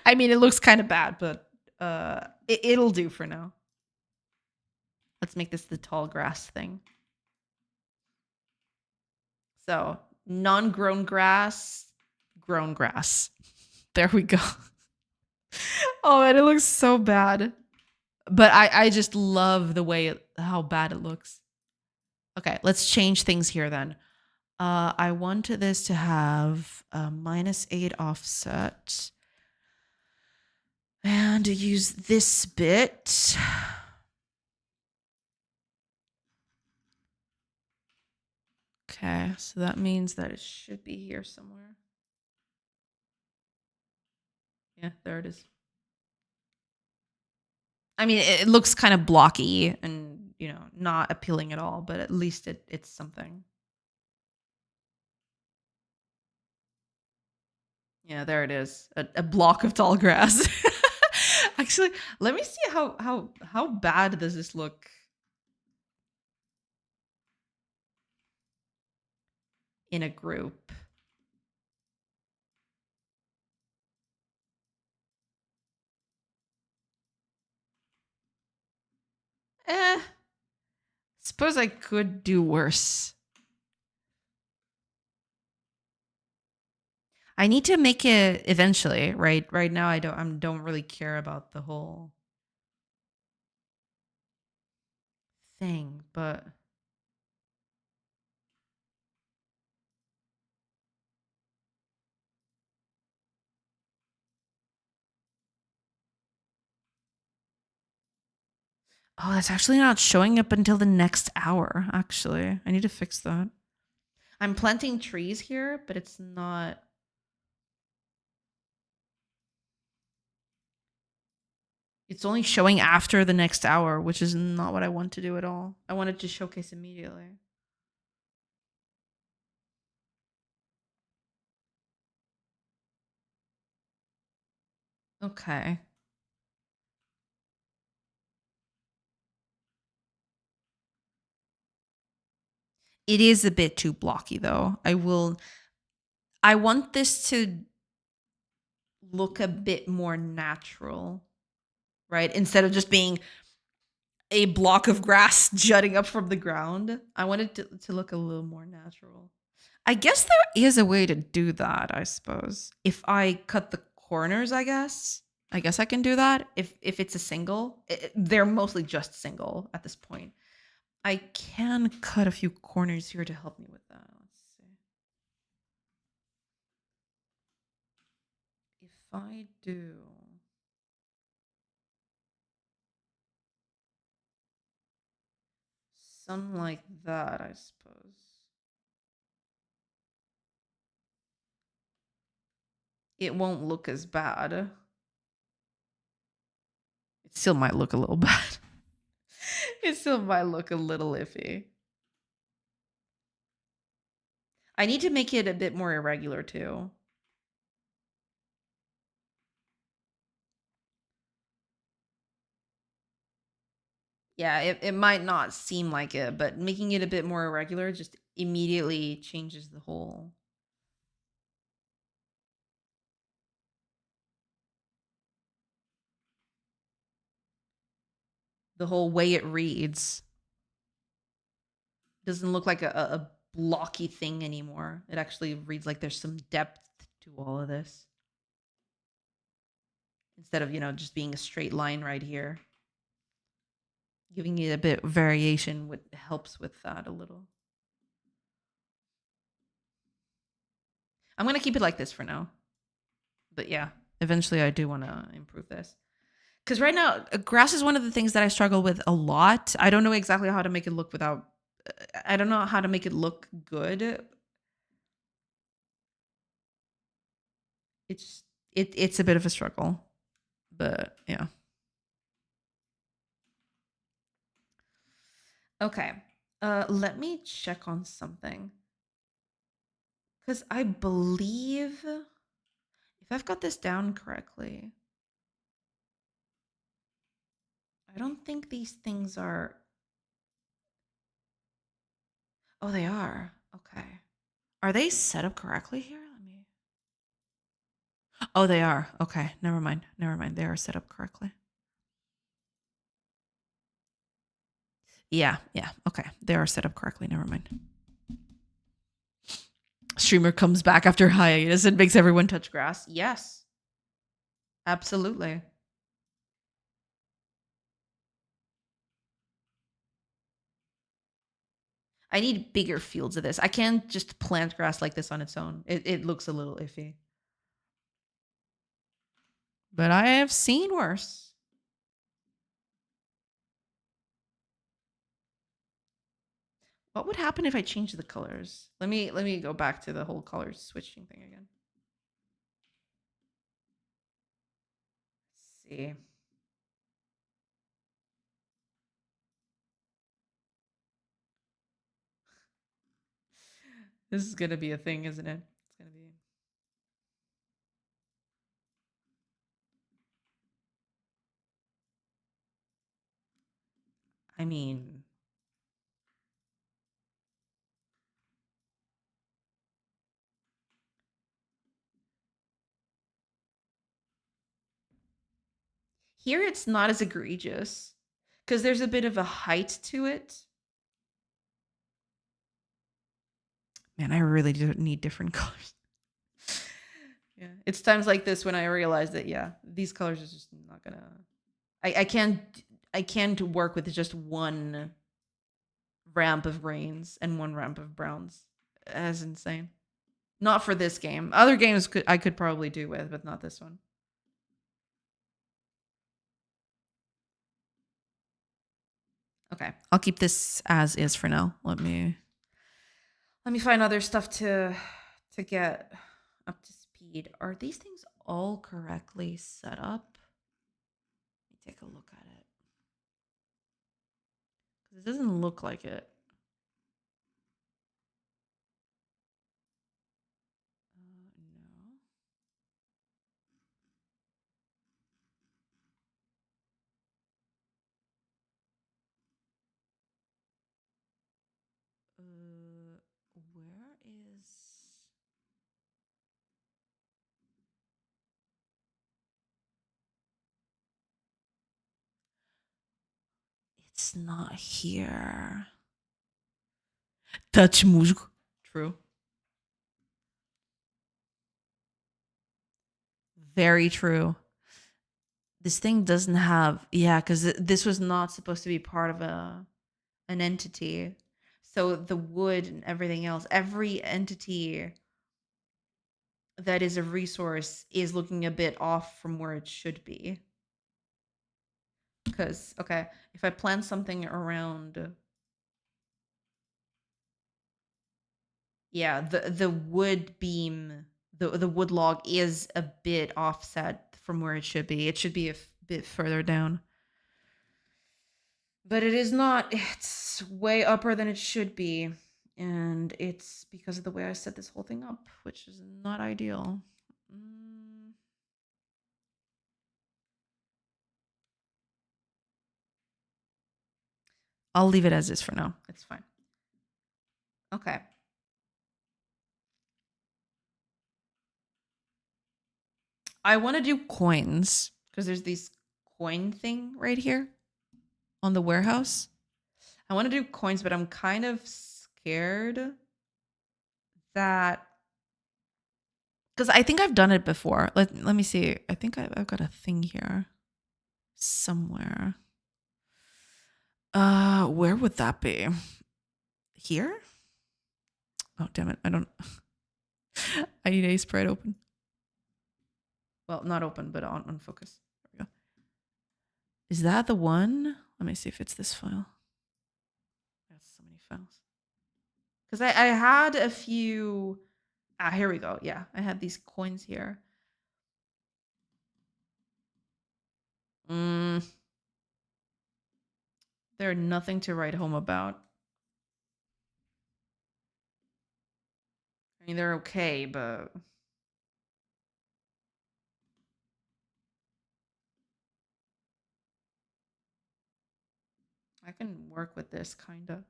I mean, it looks kind of bad, but it'll do for now. Let's make this the tall grass thing. So, non-grown grass, grown grass. There we go. Oh, and it looks so bad. But I just love the way how bad it looks. Okay, let's change things here then. I want this to have a -8 offset. And use this bit. Okay, so that means that it should be here somewhere. Yeah, there it is. I mean, it looks kind of blocky and, not appealing at all, but at least it's something. Yeah, there it is. A block of tall grass. Actually, let me see how bad does this look in a group. Suppose I could do worse. I need to make it eventually, right? Right now I don't really care about the whole thing, but oh, that's actually not showing up until the next hour, actually. I need to fix that. I'm planting trees here, but it's not It's only showing after the next hour, which is not what I want to do at all. I want it to showcase immediately. Okay. It is a bit too blocky though. I want this to look a bit more natural, right? Instead of just being a block of grass jutting up from the ground. I want it to look a little more natural. I guess there is a way to do that, I suppose. If I cut the corners, I guess. I guess I can do that if it's a single. They're mostly just single at this point. I can cut a few corners here to help me with that. Let's see. If I do something like that, I suppose. It won't look as bad. It still might look a little bad. It still might look a little iffy. I need to make it a bit more irregular too. Yeah, it might not seem like it, but making it a bit more irregular just immediately changes the whole way it reads. It doesn't look like a blocky thing anymore. It actually reads like there's some depth to all of this. Instead of, just being a straight line right here. Giving it a bit of variation helps with that a little. I'm going to keep it like this for now. But yeah, eventually I do want to improve this. Because right now, grass is one of the things that I struggle with a lot. I don't know exactly how to make it look without. I don't know how to make it look good. It's a bit of a struggle, but yeah. Okay, let me check on something because I believe if I've got this down correctly, I don't think these things are. Oh, they are. Okay. Are they set up correctly here? Let me. Oh, they are. Okay. Never mind. Never mind. They are set up correctly. Yeah. Yeah. Okay. They are set up correctly. Never mind. Streamer comes back after hiatus and makes everyone touch grass. Yes. Absolutely. I need bigger fields of this. I can't just plant grass like this on its own. It looks a little iffy. But I have seen worse. What would happen if I change the colors? Let me go back to the whole color switching thing again. Let's see. This is gonna be a thing, isn't it? It's gonna be. I mean, here it's not as egregious because there's a bit of a height to it. Man, I really do need different colors. Yeah, it's times like this when I realize that these colors are just not gonna. I can't work with just one ramp of greens and one ramp of browns. That's insane. Not for this game. Other games I could probably do with, but not this one. Okay, I'll keep this as is for now. Let me find other stuff to get up to speed. Are these things all correctly set up? take a look at it. Because it doesn't look like it. No. Where is... It's not here. Touch músico. True. Very true. This thing doesn't have... Yeah, because this was not supposed to be part of an entity. So the wood and everything else, every entity that is a resource is looking a bit off from where it should be. Because, okay, if I plant something around... Yeah, the wood beam, the wood log is a bit offset from where it should be. It should be a bit further down. But it is not. It's way upper than it should be. And it's because of the way I set this whole thing up, which is not ideal. I'll leave it as is for now. It's fine. Okay. I want to do coins because there's this coin thing right here on the warehouse. I want to do coins, but I'm kind of scared that... Because I think I've done it before. Let me see. I think I've got a thing here somewhere. Where would that be? Here? Oh, damn it. I don't... I need a spread open. Well, not open, but on focus. There we go. Is that the one? Let me see if it's this file. That's so many files. Because I had a few... here we go. Yeah, I had these coins here. They're nothing to write home about. I mean, they're okay, but... I can work with this, kind of.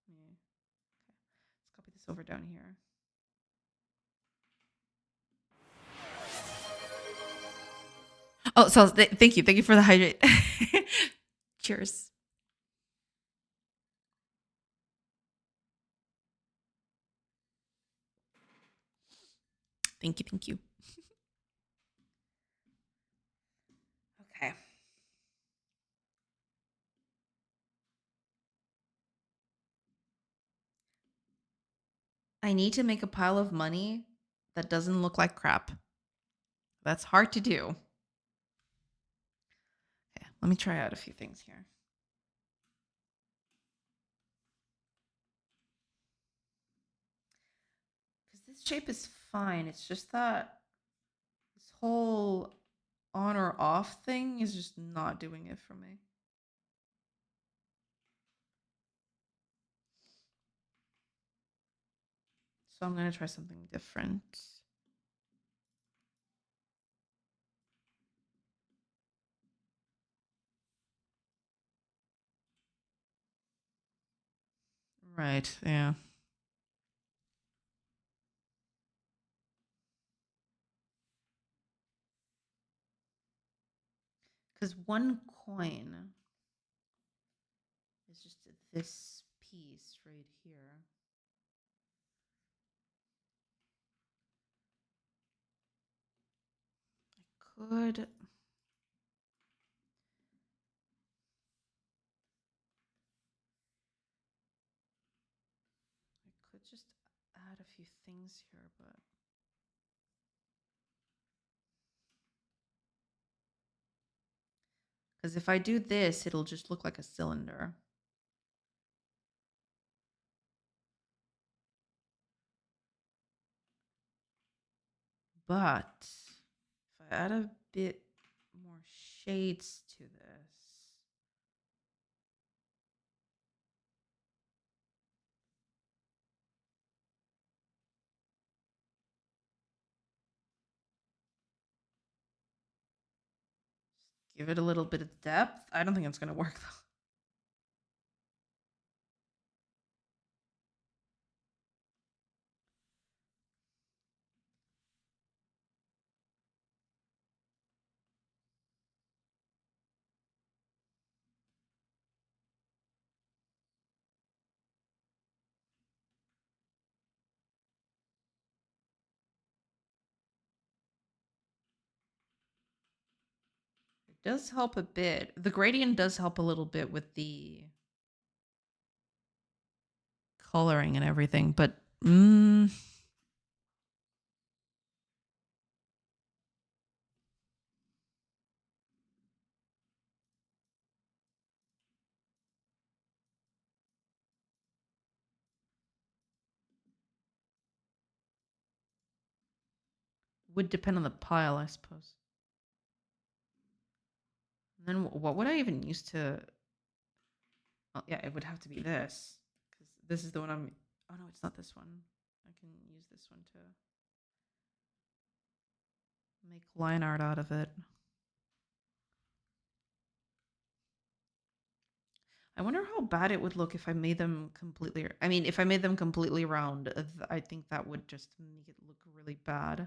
Yeah. Okay. Let's copy this over down here. Oh, so thank you. Thank you for the hydrate. Cheers. Thank you. Thank you. Okay. I need to make a pile of money that doesn't look like crap. That's hard to do. Okay, let me try out a few things here. Because this shape is fine. It's just that this whole on or off thing is just not doing it for me. So I'm going to try something different. Right, yeah. Because one coin is just this piece right here. I could... just add a few things here, but... Because if I do this, it'll just look like a cylinder. But if I add a bit more shades to this. Give it a little bit of depth. I don't think it's gonna work though. It does help a bit. The gradient does help a little bit with the coloring and everything, but would depend on the pile, I suppose. And then what would I even use to? Oh, yeah, it would have to be this because this is the one I'm. Oh no, it's not this one. I can use this one to make line art out of it. I wonder how bad it would look if I made them completely. I mean, if I made them completely round, I think that would just make it look really bad.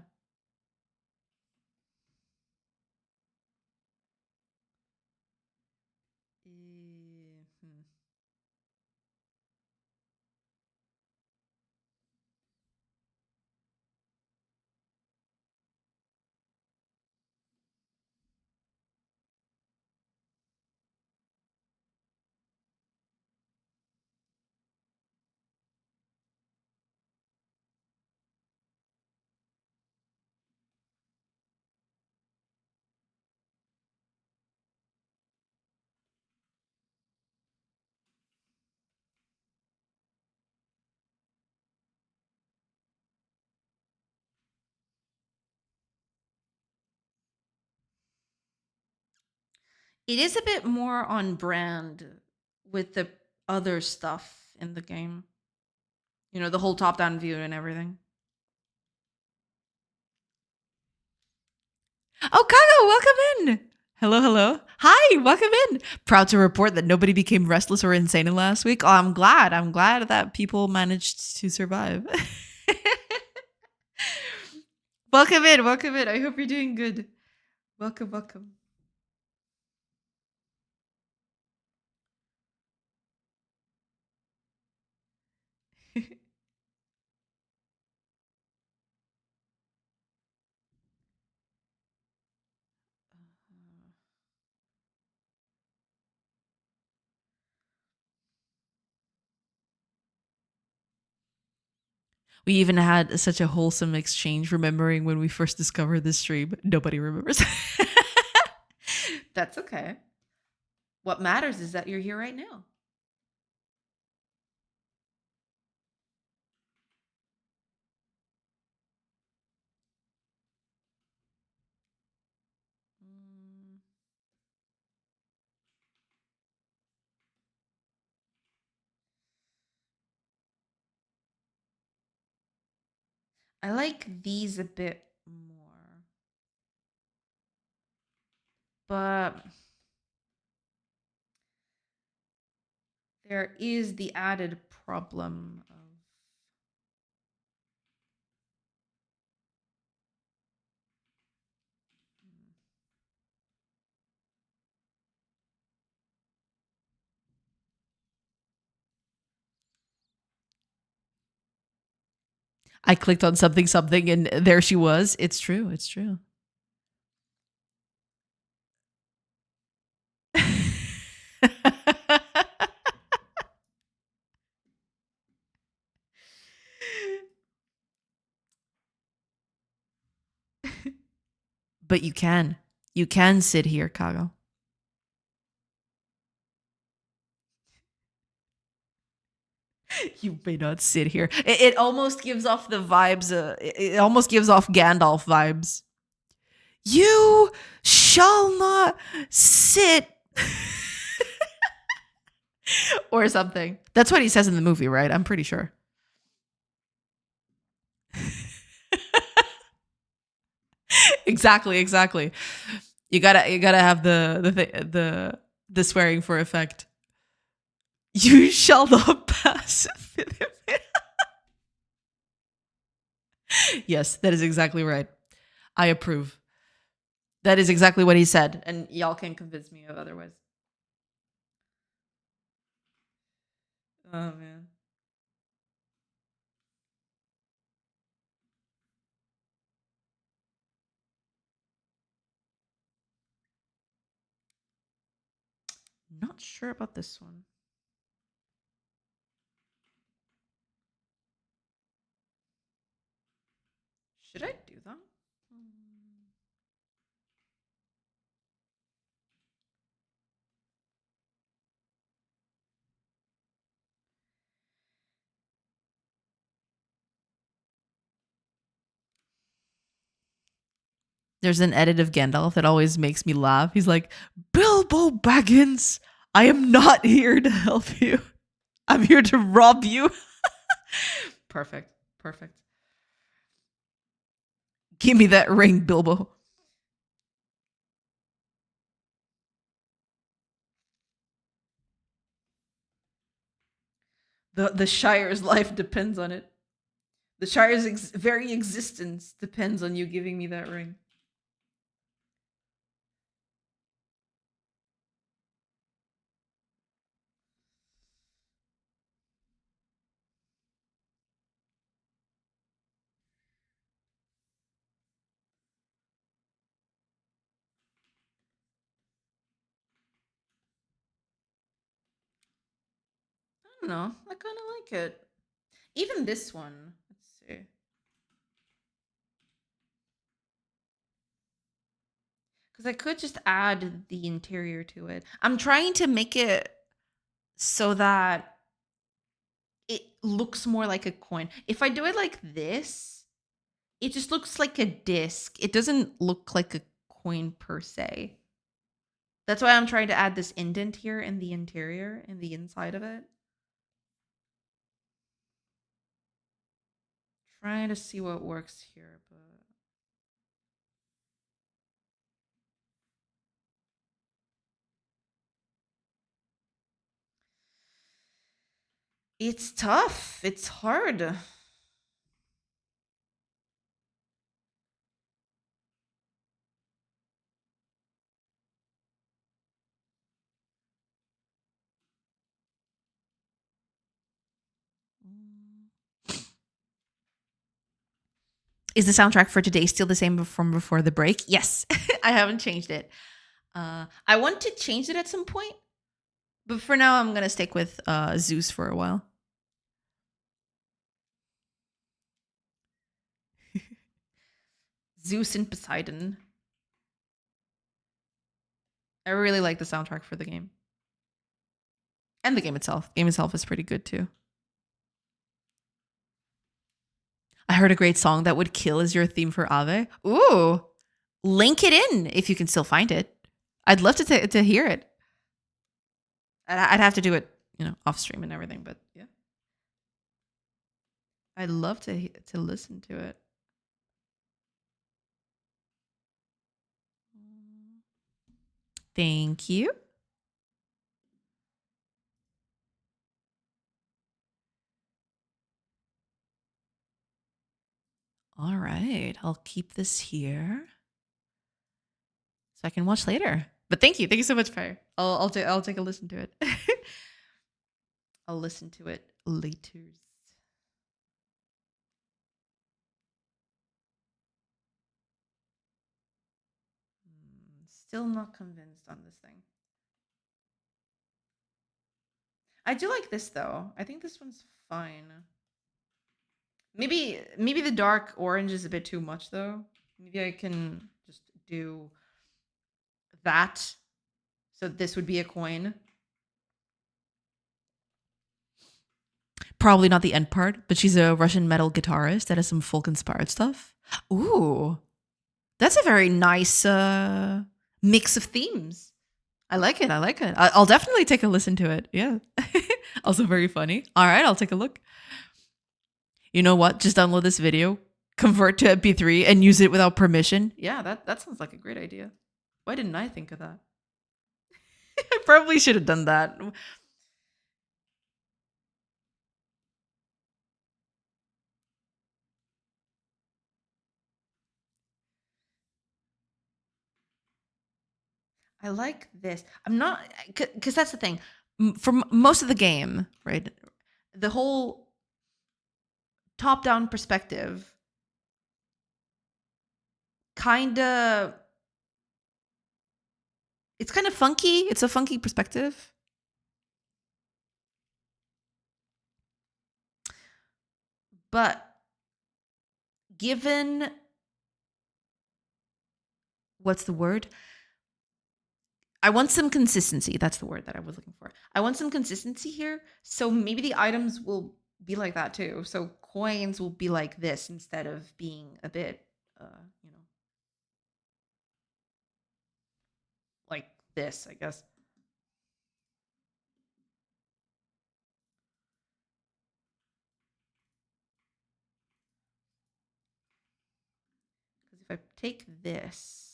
It is a bit more on brand with the other stuff in the game. You know, the whole top-down view and everything. Oh, Kago, welcome in. Hello, hello. Hi, welcome in. Proud to report that nobody became restless or insane in last week. Oh, I'm glad. I'm glad that people managed to survive. Welcome in. Welcome in. I hope you're doing good. Welcome, welcome. We even had such a wholesome exchange remembering when we first discovered this stream. Nobody remembers. That's okay. What matters is that you're here right now. I like these a bit more. But there is the added problem of I clicked on something and there she was. It's true. It's true. But you can. You can sit here, Kago. You may not sit here. It almost gives off the vibes. It almost gives off Gandalf vibes. You shh. shall not sit. Or something. That's what he says in the movie, right? I'm pretty sure. Exactly. You gotta have the swearing for effect. You shall not pass. Yes, that is exactly right. I approve. That is exactly what he said, and y'all can't convince me of otherwise. Oh man. Not sure about this one. Should I do that? There's an edit of Gandalf that always makes me laugh. He's like, Bilbo Baggins, I am not here to help you. I'm here to rob you. Perfect. Give me that ring, Bilbo. The Shire's life depends on it. The Shire's very existence depends on you giving me that ring. I don't know. I kind of like it. Even this one. Let's see. Because I could just add the interior to it. I'm trying to make it so that it looks more like a coin. If I do it like this, it just looks like a disc. It doesn't look like a coin per se. That's why I'm trying to add this indent here in the interior, in the inside of it. Trying to see what works here, but it's tough. It's hard. Is the soundtrack for today still the same from before the break? Yes, I haven't changed it. I want to change it at some point, but for now, I'm gonna stick with Zeus for a while. Zeus and Poseidon. I really like the soundtrack for the game, and the game itself. Game itself is pretty good too. I heard a great song that would kill as your theme for Ave. Ooh, link it in if you can still find it. I'd love to hear it. I'd have to do it, off stream and everything. But yeah, I'd love to listen to it. Thank you. All right, I'll keep this here so I can watch later. But thank you so much, Fire. I'll take a listen to it. I'll listen to it later. Still not convinced on this thing. I do like this though. I think this one's fine. Maybe the dark orange is a bit too much though. Maybe I can just do that. So this would be a coin. Probably not the end part, but she's a Russian metal guitarist that has some folk inspired stuff. Ooh. That's a very nice mix of themes. I like it. I like it. I'll definitely take a listen to it. Yeah. Also very funny. All right, I'll take a look. You know what? Just download this video, convert to MP3, and use it without permission. Yeah, that sounds like a great idea. Why didn't I think of that? I probably should have done that. I like this. I'm not, because that's the thing. For most of the game, right? The whole top-down perspective kind of, it's kind of funky. It's a funky perspective. But given, what's the word? I want some consistency. That's the word that I was looking for. I want some consistency here. So maybe the items will be like that too. So coins will be like this instead of being a bit, you know, like this, I guess. Because if I take this,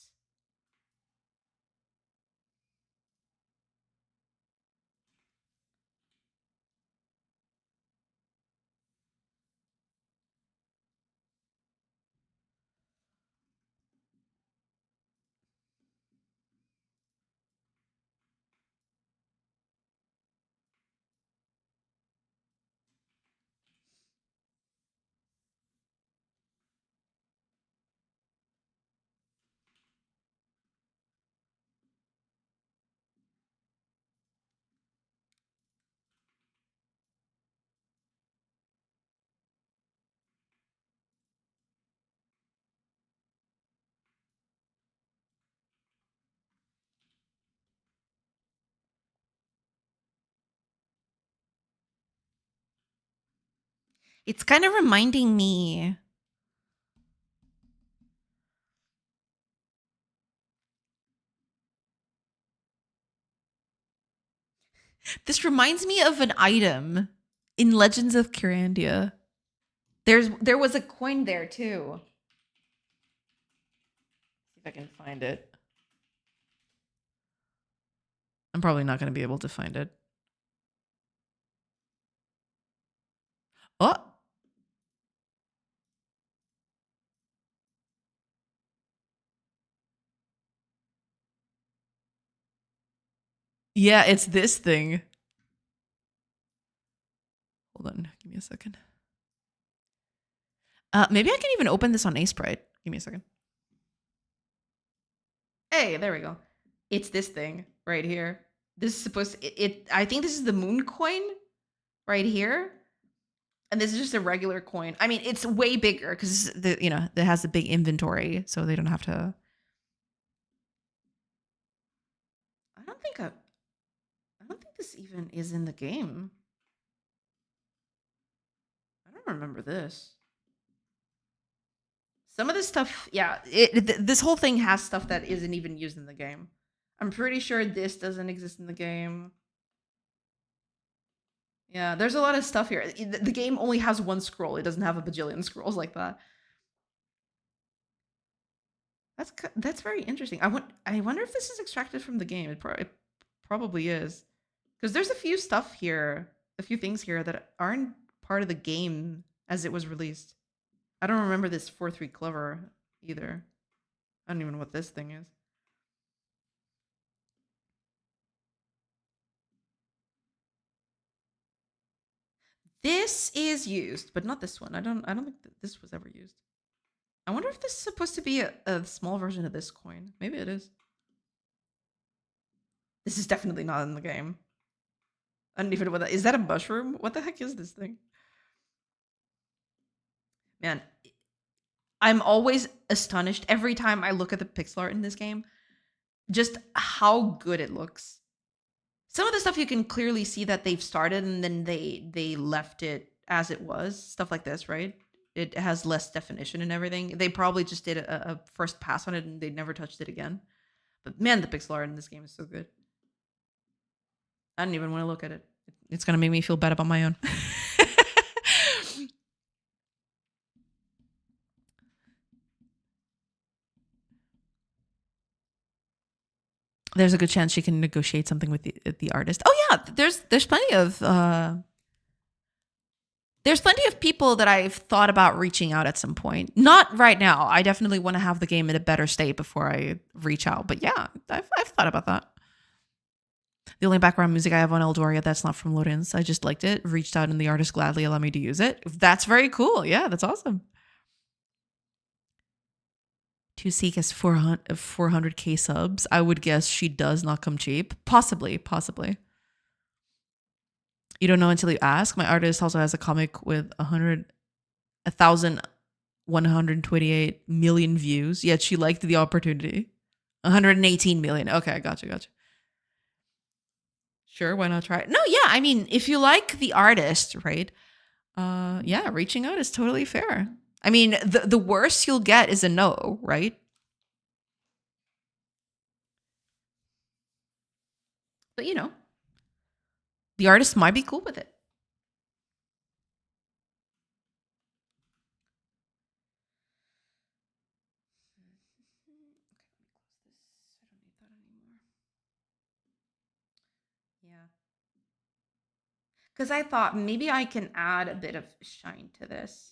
it's kind of reminding me. This reminds me of an item in Legends of Kyrandia. There was a coin there too. See if I can find it. I'm probably not going to be able to find it. Oh. Yeah, it's this thing. Hold on, give me a second. Maybe I can even open this on Asprite. Give me a second. Hey, there we go. It's this thing right here. This is supposed to, I think this is the moon coin right here. And this is just a regular coin. I mean, it's way bigger because it has a big inventory, so they don't have to. I don't think this even is in the game. I don't remember this. Some of this stuff, yeah, this whole thing has stuff that isn't even used in the game. I'm pretty sure this doesn't exist in the game. Yeah, there's a lot of stuff here. The game only has one scroll. It doesn't have a bajillion scrolls like that. That's very interesting. I wonder if this is extracted from the game. It probably is, because there's a few stuff here, a few things here that aren't part of the game as it was released. I don't remember this 4-3 clever either. I don't even know what this thing is. This is used, but not this one. I don't think that this was ever used. I wonder if this is supposed to be a small version of this coin. Maybe it is. This is definitely not in the game. I don't even know what that is. That a mushroom? What the heck is this thing? Man, I'm always astonished every time I look at the pixel art in this game, just how good it looks. Some of the stuff you can clearly see that they've started and then they left it as it was. Stuff like this, right? It has less definition and everything. They probably just did a first pass on it and they never touched it again. But man, the pixel art in this game is so good. I don't even want to look at it. It's gonna make me feel bad about my own. There's a good chance she can negotiate something with the artist. Oh yeah, there's plenty of people that I've thought about reaching out at some point. Not right now. I definitely want to have the game in a better state before I reach out. But yeah, I've thought about that. The only background music I have on Eldoria that's not from Lorenz. I just liked it, reached out, and the artist gladly allowed me to use it. That's very cool. Yeah, that's awesome. To seek as 400k subs, I would guess she does not come cheap. Possibly. You don't know until you ask. My artist also has a comic with 1,128 million views, yet she liked the opportunity. 118 million. Okay, gotcha. Sure, why not try it? No, yeah, I mean, if you like the artist, right? Yeah, reaching out is totally fair. I mean, the worst you'll get is a no, right? But you know, the artist might be cool with it. Yeah. Because I thought maybe I can add a bit of shine to this.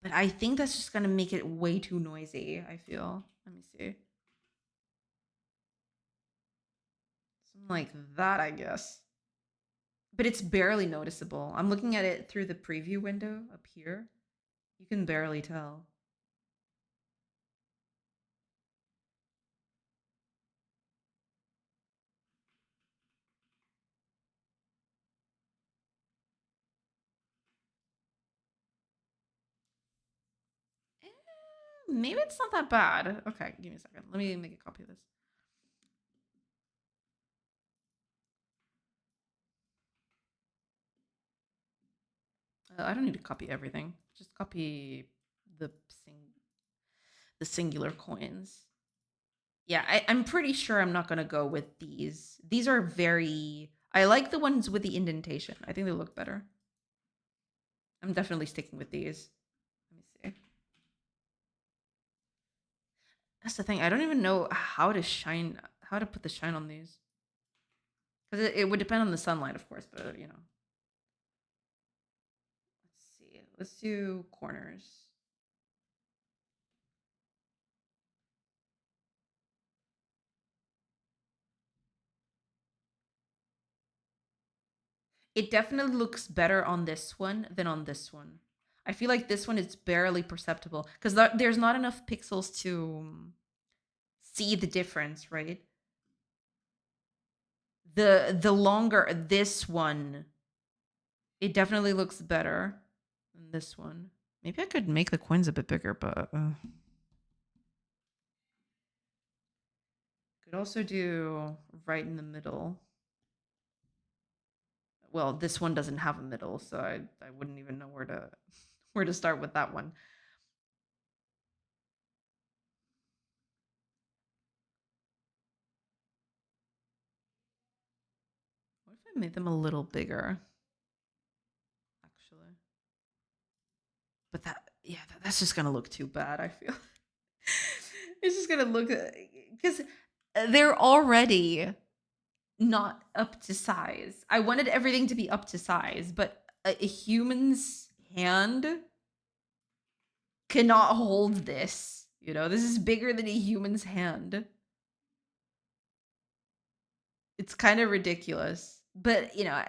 But I think that's just going to make it way too noisy, I feel. Let me see. Something like that, I guess. But it's barely noticeable. I'm looking at it through the preview window up here. You can barely tell. Maybe it's not that bad. Okay, give me a second. Let me make a copy of this. I don't need to copy everything. Just copy the singular coins. Yeah, I'm pretty sure I'm not gonna go with these. These are very. I like the ones with the indentation. I think they look better. I'm definitely sticking with these. Let me see. That's the thing. I don't even know how to put the shine on these. Because it would depend on the sunlight, of course, but you know. Let's see. Let's do corners. It definitely looks better on this one than on this one. I feel like this one is barely perceptible because there's not enough pixels to see the difference, right? The longer this one, it definitely looks better than this one. Maybe I could make the coins a bit bigger, but could also do right in the middle. Well, this one doesn't have a middle, so I wouldn't even know where to start with that one. What if I made them a little bigger? Actually. But that's just gonna look too bad, I feel. It's just gonna look because they're already not up to size. I wanted everything to be up to size, but a human's hand cannot hold this. You know, this is bigger than a human's hand. It's kind of ridiculous. But, you know,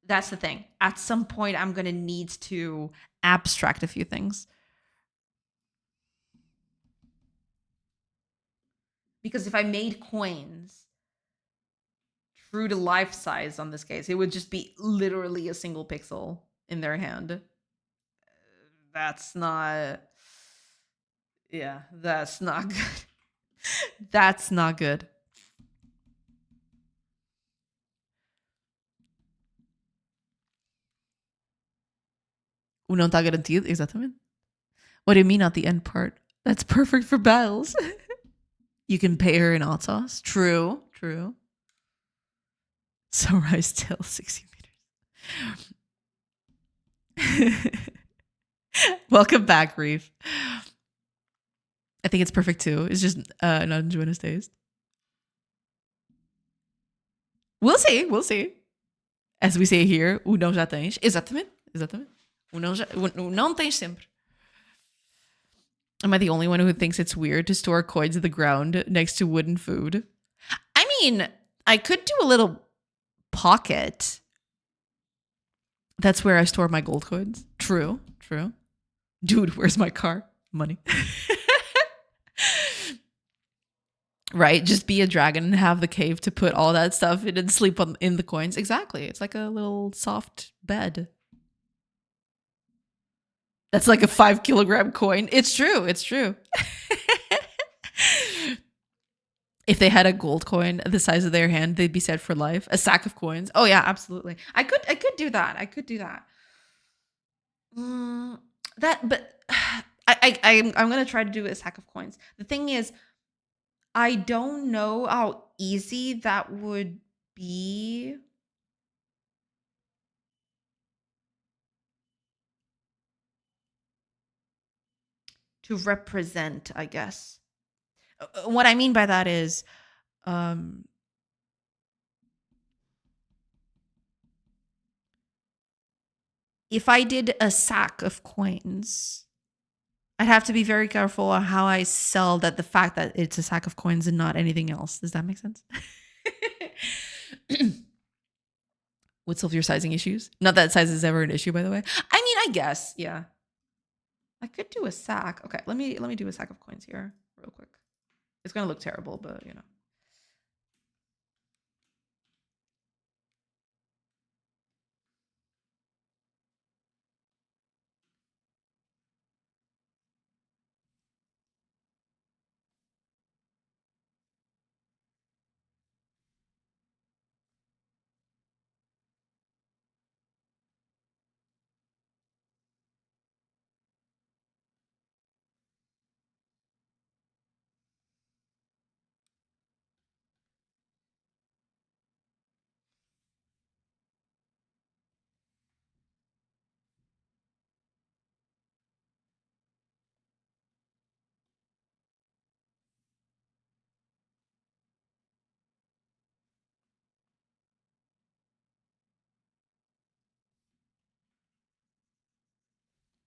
that's the thing. At some point, I'm going to need to abstract a few things. Because if I made coins true to life size on this case, it would just be literally a single pixel in their hand. That's not. Yeah, that's not good. That's not good. O não tá garantido, exatamente. What do you mean, not the end part? That's perfect for battles. You can pay her in hot sauce. True. Sunrise tail 60 meters. Welcome back, Reef. I think it's perfect too. It's just not enjoying his taste. We'll see. As we say here, o não já tens. Exatamente. O não tens sempre. Am I the only one who thinks it's weird to store coins in the ground next to wooden food? I mean, I could do a little pocket. That's where I store my gold coins. True. Dude, where's my car? Money. Right? Just be a dragon and have the cave to put all that stuff in and sleep in the coins. Exactly. It's like a little soft bed. That's like a 5 kilogram coin. It's true. If they had a gold coin the size of their hand, they'd be set for life. A sack of coins. Oh yeah, absolutely. I could do that. But I'm gonna try to do a sack of coins. The thing is, I don't know how easy that would be. To represent, I guess. What I mean by that is, if I did a sack of coins, I'd have to be very careful on how I sell the fact that it's a sack of coins and not anything else. Does that make sense? Would solve your sizing issues. Not that size is ever an issue, by the way. I mean, I guess, yeah. I could do a sack. Okay, let me do a sack of coins here real quick. It's gonna look terrible, but you know.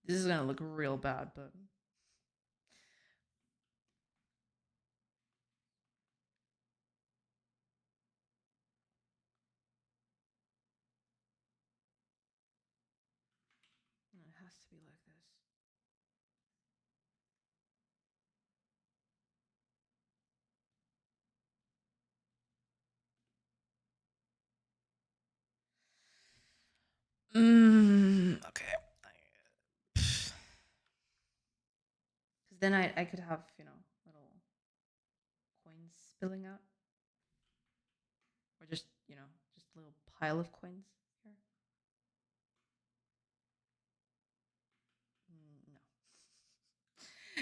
This is gonna look real bad, but it has to be like this. Okay. Then I could have, you know, little coins spilling out. Or just, you know, just a little pile of coins here.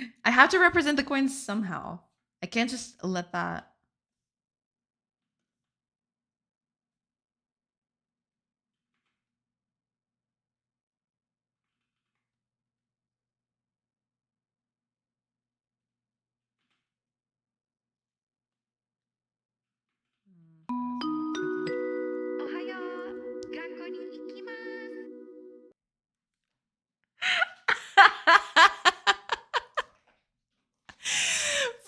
No. I have to represent the coins somehow. I can't just let that.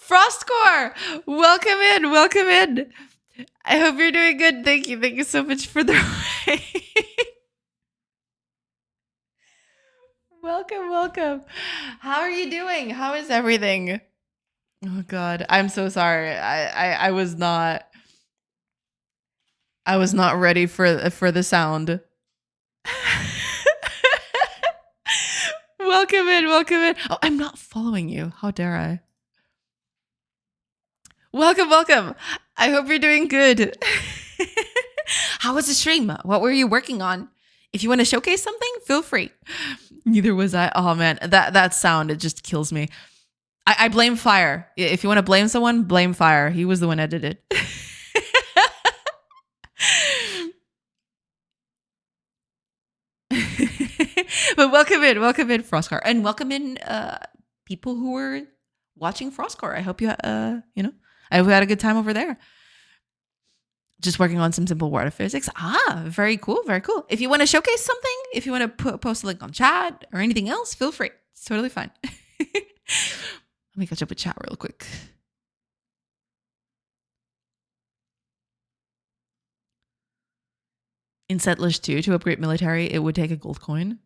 Frostcore, welcome in. I hope you're doing good. Thank you so much for the raid. Welcome. How are you doing? How is everything? Oh God, I'm so sorry. I was not ready for the sound. Welcome in. Oh, I'm not following you. How dare I? Welcome. I hope you're doing good. How was the stream? What were you working on? If you want to showcase something, feel free. Neither was I. Oh man, that sound, it just kills me. I blame Fire. If you want to blame someone, blame Fire. He was the one that did it. But welcome in, Frostcar, and welcome in people who were watching Frostcar. I hope you, I hope you had a good time over there. Just working on some simple water physics. Very cool, very cool. If you want to showcase something, if you want to post a link on chat or anything else, feel free. It's totally fine. Let me catch up with chat real quick. In Settlers 2, to upgrade military, it would take a gold coin.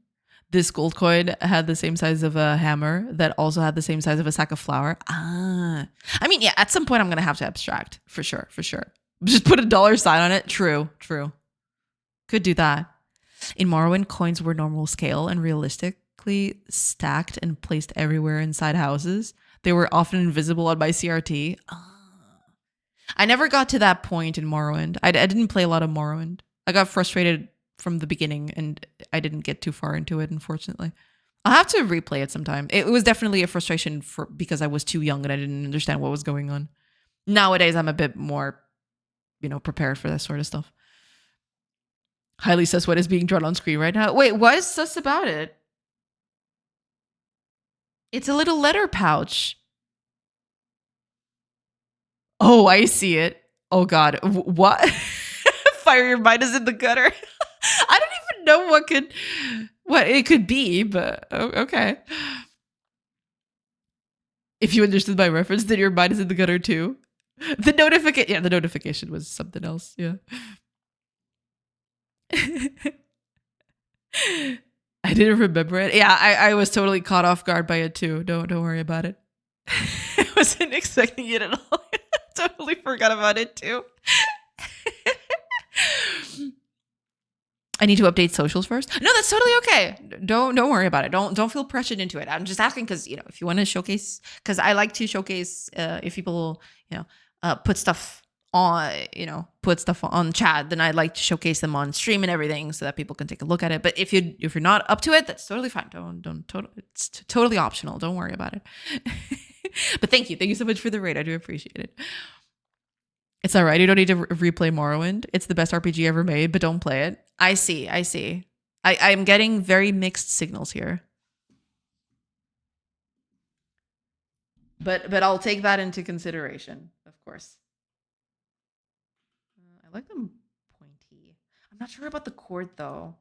This gold coin had the same size of a hammer that also had the same size of a sack of flour. I mean, yeah, at some point I'm going to have to abstract. For sure. Just put a $sign on it. True. Could do that. In Morrowind, coins were normal scale and realistically stacked and placed everywhere inside houses. They were often invisible on my CRT. I never got to that point in Morrowind. I didn't play a lot of Morrowind. I got frustrated from the beginning and I didn't get too far into it, unfortunately. I'll have to replay it sometime. It was definitely a frustration because I was too young and I didn't understand what was going on. Nowadays, I'm a bit more, prepared for that sort of stuff. Highly sus what is being drawn on screen right now. Wait, what is sus about it? It's a little letter pouch. Oh, I see it. Oh, God. What? Fire, your mind is in the gutter. I don't even know what it could be, but okay. If you understood my reference, then your mind is in the gutter too. The notification was something else. Yeah. I didn't remember it. Yeah, I was totally caught off guard by it too. Don't worry about it. I wasn't expecting it at all. Totally forgot about it too. I need to update socials first. No, that's totally okay. Don't worry about it. Don't feel pressured into it. I'm just asking because if you want to showcase, because I like to showcase if people put stuff on put stuff on chat, then I like to showcase them on stream and everything so that people can take a look at it. But if you're not up to it, that's totally fine. It's totally optional. Don't worry about it. But thank you so much for the raid. I do appreciate it. It's all right. You don't need to replay Morrowind. It's the best RPG ever made, but don't play it. I see. I'm getting very mixed signals here. But I'll take that into consideration, of course. I like them pointy. I'm not sure about the cord, though.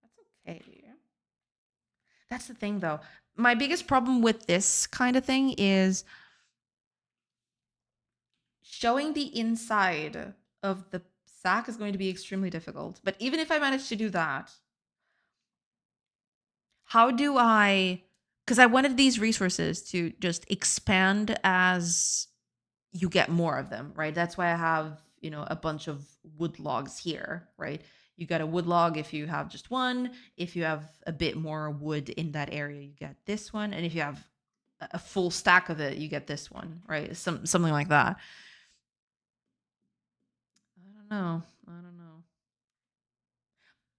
That's okay. That's the thing, though. My biggest problem with this kind of thing is showing the inside of the sack is going to be extremely difficult. But even if I manage to do that, how do I, because I wanted these resources to just expand as you get more of them, right? That's why I have, a bunch of wood logs here, right? You get a wood log if you have just one. If you have a bit more wood in that area, you get this one. And if you have a full stack of it, you get this one, right? Something like that. I don't know.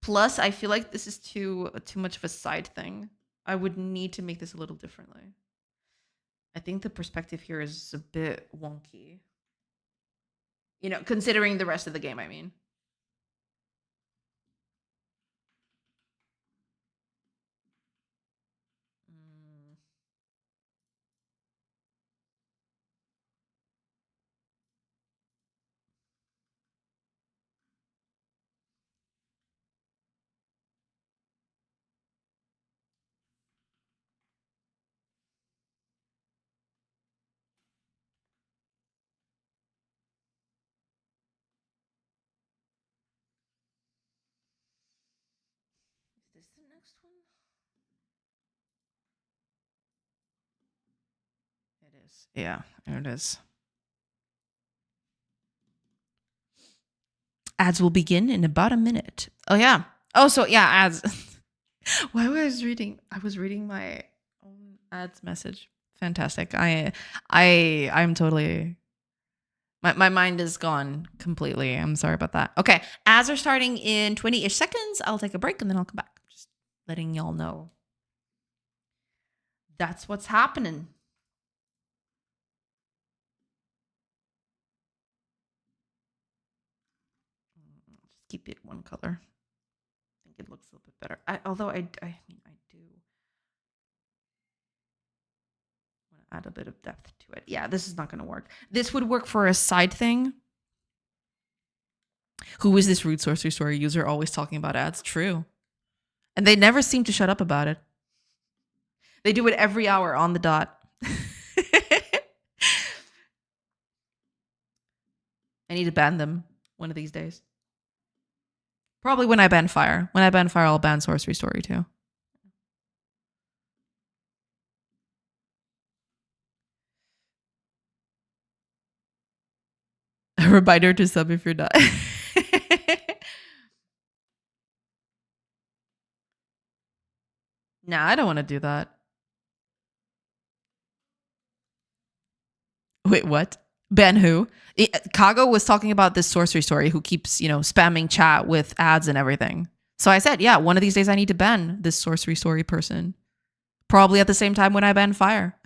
Plus, I feel like this is too much of a side thing. I would need to make this a little differently. I think the perspective here is a bit wonky. Considering the rest of the game, I mean. Is this the next one? It is. Yeah, there it is. Ads will begin in about a minute. Oh yeah. Oh, so yeah, ads. Why was I was reading my own ads message. Fantastic. I'm totally My mind is gone completely. I'm sorry about that. Okay. Ads are starting in 20-ish seconds. I'll take a break and then I'll come back. Just letting y'all know. That's what's happening. Just keep it one color. I think it looks a little bit better. Although I mean, I do want to add a bit of depth to it. Yeah, this is not going to work. This would work for a side thing. Who is this Root Sorcery Story user always talking about ads? True. And they never seem to shut up about it. They do it every hour on the dot. I need to ban them one of these days. Probably when I ban Fire. When I ban Fire, I'll ban Sorcery Story too. A reminder to sub if you're not. Nah, I don't want to do that. Wait, what? Ban who? Kago was talking about this Sorcery Story who keeps, spamming chat with ads and everything. So I said, yeah, one of these days I need to ban this Sorcery Story person. Probably at the same time when I ban Fire.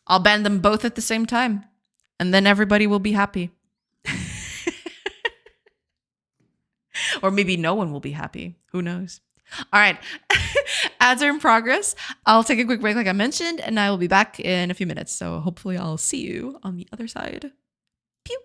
I'll ban them both at the same time. And then everybody will be happy. Or maybe no one will be happy. Who knows? All right. Ads are in progress. I'll take a quick break like I mentioned, and I will be back in a few minutes. So hopefully I'll see you on the other side. Pew.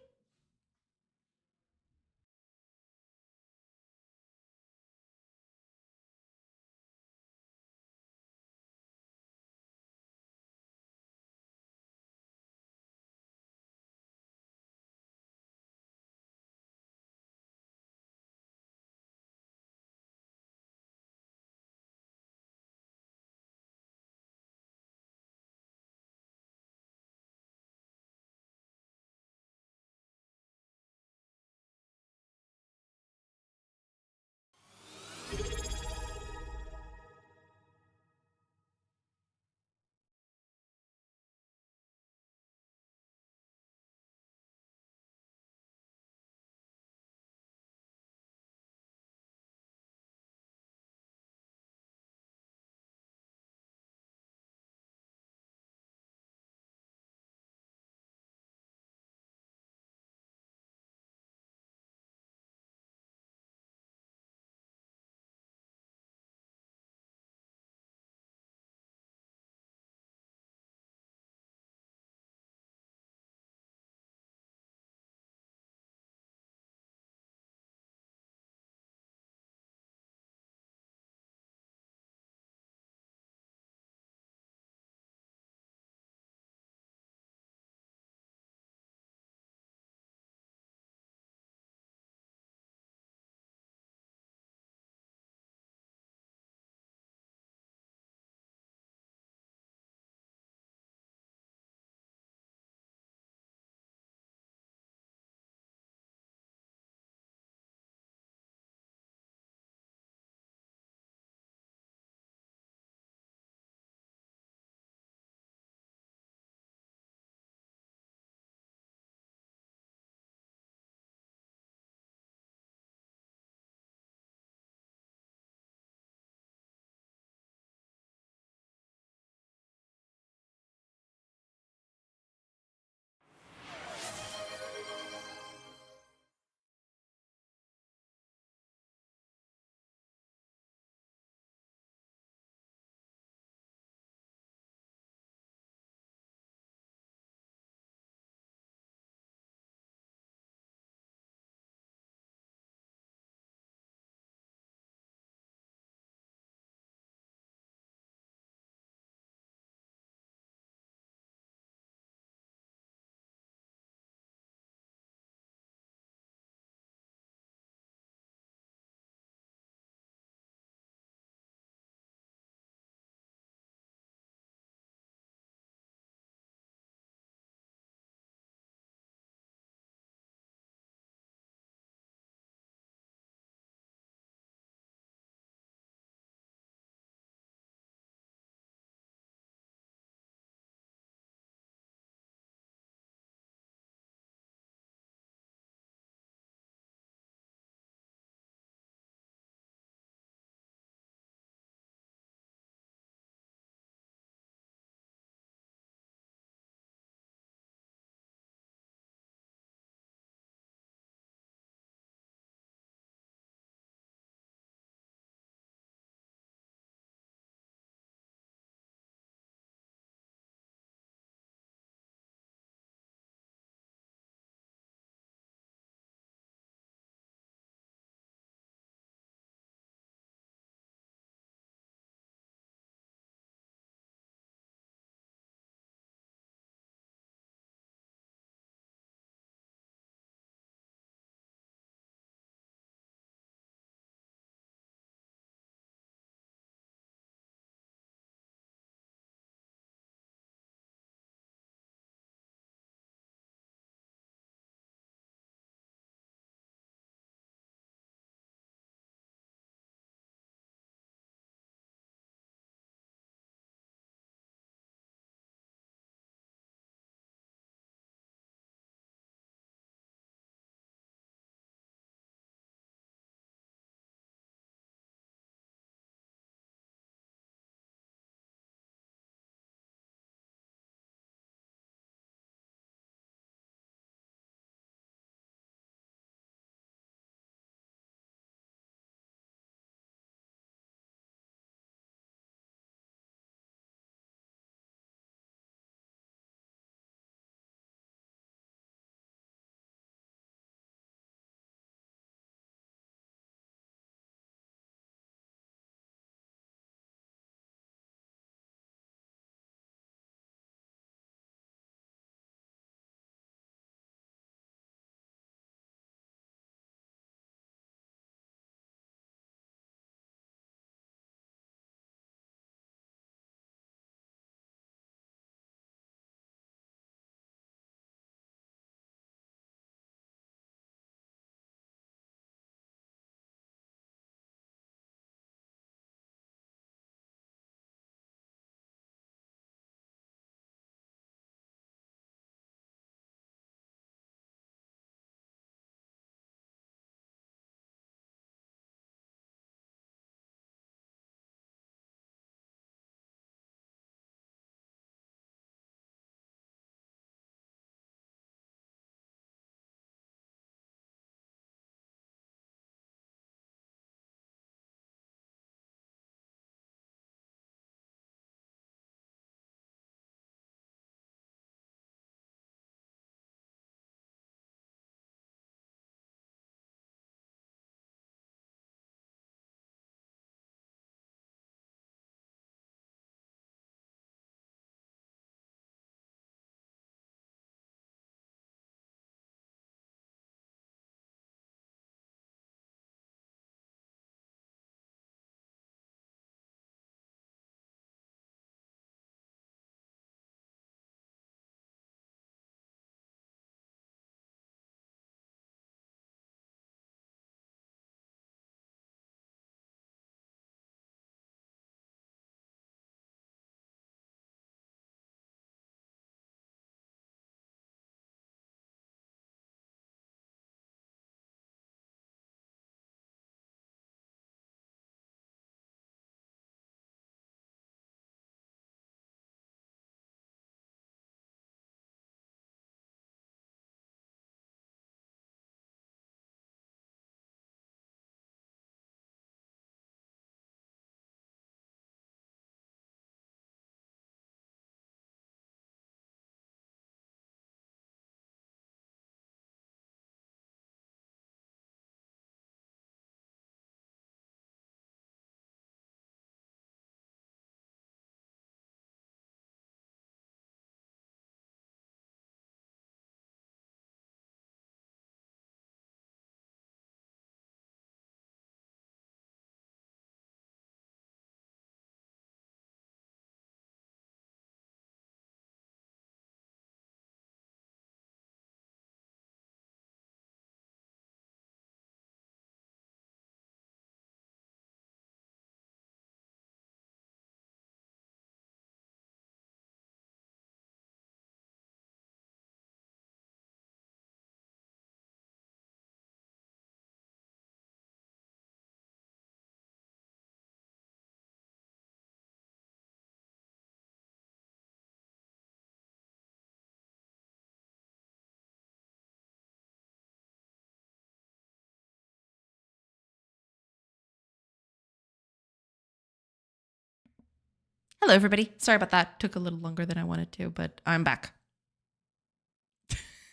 Hello, everybody. Sorry about that. Took a little longer than I wanted to, but I'm back.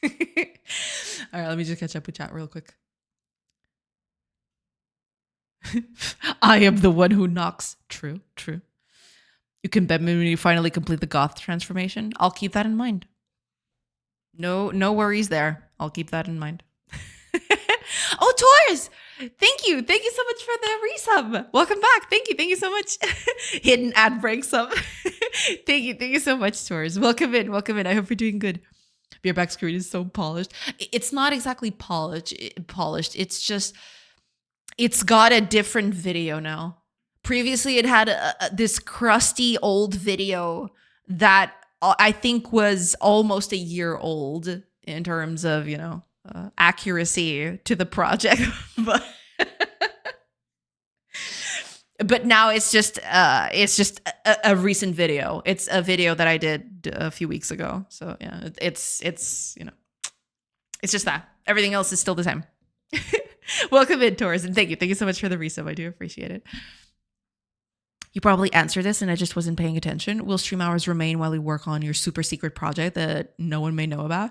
All right, let me just catch up with chat real quick. I am the one who knocks. True, true. You can bet me when you finally complete the goth transformation. I'll keep that in mind. No worries there. I'll keep that in mind. Oh, Taurus! Thank you so much for the resub. Welcome back. Thank you so much. Hidden ad break sub. Thank you so much, Taurus. Welcome in. I hope you're doing good. Your back screen is so polished. It's not exactly polished. It's just, it's got a different video now. Previously, it had this crusty old video that I think was almost a year old in terms of, accuracy to the project. But now it's just a recent video. It's a video that I did a few weeks ago. So yeah, it's just that. Everything else is still the same. Welcome in, Taurus, and thank you so much for the resub. I do appreciate it. You probably answered this and I just wasn't paying attention. Will stream hours remain while you work on your super secret project that no one may know about?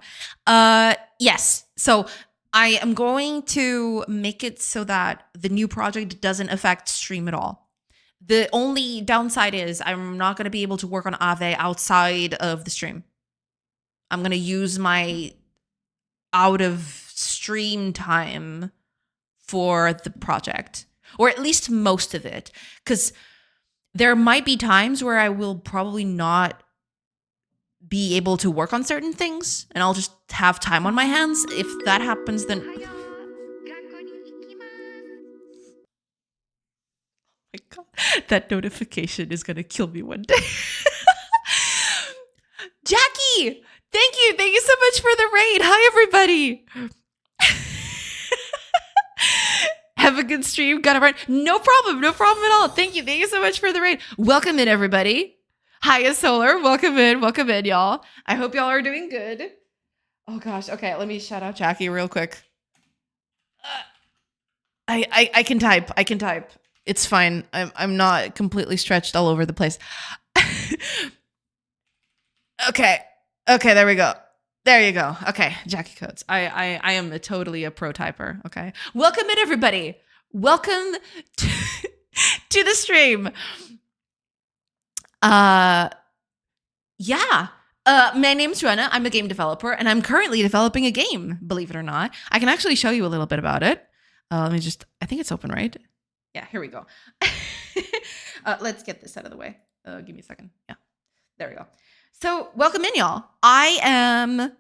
Yes. So I am going to make it so that the new project doesn't affect stream at all. The only downside is I'm not going to be able to work on Aave outside of the stream. I'm going to use my out of stream time for the project, or at least most of it, because there might be times where I will probably not be able to work on certain things and I'll just have time on my hands. If that happens, then oh my God, that notification is gonna kill me one day. Jackie, thank you so much for the raid. Hi, everybody. Have a good stream. Gotta run. No problem at all. Thank you so much for the raid. Welcome in, everybody. Hiya, Solar. Welcome in, y'all. I hope y'all are doing good. Oh gosh. Okay, let me shout out Jackie real quick. I can type. It's fine. I'm not completely stretched all over the place. Okay, there we go. There you go. Okay, Jackie Coates. I am totally a pro typer. Okay. Welcome in, everybody. Welcome to the stream. Yeah. My name's Joanna. I'm a game developer, and I'm currently developing a game, believe it or not. I can actually show you a little bit about it. Let me just, I think it's open, right? Yeah, here we go. Let's get this out of the way. Give me a second. Yeah, there we go. So welcome in, y'all. I am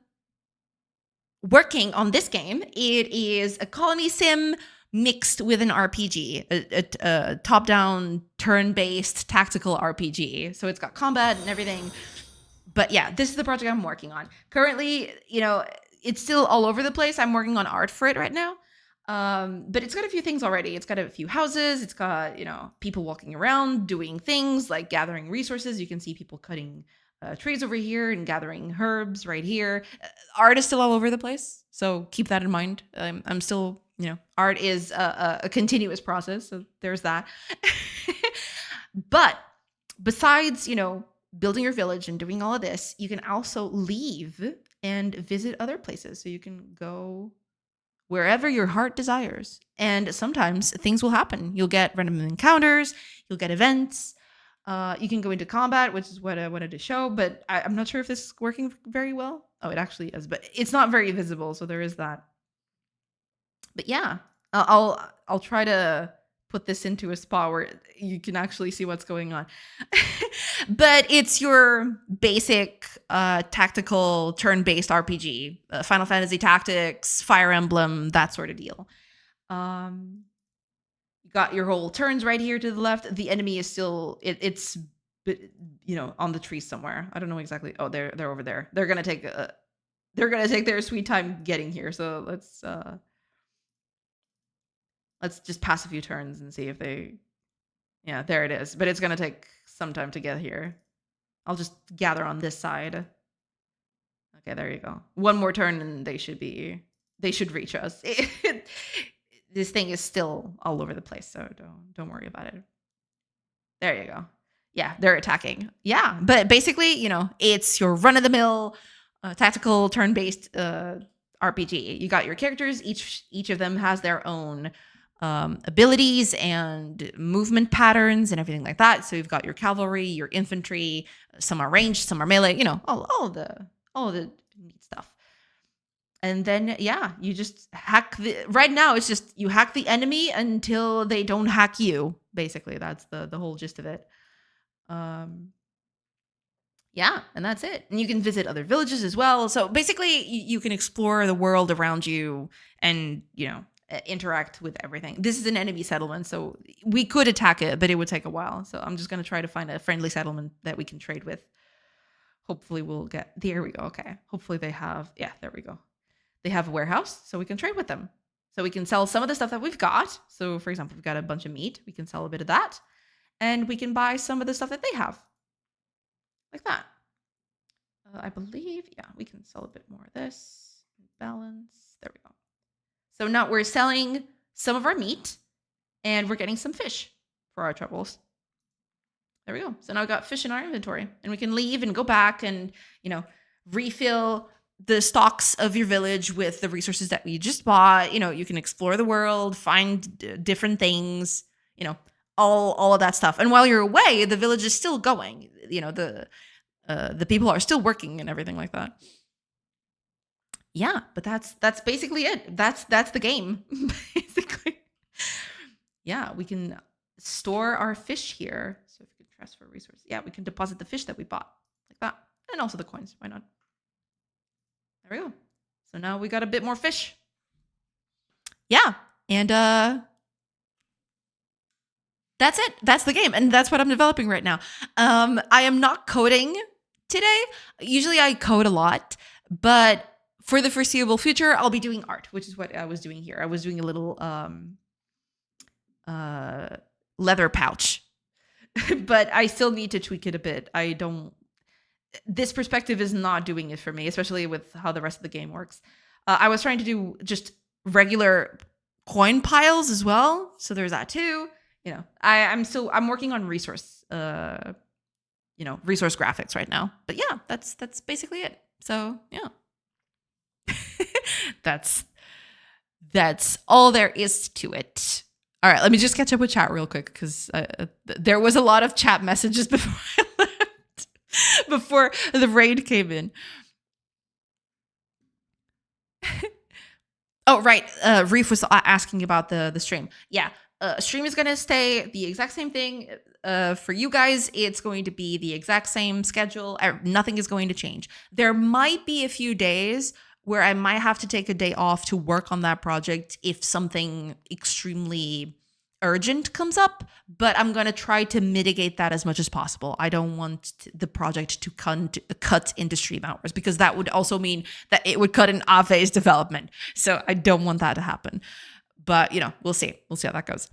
working on this game. It is a colony sim mixed with an RPG, a top-down, turn-based tactical RPG. So it's got combat and everything. But yeah, this is the project I'm working on. Currently, it's still all over the place. I'm working on art for it right now. But it's got a few things already. It's got a few houses. It's got, people walking around doing things like gathering resources. You can see people cutting trees over here and gathering herbs right here. Art is still all over the place, so keep that in mind. I'm still, art is a continuous process, so there's that. But besides, building your village and doing all of this, you can also leave and visit other places. So you can go wherever your heart desires, and sometimes things will happen. You'll get random encounters, you'll get events. You can go into combat, which is what I wanted to show, but I'm not sure if this is working very well. Oh, it actually is, but it's not very visible, so there is that. But yeah, I'll try to put this into a spot where you can actually see what's going on. But it's your basic tactical turn-based RPG, Final Fantasy Tactics, Fire Emblem, that sort of deal. Got your whole turns right here to the left. The enemy is still it's on the tree somewhere. I don't know exactly. Oh, they're over there. They're gonna take their sweet time getting here. So let's just pass a few turns and see if they. Yeah, there it is. But it's gonna take some time to get here. I'll just gather on this side. Okay, there you go. One more turn and they should reach us. This thing is still all over the place, so don't worry about it. There you go. Yeah, they're attacking. Yeah, but basically, it's your run-of-the-mill tactical turn-based RPG. You got your characters. Each of them has their own abilities and movement patterns and everything like that. So you've got your cavalry, your infantry. Some are ranged, some are melee. All the neat stuff. And then, yeah, you just hack right now it's just you hack the enemy until they don't hack you. Basically, that's the whole gist of it. Yeah, and that's it. And you can visit other villages as well. So basically, you can explore the world around you and, interact with everything. This is an enemy settlement, so we could attack it, but it would take a while. So I'm just going to try to find a friendly settlement that we can trade with. Hopefully we'll get, there we go. Okay. Hopefully they have, yeah, there we go. They have a warehouse, so we can trade with them. So we can sell some of the stuff that we've got. So for example, we've got a bunch of meat. We can sell a bit of that. And we can buy some of the stuff that they have. Like that. I believe, yeah, we can sell a bit more of this. Balance. There we go. So now we're selling some of our meat. And we're getting some fish for our troubles. There we go. So now we've got fish in our inventory. And we can leave and go back and, refill the stocks of your village with the resources that we just bought. You can explore the world, find different things, all of that stuff. And while you're away, the village is still going. The people are still working and everything like that. Yeah, but that's basically it. That's the game, basically. Yeah, we can store our fish here. So if we can transfer resources, yeah, we can deposit the fish that we bought like that, and also the coins. Why not? There we go. So now we got a bit more fish. Yeah, and that's it. That's the game, and that's what I'm developing right now. I am not coding today. Usually I code a lot, but for the foreseeable future, I'll be doing art, which is what I was doing here. I was doing a little leather pouch, but I still need to tweak it a bit. This perspective is not doing it for me, especially with how the rest of the game works. I was trying to do just regular coin piles as well. So there's that too. I'm working on resource graphics right now. But yeah, that's basically it. So yeah. That's all there is to it. All right, let me just catch up with chat real quick because there was a lot of chat messages before I left, before the raid came in. Oh, right. Reef was asking about the stream. Yeah, stream is going to stay the exact same thing. For you guys, it's going to be the exact same schedule. Nothing is going to change. There might be a few days where I might have to take a day off to work on that project if something extremely urgent comes up, but I'm going to try to mitigate that as much as possible. I don't want the project to cut into stream hours because that would also mean that it would cut in Ave's development. So I don't want that to happen. But, we'll see. We'll see how that goes.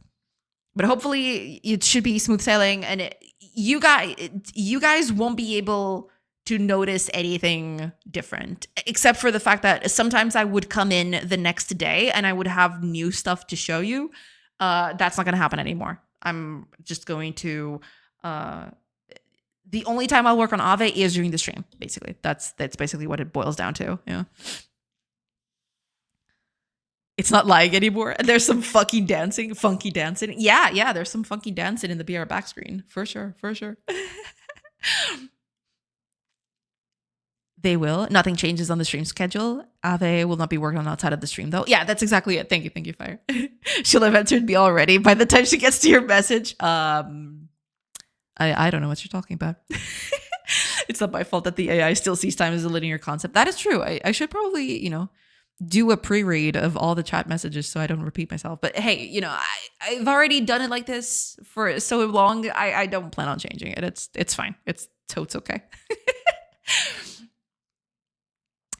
But hopefully it should be smooth sailing, and you guys won't be able to notice anything different, except for the fact that sometimes I would come in the next day and I would have new stuff to show you. That's not going to happen anymore. I'm just going to, the only time I'll work on Ave is during the stream, basically. That's basically what it boils down to. Yeah. It's not lying anymore. There's some funky dancing. Yeah, there's some funky dancing in the BR back screen. For sure. They will. Nothing changes on the stream schedule. Ave will not be working on outside of the stream, though. Yeah, that's exactly it. Thank you, Fire. She'll have answered me already by the time she gets to your message. I don't know what you're talking about. It's not my fault that the AI still sees time as a linear concept. That is true. I should probably, do a pre-read of all the chat messages so I don't repeat myself. But hey, I've already done it like this for so long. I don't plan on changing it. It's fine. It's okay.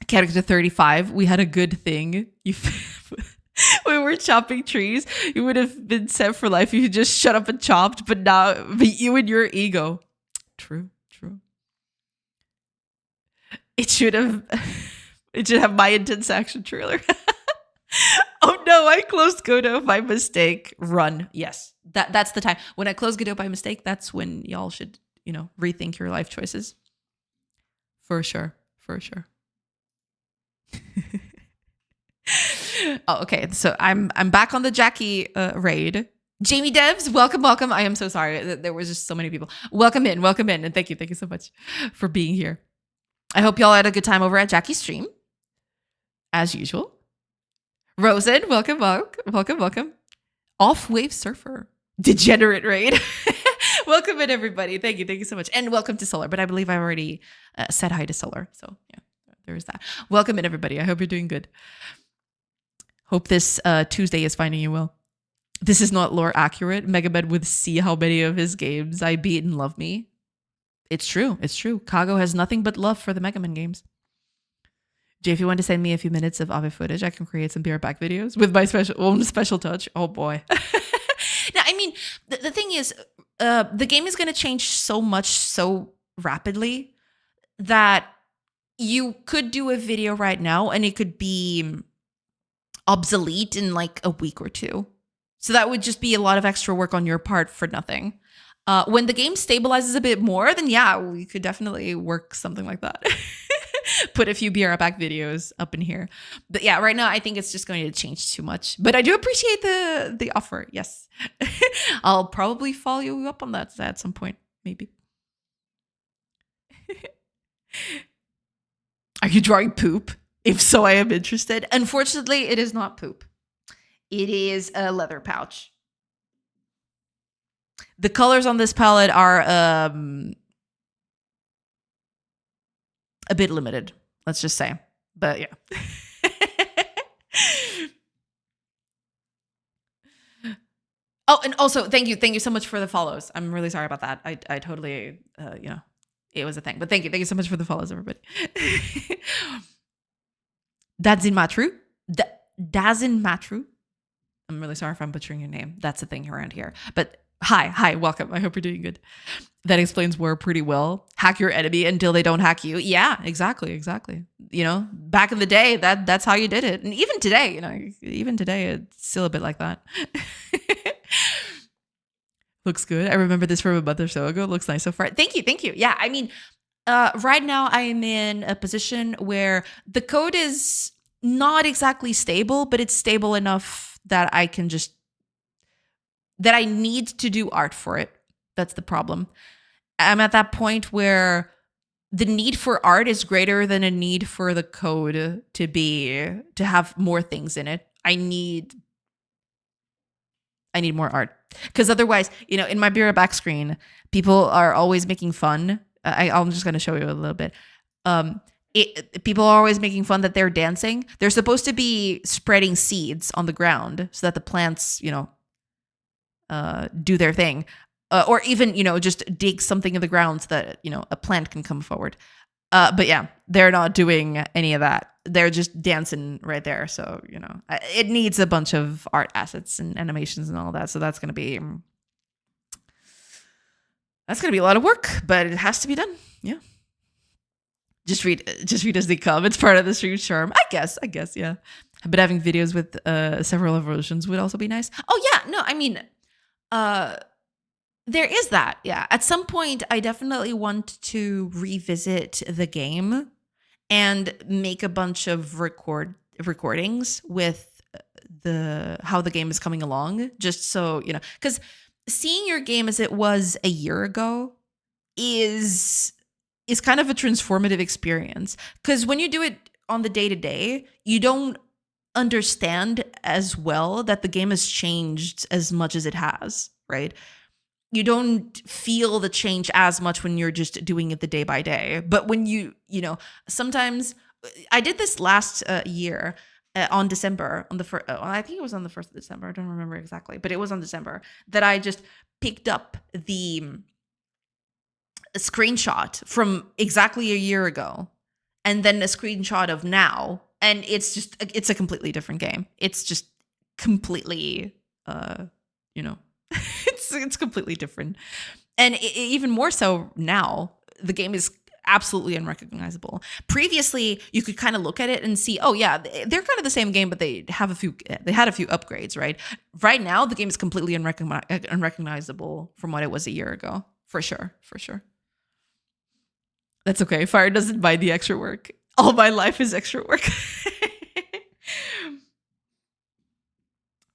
Character 35, we had a good thing. We were chopping trees. You would have been set for life if you just shut up and chopped, but you and your ego. True. It should have my intense action trailer. Oh no, I closed Godot by mistake. Run. Yes. That's the time. When I close Godot by mistake, that's when y'all should rethink your life choices. For sure. Oh, okay. So I'm back on the Jackie raid. Jamie Devs, welcome. I am so sorry. There was just so many people. Welcome in, and thank you so much for being here. I hope y'all had a good time over at Jackie's stream, as usual. Rosen, welcome. Off Wave Surfer, Degenerate Raid. Welcome in, everybody. Thank you so much, and welcome to Solar. But I believe I already said hi to Solar, so yeah, there's that. Welcome in, everybody. I hope you're doing good. Hope this Tuesday is finding you well. This is not lore accurate. Megamed would see how many of his games I beat and love me. It's true. Kago has nothing but love for the Mega Man games. Jay, if you want to send me a few minutes of Ave footage, I can create some BR back videos with my own special touch. Oh boy. Now, I mean, the thing is, the game is going to change so much so rapidly that you could do a video right now and it could be obsolete in like a week or two. So that would just be a lot of extra work on your part for nothing. When the game stabilizes a bit more, then yeah, we could definitely work something like that. Put a few BR back videos up in here. But yeah, right now I think it's just going to change too much. But I do appreciate the offer. Yes. I'll probably follow you up on that at some point, maybe. Are you drawing poop? If so, I am interested. Unfortunately, it is not poop. It is a leather pouch. The colors on this palette are a bit limited, let's just say. But yeah. Oh, and also thank you so much for the follows. I'm really sorry about that. I totally it was a thing. But thank you so much for the follows, everybody. Dazin Matru. I'm really sorry if I'm butchering your name. That's a thing around here. But hi, welcome. I hope you're doing good. That explains war pretty well. Hack your enemy until they don't hack you. Yeah, exactly. Back in the day, that's how you did it. And even today, it's still a bit like that. Looks good. I remember this from a month or so ago. It looks nice so far. Thank you. Yeah, I mean, right now I am in a position where the code is not exactly stable, but it's stable enough that I need to do art for it. That's the problem. I'm at that point where the need for art is greater than a need for the code to have more things in it. I need more art. Because otherwise, in my Bureau back screen, people are always making fun. I'm just going to show you a little bit. People are always making fun that they're dancing. They're supposed to be spreading seeds on the ground so that the plants, do their thing. Or even, just dig something in the ground so that, a plant can come forward. But yeah, they're not doing any of that. They're just dancing right there. So, it needs a bunch of art assets and animations and all that. So that's going to be a lot of work, but it has to be done. Yeah. Just read as they come. It's part of the stream charm. I guess, yeah. But having videos with several versions would also be nice. Oh yeah, no, I mean, there is that. Yeah. At some point, I definitely want to revisit the game and make a bunch of recordings with how the game is coming along. Just so, because seeing your game as it was a year ago is kind of a transformative experience. Because when you do it on the day-to-day, you don't understand as well that the game has changed as much as it has, right? You don't feel the change as much when you're just doing it the day by day. But when sometimes I did this last year on December, on the first, I think it was on the 1st of December. I don't remember exactly, but it was on December that I just picked up a screenshot from exactly a year ago and then a screenshot of now. And it's a completely different game. It's just completely, it's completely different. And even more so now, the game is absolutely unrecognizable. Previously, you could kind of look at it and see, oh yeah, they're kind of the same game, but they had a few upgrades, right? Right now, the game is completely unrecognizable from what it was a year ago, for sure. That's okay. Fire doesn't mind the extra work. All my life is extra work.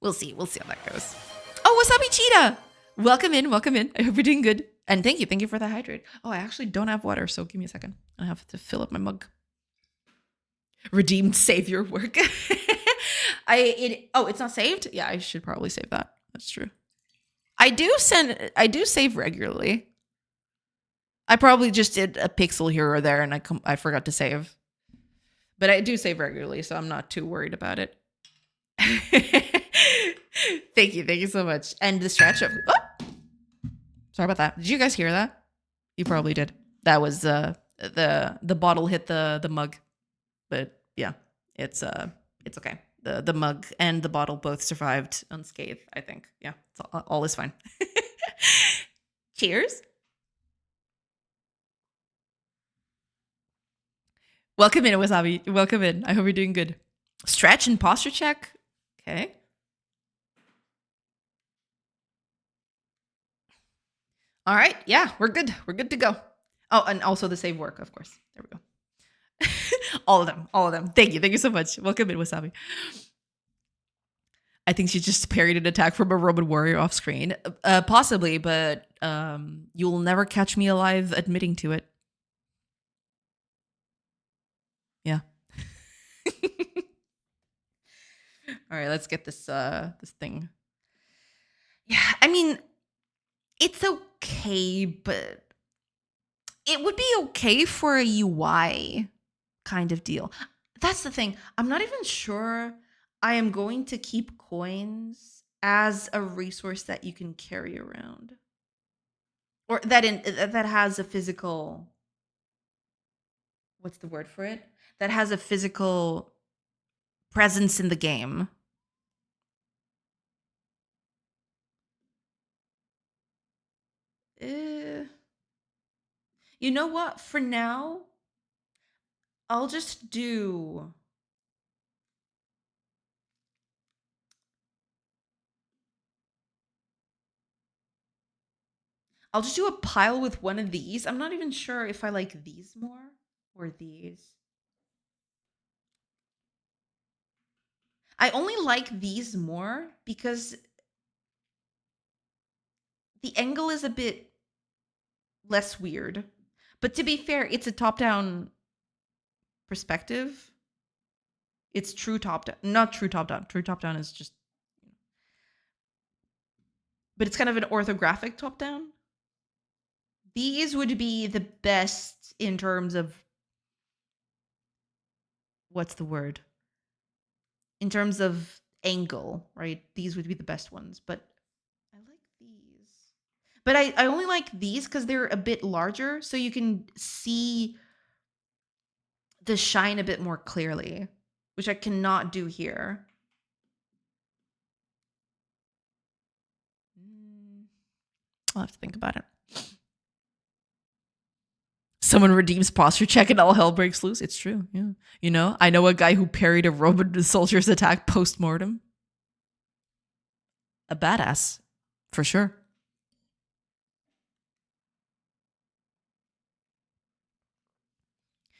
We'll see. We'll see how that goes. Oh, Wasabi Cheetah! Welcome in. Welcome in. I hope you're doing good. And thank you. Thank you for the hydrate. Oh, I actually don't have water, so give me a second. I have to fill up my mug. Redeemed savior work. It's not saved? Yeah, I should probably save that. That's true. I do save regularly. I probably just did a pixel here or there and I forgot to save. But I do save regularly, so I'm not too worried about it. Thank you so much. And the stretch of sorry about that. Did you guys hear that? You probably did. That was the bottle hit the mug. But yeah, it's okay. The mug and the bottle both survived unscathed, I think. Yeah, all is fine. Cheers. Welcome in, Wasabi. Welcome in. I hope you're doing good. Stretch and posture check. Okay. All right. Yeah, we're good. We're good to go. Oh, and also the save work, of course. There we go. All of them. Thank you so much. Welcome in, Wasabi. I think she just parried an attack from a Roman warrior off screen. Possibly, but you'll never catch me alive admitting to it. Yeah. All right, let's get this thing. Yeah, I mean, it's okay, but it would be okay for a UI kind of deal. That's the thing. I'm not even sure I am going to keep coins as a resource that you can carry around. Or that has a physical, what's the word for it? That has a physical presence in the game. You know what? For now, I'll just do a pile with one of these. I'm not even sure if I like these more or these. I only like these more because the angle is a bit less weird. But to be fair, it's a top-down perspective. It's true top-down. Not true top-down. True top-down is just... But it's kind of an orthographic top-down. These would be the best in terms of... What's the word? In terms of angle, right? These would be the best ones. But I like these. But I only like these because they're a bit larger, so you can see the shine a bit more clearly, which I cannot do here. I'll have to think about it. Someone redeems posture check and all hell breaks loose. It's true. Yeah. You know, I know a guy who parried a Roman soldier's attack post-mortem. A badass, for sure.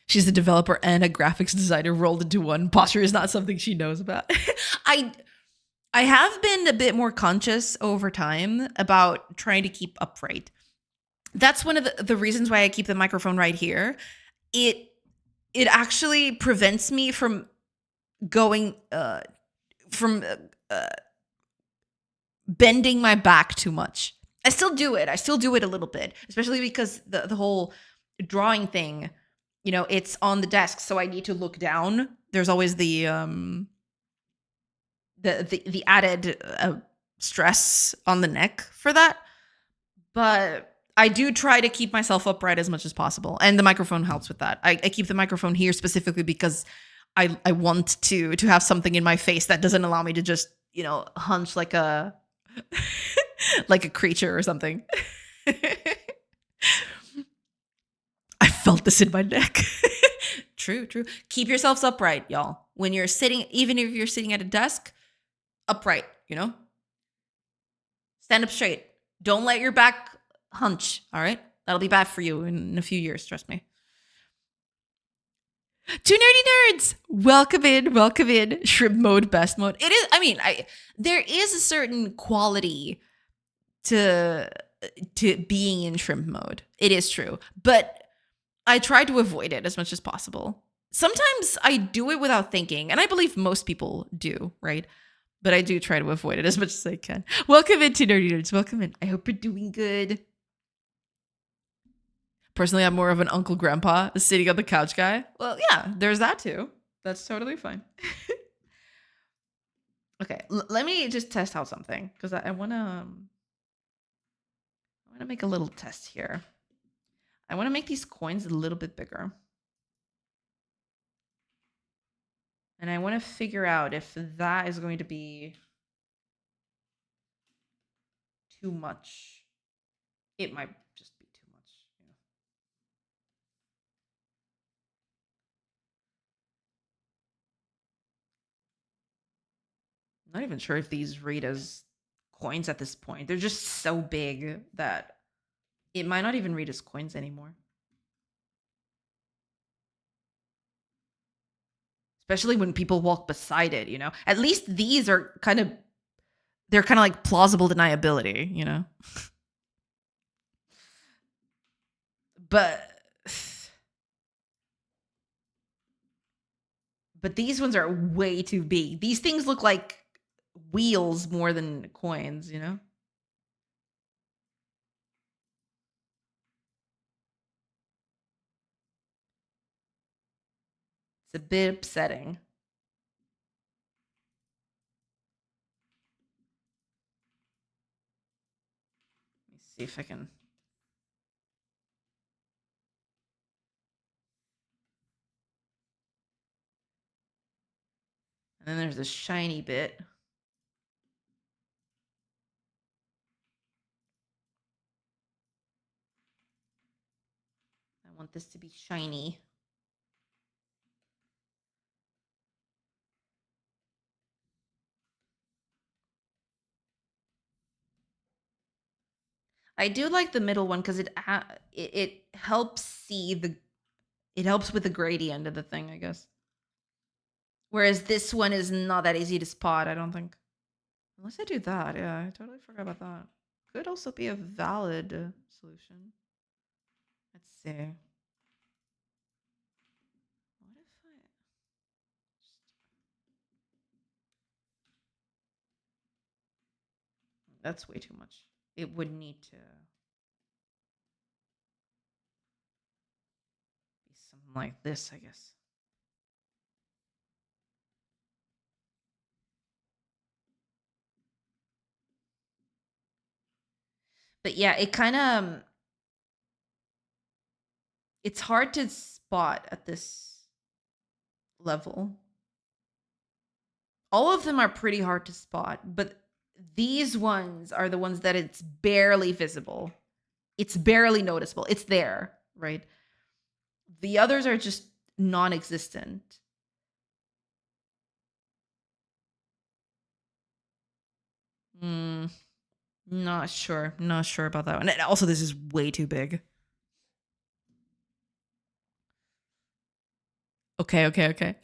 She's a developer and a graphics designer rolled into one. Posture is not something she knows about. I have been a bit more conscious over time about trying to keep upright. That's one of the reasons why I keep the microphone right here. It actually prevents me from going bending my back too much. I still do it. I still do it a little bit, especially because the whole drawing thing, you know, it's on the desk, so I need to look down. There's always the added stress on the neck for that. But I do try to keep myself upright as much as possible. And the microphone helps with that. I keep the microphone here specifically because I want to have something in my face that doesn't allow me to just, you know, hunch like a like a creature or something. I felt this in my neck. True. Keep yourselves upright, y'all. When you're sitting, even if you're sitting at a desk, upright, you know? Stand up straight. Don't let your back hunch, all right? That'll be bad for you in a few years, trust me. Two nerdy nerds. Welcome in. Welcome in. Shrimp mode, best mode. It is. I mean, there is a certain quality to being in shrimp mode. It is true, but I try to avoid it as much as possible. Sometimes I do it without thinking, and I believe most people do, right? But I do try to avoid it as much as I can. Welcome in to Nerdy Nerds. Welcome in. I hope you're doing good. Personally, I'm more of an uncle grandpa sitting on the couch guy. Well, yeah, there's that too. That's totally fine. Okay, let me just test out something because I want to make a little test here. I want to make these coins a little bit bigger. And I want to figure out if that is going to be too much. It might just be too much. Yeah. I'm not even sure if these read as coins at this point. They're just so big that it might not even read as coins anymore. Especially when people walk beside it, you know? At least these are they're kind of like plausible deniability, you know? But these ones are way too big. These things look like wheels more than coins, you know? It's a bit upsetting. Let me see if I can. And then there's a shiny bit. I want this to be shiny. I do like the middle one because it helps see it helps with the gradient of the thing, I guess. Whereas this one is not that easy to spot, I don't think. Unless I do that, yeah, I totally forgot about that. Could also be a valid solution. Let's see. What if I That's way too much. It would need to be something like this, I guess. But yeah, it kind of it's hard to spot at this level. All of them are pretty hard to spot, but these ones are the ones that it's barely visible. It's barely noticeable. It's there, right? The others are just non-existent. Not sure. Not sure about that one. And also, this is way too big. Okay.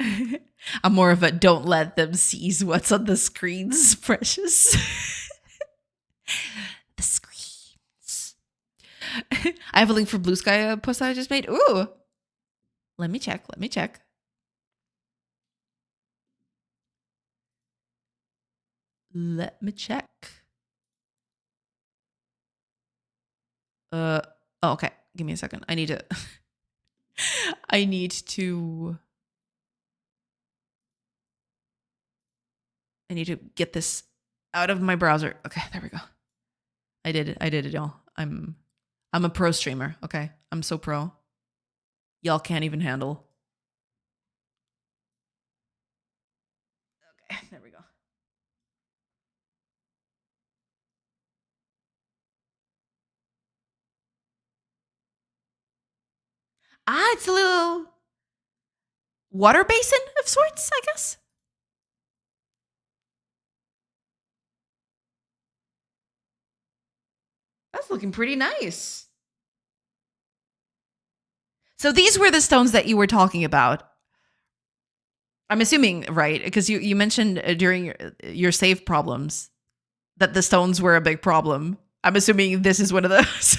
I'm more of a don't let them seize what's on the screens, precious. The screens. I have a link for Blue Sky post that I just made. Ooh. Let me check. Let me check. Oh, okay. Give me a second. I need to get this out of my browser. Okay, there we go. I did it, y'all. I'm a pro streamer, okay? I'm so pro. Y'all can't even handle. Okay, there we go. It's a little water basin of sorts, I guess. That's looking pretty nice. So these were the stones that you were talking about. I'm assuming, right? Because you mentioned during your save problems that the stones were a big problem. I'm assuming this is one of those.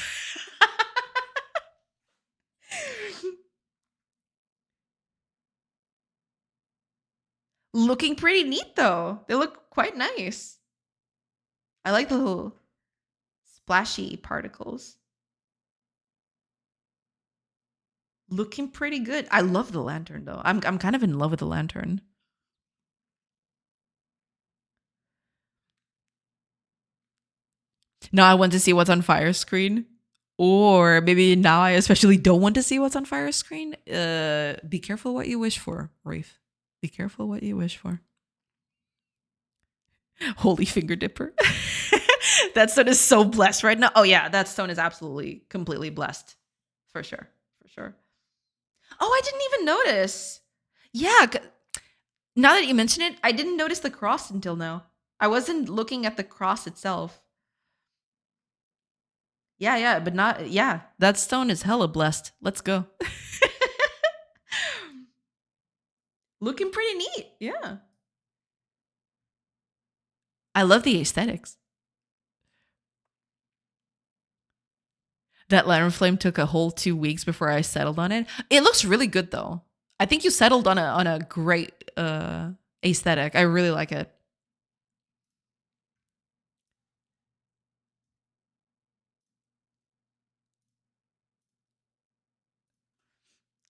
Looking pretty neat though. They look quite nice. I like the little splashy particles. Looking pretty good. I love the lantern though. I'm kind of in love with the lantern. Now I want to see what's on fire screen. Or maybe now I especially don't want to see what's on fire screen. Be careful what you wish for, Rafe. Be careful what you wish for. Holy finger dipper. That stone is so blessed right now. Oh yeah, that stone is absolutely completely blessed. For sure. For sure. Oh, I didn't even notice. Yeah, now that you mention it, I didn't notice the cross until now. I wasn't looking at the cross itself. Yeah, but not yeah. That stone is hella blessed. Let's go. Looking pretty neat. Yeah. I love the aesthetics. That lantern flame took a whole 2 weeks before I settled on it. It looks really good though. I think you settled on a great aesthetic. I really like it.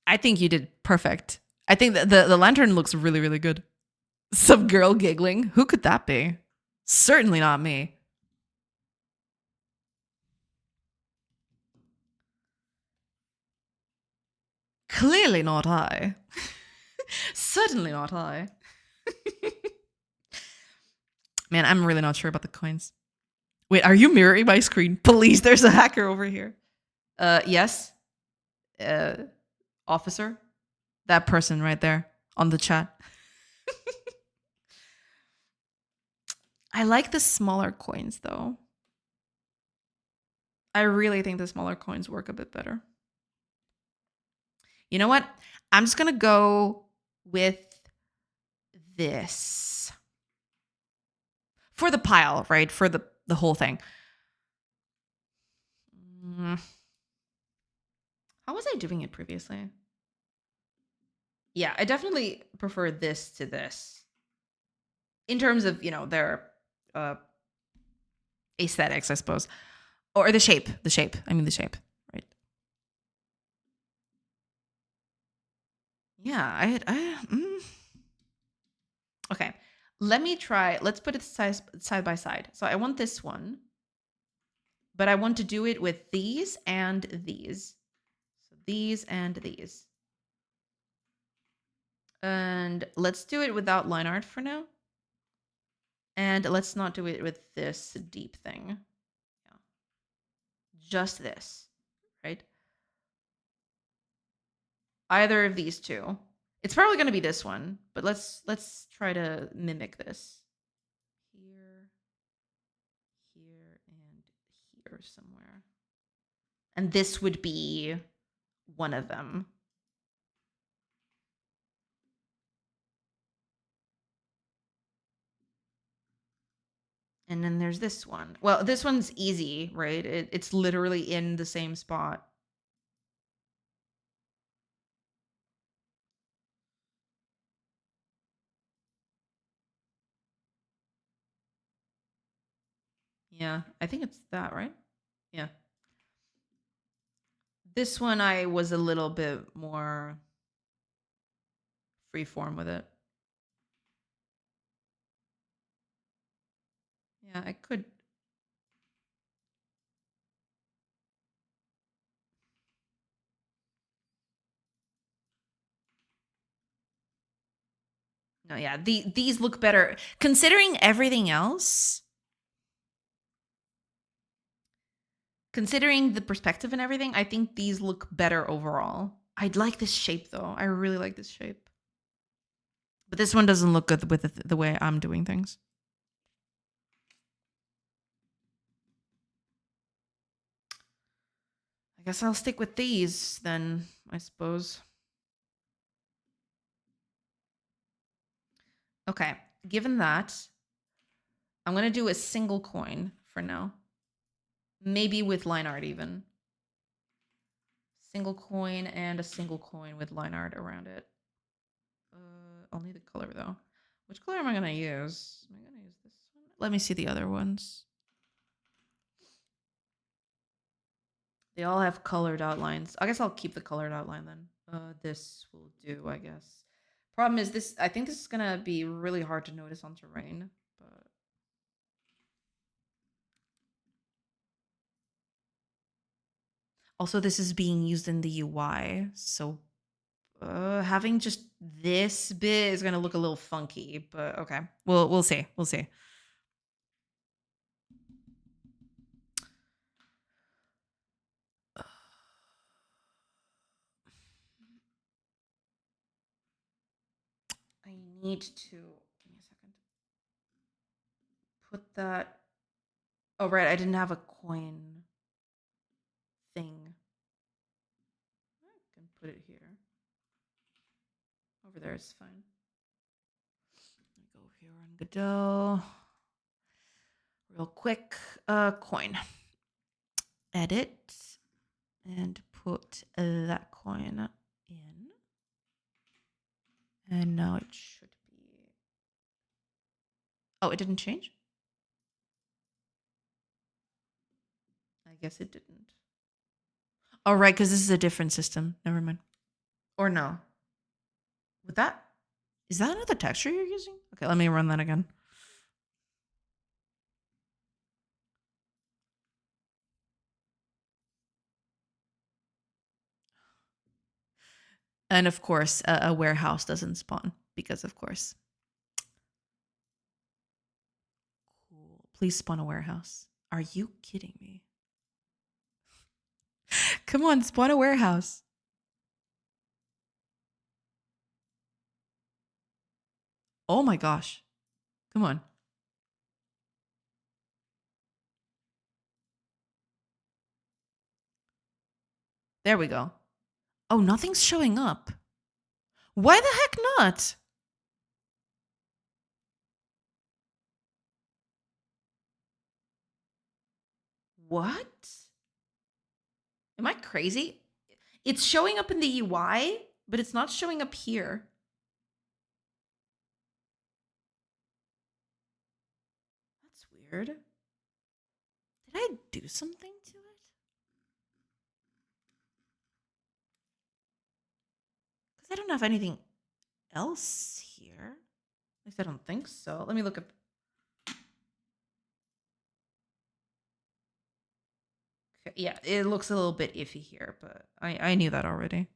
I think you did perfect. I think that the lantern looks really, really good. Some girl giggling. Who could that be? Certainly not me. Clearly not I. Certainly not I. Man, I'm really not sure about the coins. Wait, are you mirroring my screen? Please, there's a hacker over here. Yes. Uh, officer. That person right there on the chat. I like the smaller coins though. I really think the smaller coins work a bit better. You know what? I'm just going to go with this. For the pile, right? For the whole thing. How was I doing it previously? Yeah, I definitely prefer this to this. In terms of, their aesthetics, I suppose. Or the shape. The shape. I mean the shape, right? Yeah, Okay. Let me try. Let's put it side by side. So I want this one, but I want to do it with these and these. So these and these. And let's do it without line art for now. And let's not do it with this deep thing. Yeah. Just this, right? Either of these two. It's probably going to be this one, but let's try to mimic this. Here, here, and here somewhere. And this would be one of them. And then there's this one. Well, this one's easy, right? It's literally in the same spot. Yeah, I think it's that, right? Yeah. This one I was a little bit more freeform with it. Yeah, I could. No, yeah, these look better considering everything else. Considering the perspective and everything, I think these look better overall. I'd like this shape though. I really like this shape. But this one doesn't look good with the way I'm doing things. I guess I'll stick with these then, I suppose. Okay, given that, I'm going to do a single coin for now. Maybe with line art even. Single coin and a single coin with line art around it. Only the color though. Which color am I going to use? Am I going to use this one? Let me see the other ones. They all have colored outlines. I guess I'll keep the colored outline then. This will do, I guess. Problem is this, I think this is gonna be really hard to notice on terrain, but also this is being used in the UI, so having just this bit is gonna look a little funky, but okay. We'll see. We'll see. I need to give me a second. Put that. Oh right, I didn't have a coin thing. I can put it here. Over there is fine. Go here on Godot. Real quick, coin. Edit and put that coin in. And now it should be. Oh, it didn't change? I guess it didn't. Oh, right, because this is a different system. Never mind. Or no. With that? Is that another texture you're using? Okay, let me run that again. And of course, a warehouse doesn't spawn because, of course. Cool. Please spawn a warehouse. Are you kidding me? Come on, spawn a warehouse. Oh my gosh. Come on. There we go. Oh, nothing's showing up. Why the heck not? What? Am I crazy? It's showing up in the UI, but it's not showing up here. That's weird. Did I do something to it? Because I don't have anything else here. At least I don't think so. Let me look up. Okay, yeah, it looks a little bit iffy here, but I knew that already.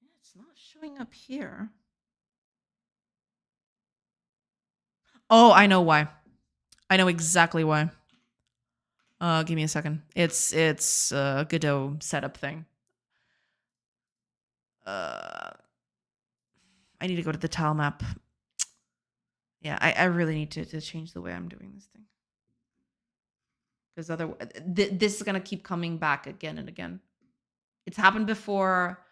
Yeah, it's not showing up here. Oh, I know why. I know exactly why. Give me a second. It's a Godot setup thing. I need to go to the tile map. Yeah, I really need to change the way I'm doing this thing. Because otherwise, this is going to keep coming back again and again. It's happened before.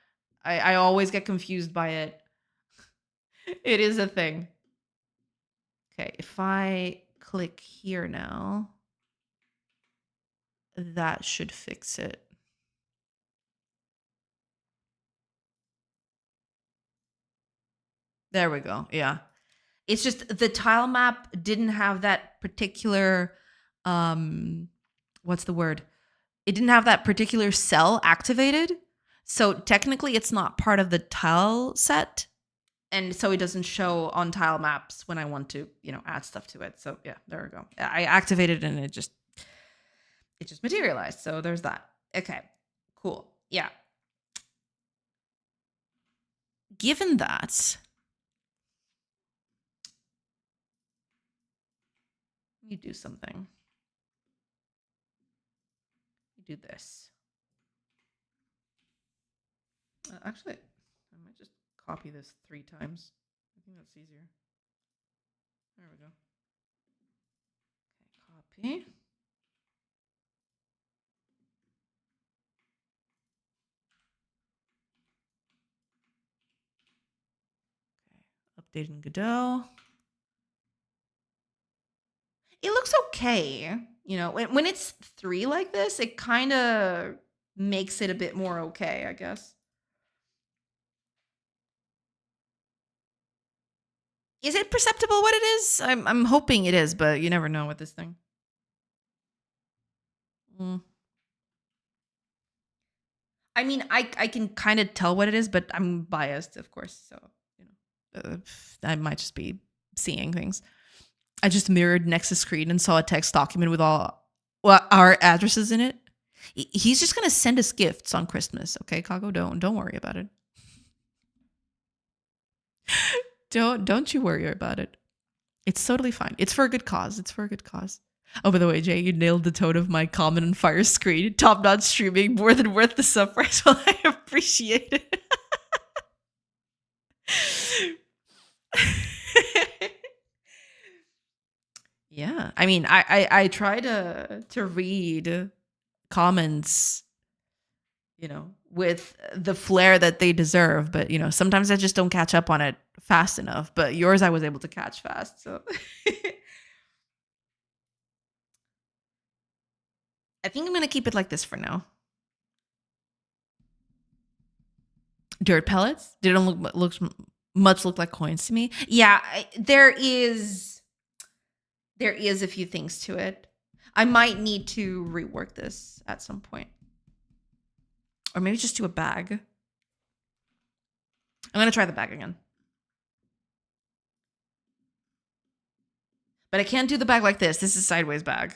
I always get confused by it. It is a thing. Okay, if I click here now, that should fix it. There we go. Yeah. It's just the tile map didn't have that particular what's the word? It didn't have that particular cell activated. So technically it's not part of the tile set. And so it doesn't show on tile maps when I want to, add stuff to it. So yeah, there we go. I activated and it just materialized. So there's that. Okay. Cool. Yeah. Given that, you do something. You do this. Actually, I might just copy this 3 times. I think that's easier. There we go. Copy. Okay. Updating Godot. It looks okay. You know, when it's 3 like this, it kind of makes it a bit more okay, I guess. Is it perceptible what it is? I'm hoping it is, but you never know with this thing. Mm. I mean, I can kind of tell what it is, but I'm biased, of course. So, you know, I might just be seeing things. I just mirrored next to screen and saw a text document with all our addresses in it. He's just gonna send us gifts on Christmas, okay, Kago? Don't worry about it. Don't you worry about it. It's totally fine. It's for a good cause. It's for a good cause. Oh, by the way, Jay, you nailed the tone of my comment on Fire screen. Top notch streaming, more than worth the sub price. Well, I appreciate it. Yeah, I mean, I try to read comments, you know, with the flair that they deserve, but you know, sometimes I just don't catch up on it fast enough. But yours, I was able to catch fast, so. I think I'm gonna keep it like this for now. Dirt pellets? They don't look like coins to me. Yeah, there is a few things to it. I might need to rework this at some point. Or maybe just do a bag. I'm going to try the bag again. But I can't do the bag like this. This is a sideways bag.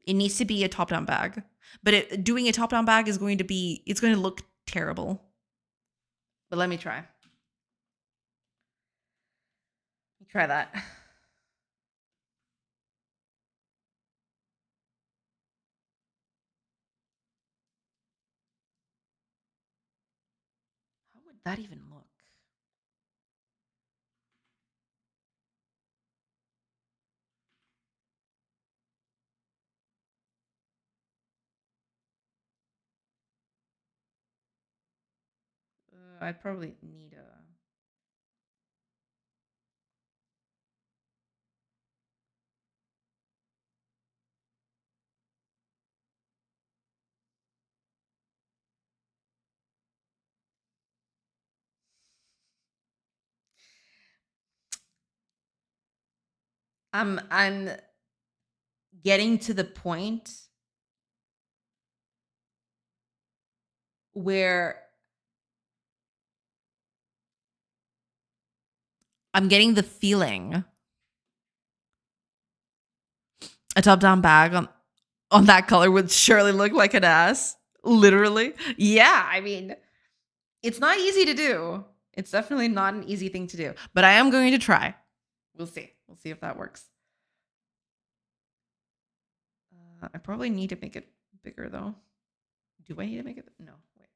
It needs to be a top-down bag. But doing a top-down bag is going to look terrible. But let me try. Try that. How would that even look? I'd probably need a... I'm getting to the point where I'm getting the feeling a top-down bag on that color would surely look like an ass. Literally. Yeah, I mean, it's not easy to do. It's definitely not an easy thing to do. But I am going to try. We'll see. We'll see if that works. I probably need to make it bigger, though. Do I need to make it? No. Wait.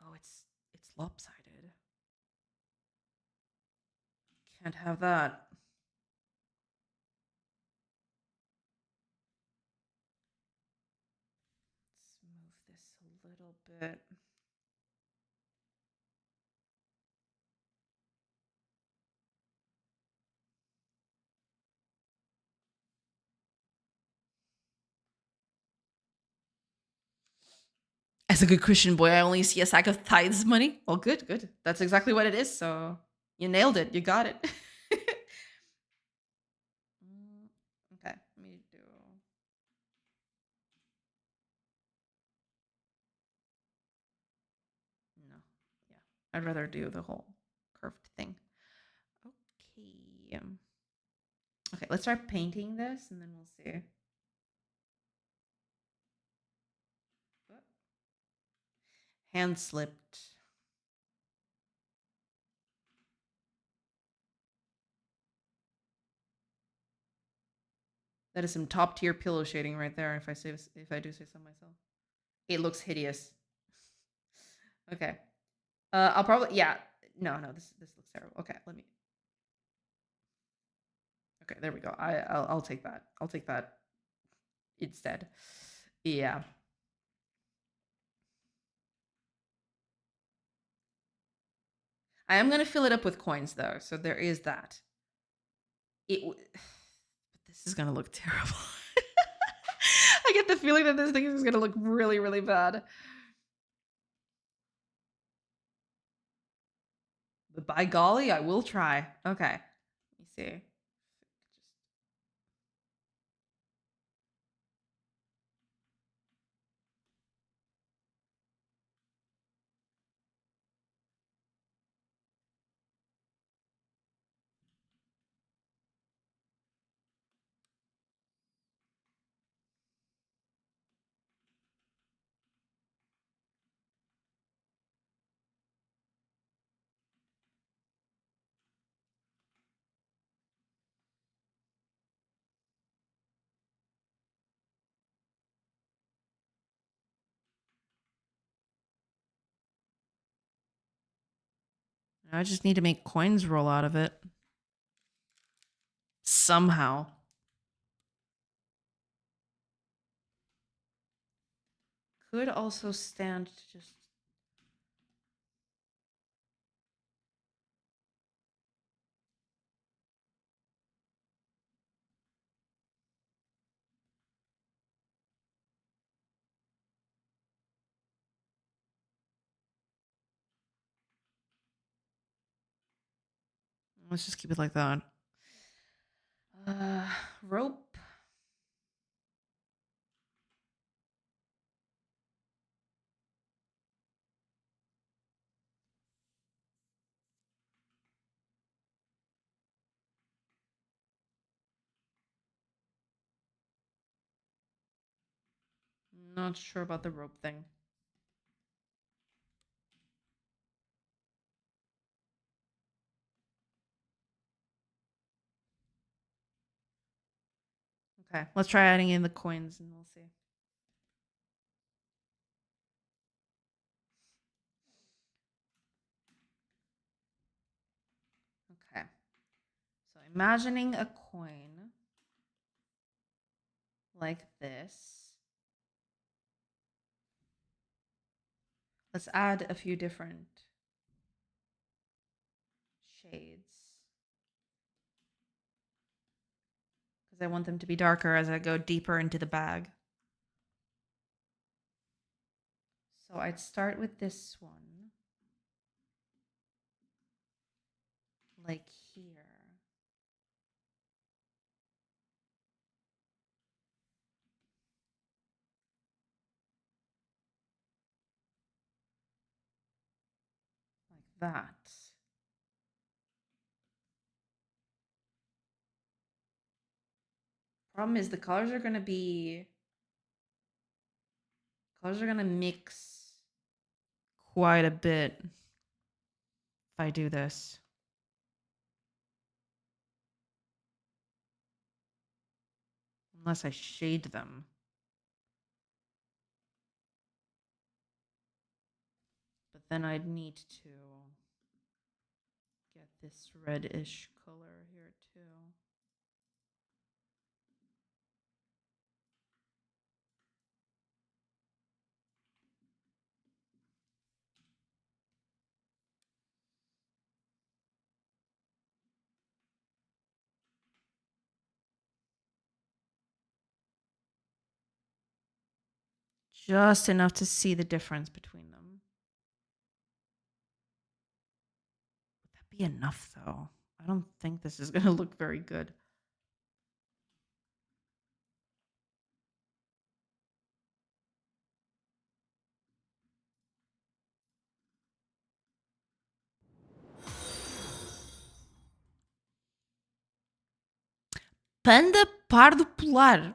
Oh, it's lopsided. Can't have that. Let's move this a little bit. As a good Christian boy, I only see a sack of tithes money. Well, good, good. That's exactly what it is. So you nailed it. You got it. Okay, let me do... No, yeah. I'd rather do the whole curved thing. Okay. Okay, let's start painting this and then we'll see. Hand slipped. That is some top tier pillow shading right there. If I do say so myself, it looks hideous. Okay. I'll probably No, this looks terrible. Okay, let me. Okay, there we go. I'll take that. I'll take that instead. Yeah. I am gonna fill it up with coins though, so there is that. But this is gonna look terrible. I get the feeling that this thing is gonna look really, really bad. But by golly, I will try. Okay. Let me see. I just need to make coins roll out of it. Somehow. Could also stand to just... Let's just keep it like that. Rope. Not sure about the rope thing. Okay, let's try adding in the coins and we'll see. Okay. So imagining a coin like this. Let's add a few different shades. Because I want them to be darker as I go deeper into the bag. So I'd start with this one. Like here. Like that. Problem is the colors are going to be... Colors are going to mix quite a bit if I do this. Unless I shade them. But then I'd need to get this reddish color here too. Just enough to see the difference between them. Would that be enough though? I don't think this is going to look very good. Panda Pardo Polar.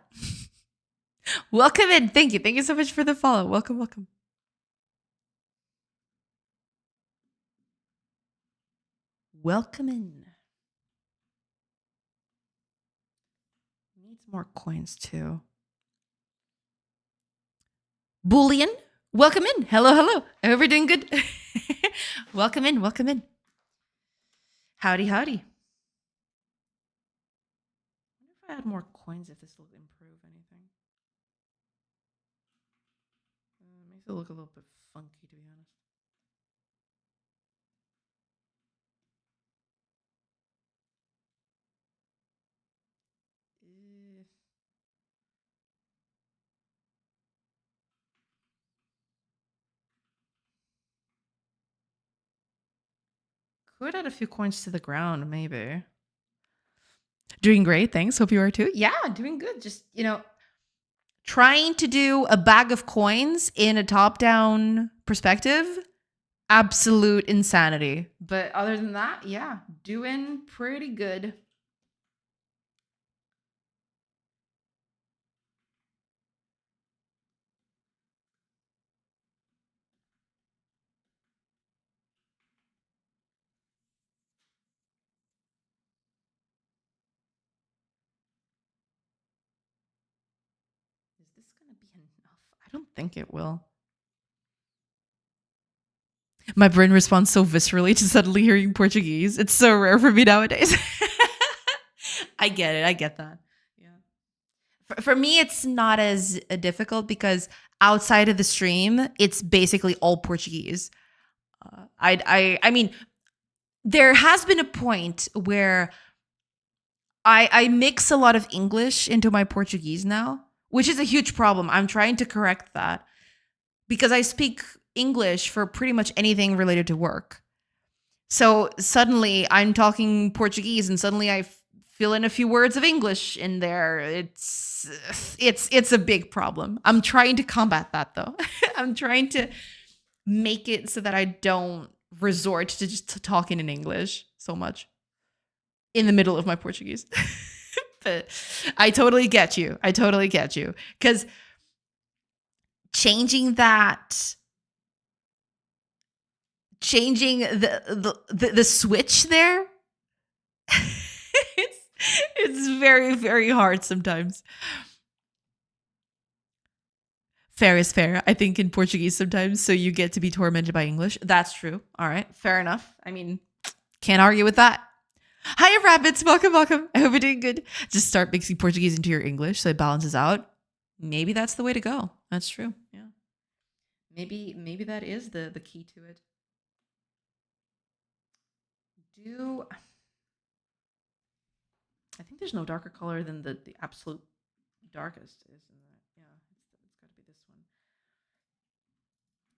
Welcome in. Thank you. Thank you so much for the follow. Welcome, welcome. Welcome in. Needs more coins too. Bullion. Welcome in. Hello, hello. I hope you're doing good. Welcome in. Welcome in. Howdy, howdy. I wonder if I add more coins if this will improve anything. Makes it look a little bit funky, to be honest. Eh. Could add a few coins to the ground, maybe. Doing great, thanks. Hope you are too. Yeah, doing good. Just, trying to do a bag of coins in a top-down perspective, absolute insanity. But other than that, yeah, doing pretty good. Is this going to be enough? I don't think it will. My brain responds so viscerally to suddenly hearing Portuguese. It's so rare for me nowadays. I get it. I get that. Yeah. For me, it's not as difficult because outside of the stream, it's basically all Portuguese. I mean, there has been a point where I mix a lot of English into my Portuguese now, which is a huge problem. I'm trying to correct that because I speak English for pretty much anything related to work. So suddenly I'm talking Portuguese and suddenly I fill in a few words of English in there. It's a big problem. I'm trying to combat that though. I'm trying to make it so that I don't resort to just talking in English so much in the middle of my Portuguese. But I totally get you. I totally get you. Because changing the switch there, it's very, very hard sometimes. Fair is fair, I think, in Portuguese sometimes. So you get to be tormented by English. That's true. All right. Fair enough. I mean, can't argue with that. Hiya, rabbits. Welcome, welcome. I hope you're doing good. Just start mixing Portuguese into your English so it balances out. Maybe that's the way to go. That's true. Yeah. Maybe that is the key to it. Do I think there's no darker color than the absolute darkest, isn't it? Yeah, it's got to be this one.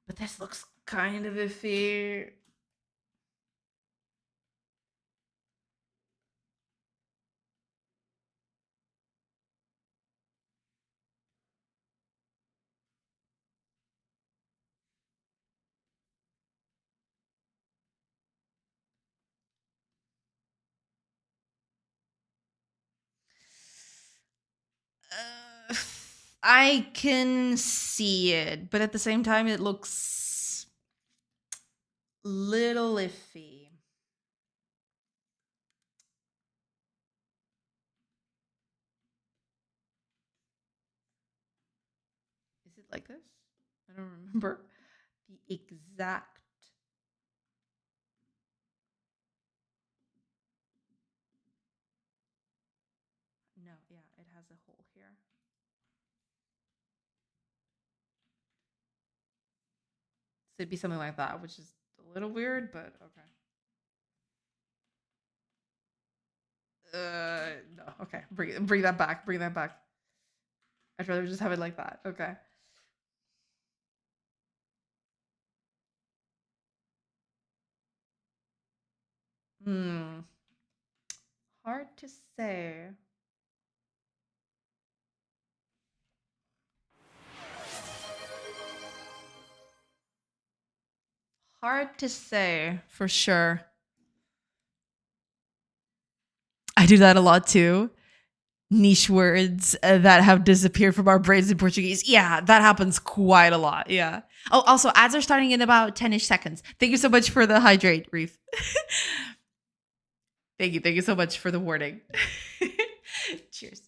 But this looks kind of iffy. Uh, I can see it, but at the same time, it looks little iffy. Is it like this? I don't remember the exact. No, yeah, it has a hole here. So it'd be something like that, which is a little weird, but okay. No, okay. Bring that back. Bring that back. I'd rather just have it like that. Okay. Hmm. Hard to say. Hard to say for sure. I do that a lot too. Niche words that have disappeared from our brains in Portuguese. Yeah, that happens quite a lot. Yeah. Oh, also, ads are starting in about 10-ish seconds. Thank you so much for the hydrate, Reef. Thank you. Thank you so much for the warning. Cheers.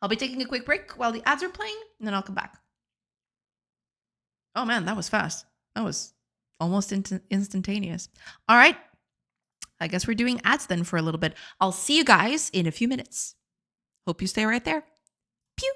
I'll be taking a quick break while the ads are playing, and then I'll come back. Oh man, that was fast. That was almost instantaneous. All right. I guess we're doing ads then for a little bit. I'll see you guys in a few minutes. Hope you stay right there. Pew.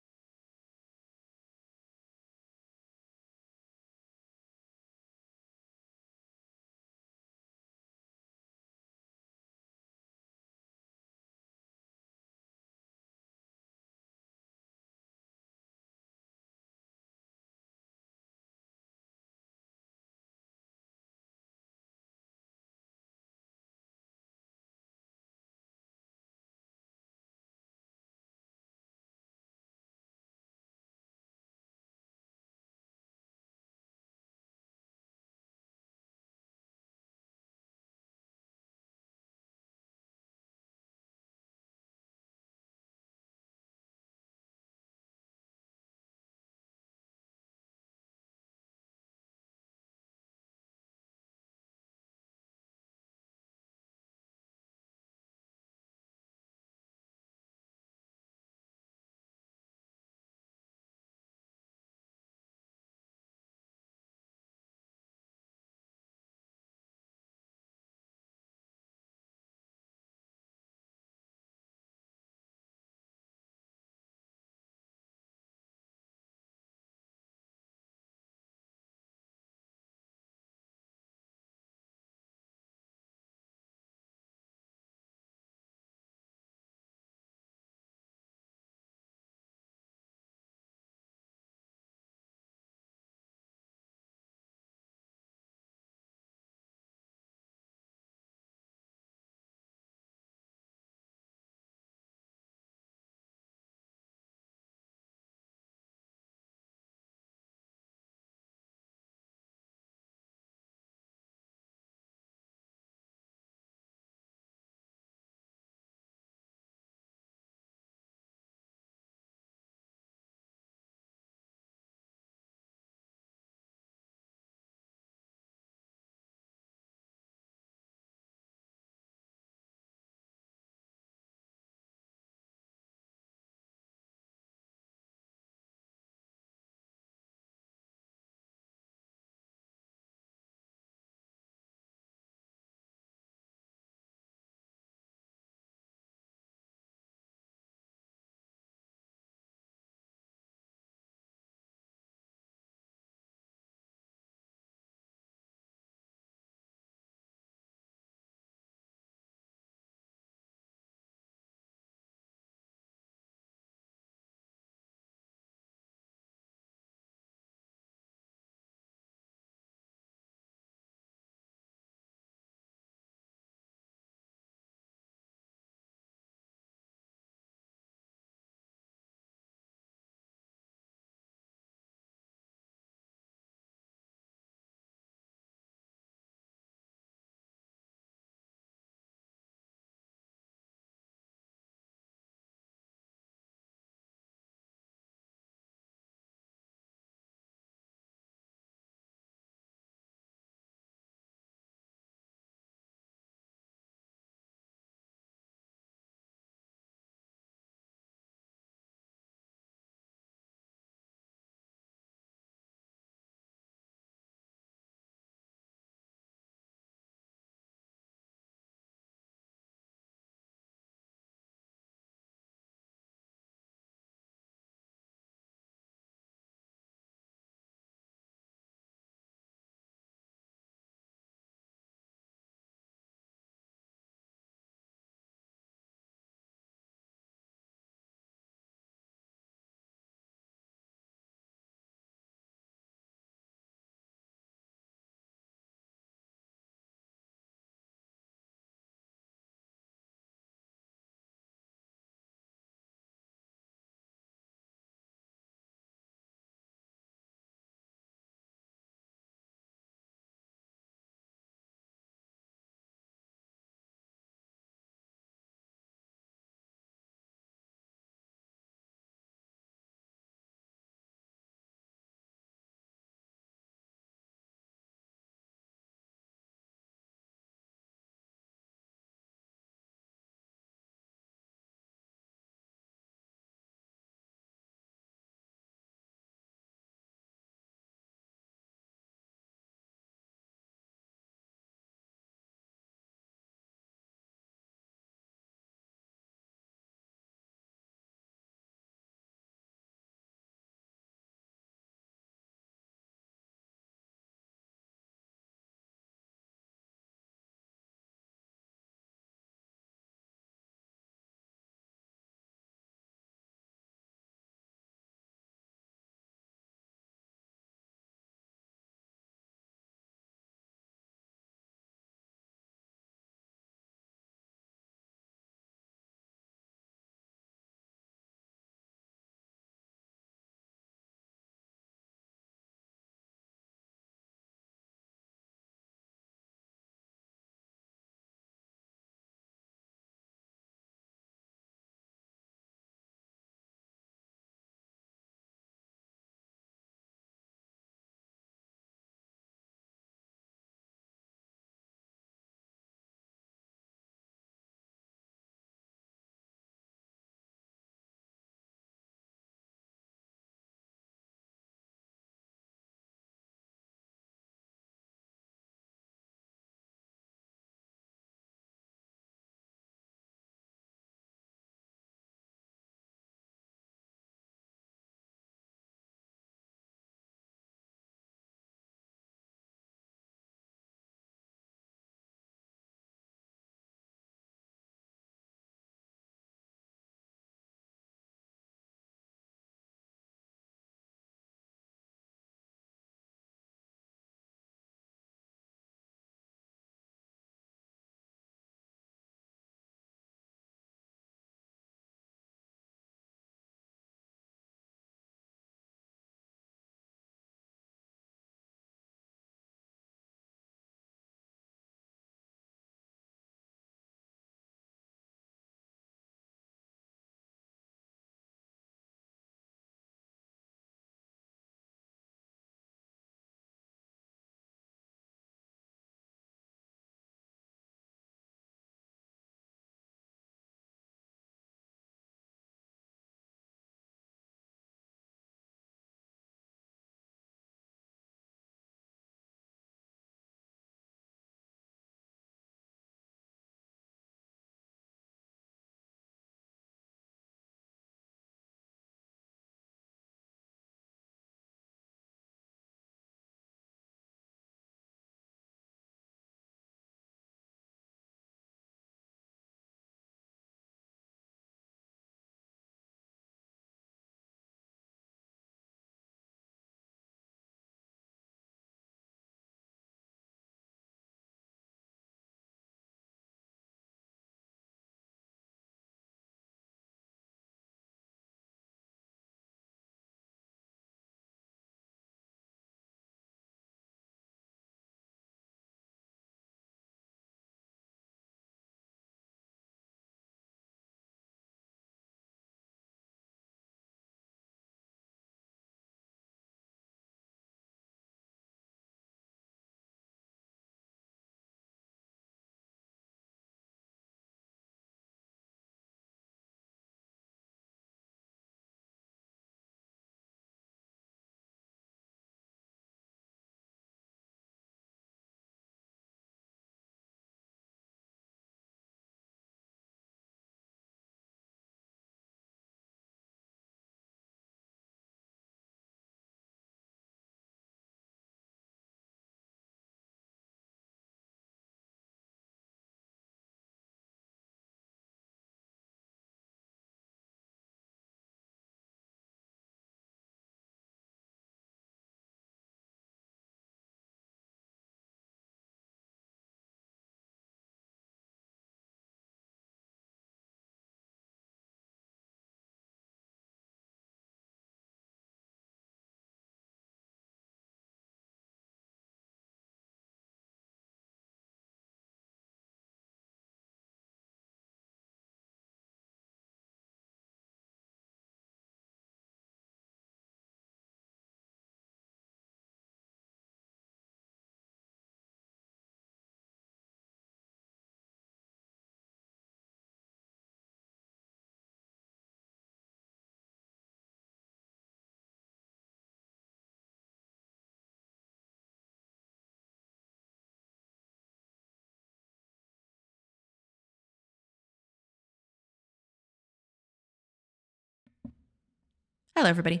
Hello, everybody.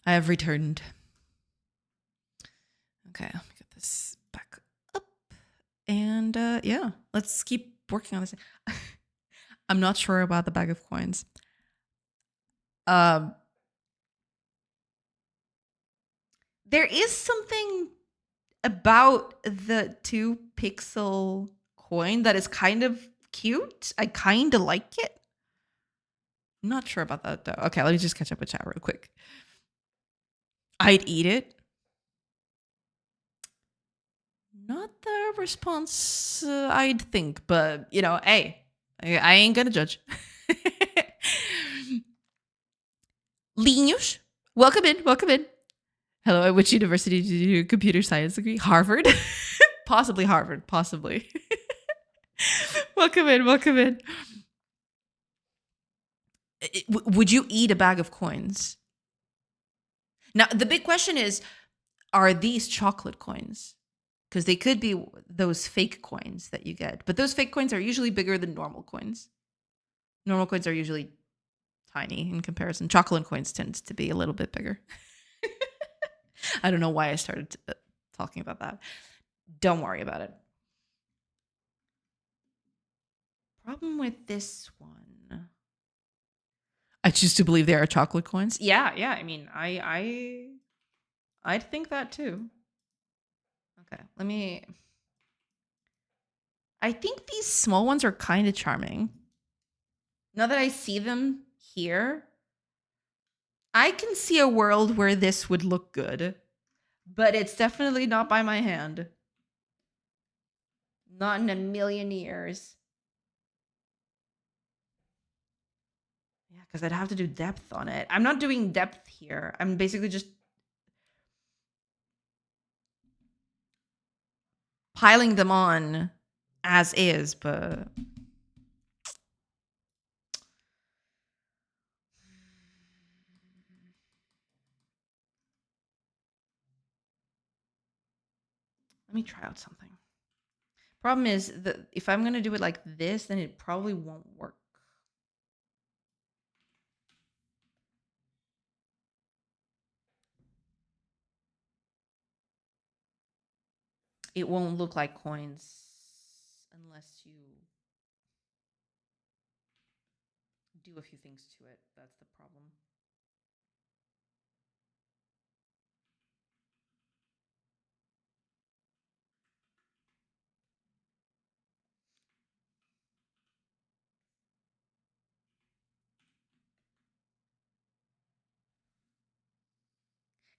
I have returned. Okay, let me get this back up. And yeah, let's keep working on this. I'm not sure about the bag of coins. There is something about the 2 pixel coin that is kind of cute. I kind of like it. I'm not sure about that though. Okay, let me just catch up with chat real quick. I'd eat it. Not the response I'd think, but you know, hey, I ain't gonna judge. Linhos, welcome in, welcome in. Hello, at which university did you do a computer science degree? Harvard? Possibly Harvard, possibly. Welcome in, welcome in. Would you eat a bag of coins? Now, the big question is, are these chocolate coins? Because they could be those fake coins that you get. But those fake coins are usually bigger than normal coins. Normal coins are usually tiny in comparison. Chocolate coins tend to be a little bit bigger. I don't know why I started talking about that. Don't worry about it. Problem with this one. I choose to believe they are chocolate coins. Yeah. I mean, I'd think that too. Okay, let me. I think these small ones are kind of charming. Now that I see them here, I can see a world where this would look good, but it's definitely not by my hand. Not in a million years. Yeah, because I'd have to do depth on it. I'm not doing depth here. I'm basically just piling them on as is, but... Let me try out something. Problem is that if I'm going to do it like this, then it probably won't work. It won't look like coins unless you do a few things to it. That's the problem.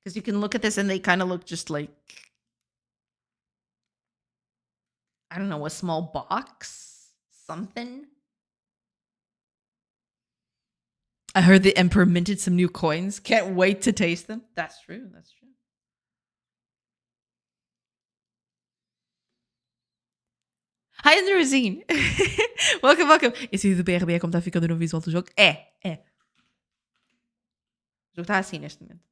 Because you can look at this and they kind of look just like, I don't know, a small box? Something? I heard the Emperor minted some new coins. Can't wait to taste them. That's true, that's true. Hi, Andrewzine. Welcome, welcome. Esse vídeo do BRB é como está ficando no visual do jogo? É. O jogo está assim neste momento.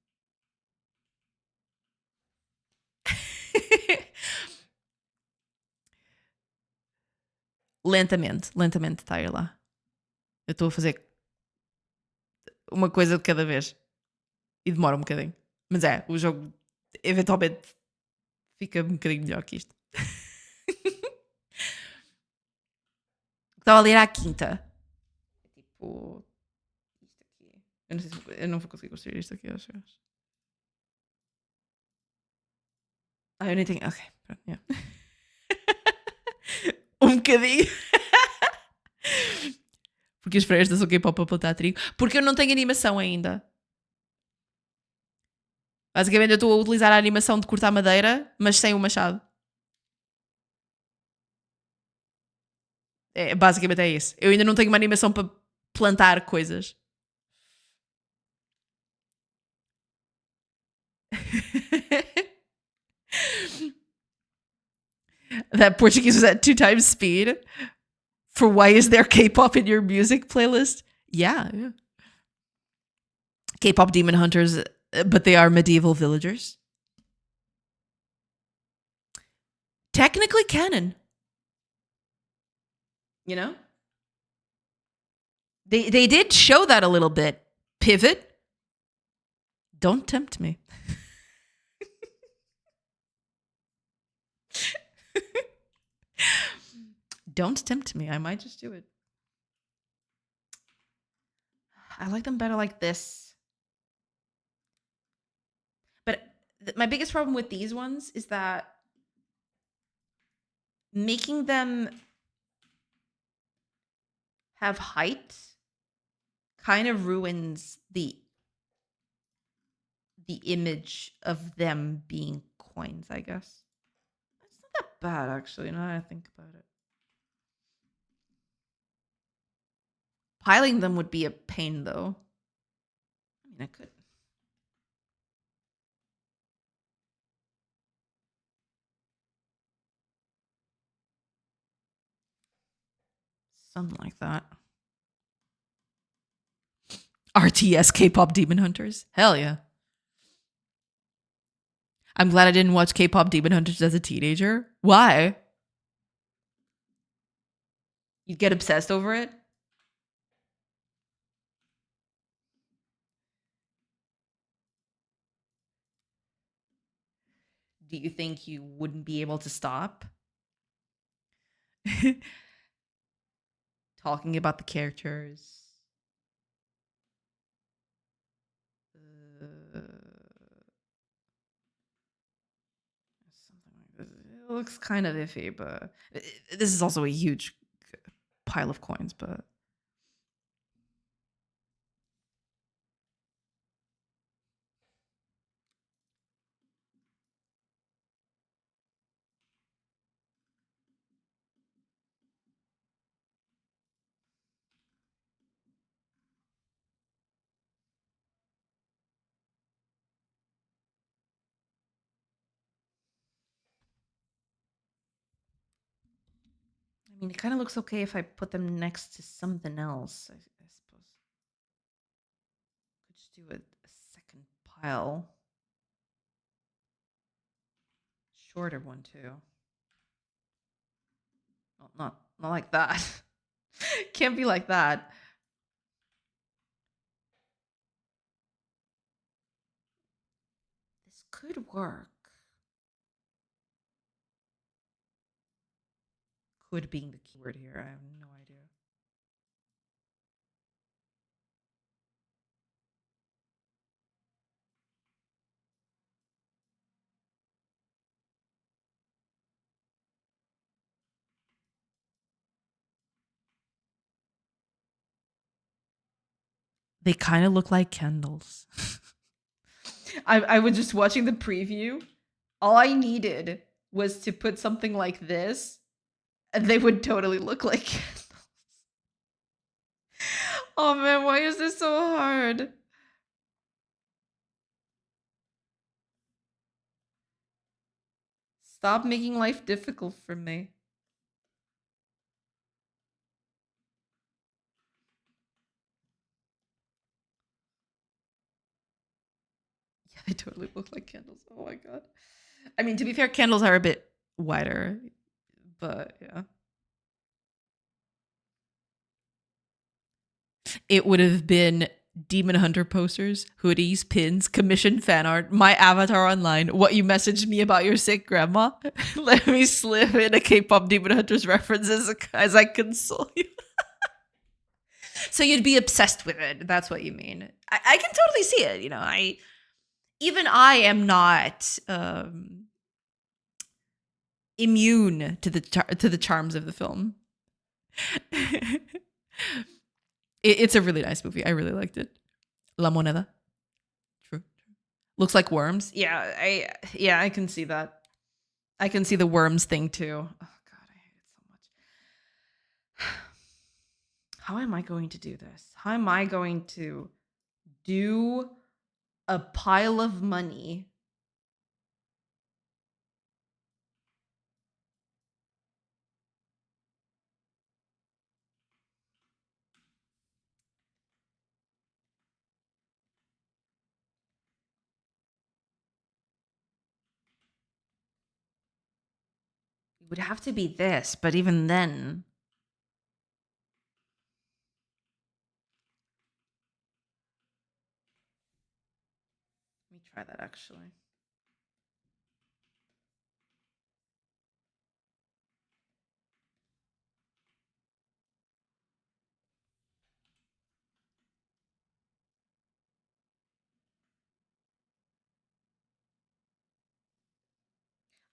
Lentamente está a ir lá. Eu estou a fazer uma coisa de cada vez. E demora um bocadinho. Mas o jogo eventualmente fica um bocadinho melhor que isto. Estava a ler à quinta. Tipo, isto aqui. Eu não sei se eu não vou conseguir construir isto aqui, acho. Eu nem tenho. Ok, pronto. Yeah. Um bocadinho. Porque as frestas são K-pop para plantar trigo. Porque eu não tenho animação ainda. Basicamente eu estou a utilizar a animação de cortar madeira, mas sem o machado. Basicamente é isso. Eu ainda não tenho uma animação para plantar coisas. That Portuguese was at 2 times speed. For why is there K-pop in your music playlist? Yeah. K-pop demon hunters, but they are medieval villagers. Technically canon. You know? They did show that a little bit. Pivot. Don't tempt me. Don't tempt me. I might just do it. I like them better like this. But my biggest problem with these ones is that making them have height kind of ruins the image of them being coins, I guess. It's not that bad, actually, now that I think about it. Piling them would be a pain, though. I mean, I could. Something like that. RTS K-pop Demon Hunters. Hell yeah. I'm glad I didn't watch K-pop Demon Hunters as a teenager. Why? You'd get obsessed over it? Do you think you wouldn't be able to stop? Talking about the characters. Something like this. It looks kind of iffy, but this is also a huge pile of coins, but I mean, it kind of looks okay if I put them next to something else, I suppose. Could just do a second pile. Shorter one, too. Well, not like that. Can't be like that. This could work. Could being the keyword here. I have no idea. They kind of look like candles. I was just watching the preview. All I needed was to put something like this, and they would totally look like candles. Oh man, why is this so hard? Stop making life difficult for me. Yeah, they totally look like candles. Oh my god. I mean, to be fair, candles are a bit wider, but yeah. It would have been Demon Hunter posters, hoodies, pins, commissioned fan art, my avatar online, what you messaged me about your sick grandma. Let me slip in a K-pop Demon Hunters references as I console you. So you'd be obsessed with it. That's what you mean. I can totally see it. You know, I am not immune to the charms of the film. It's a really nice movie. I really liked it. La Moneda. True. Looks like worms. Yeah, I can see that. I can see the worms thing too. Oh god, I hate it so much. How am I going to do this? How am I going to do a pile of money? It would have to be this, but even then, try that actually.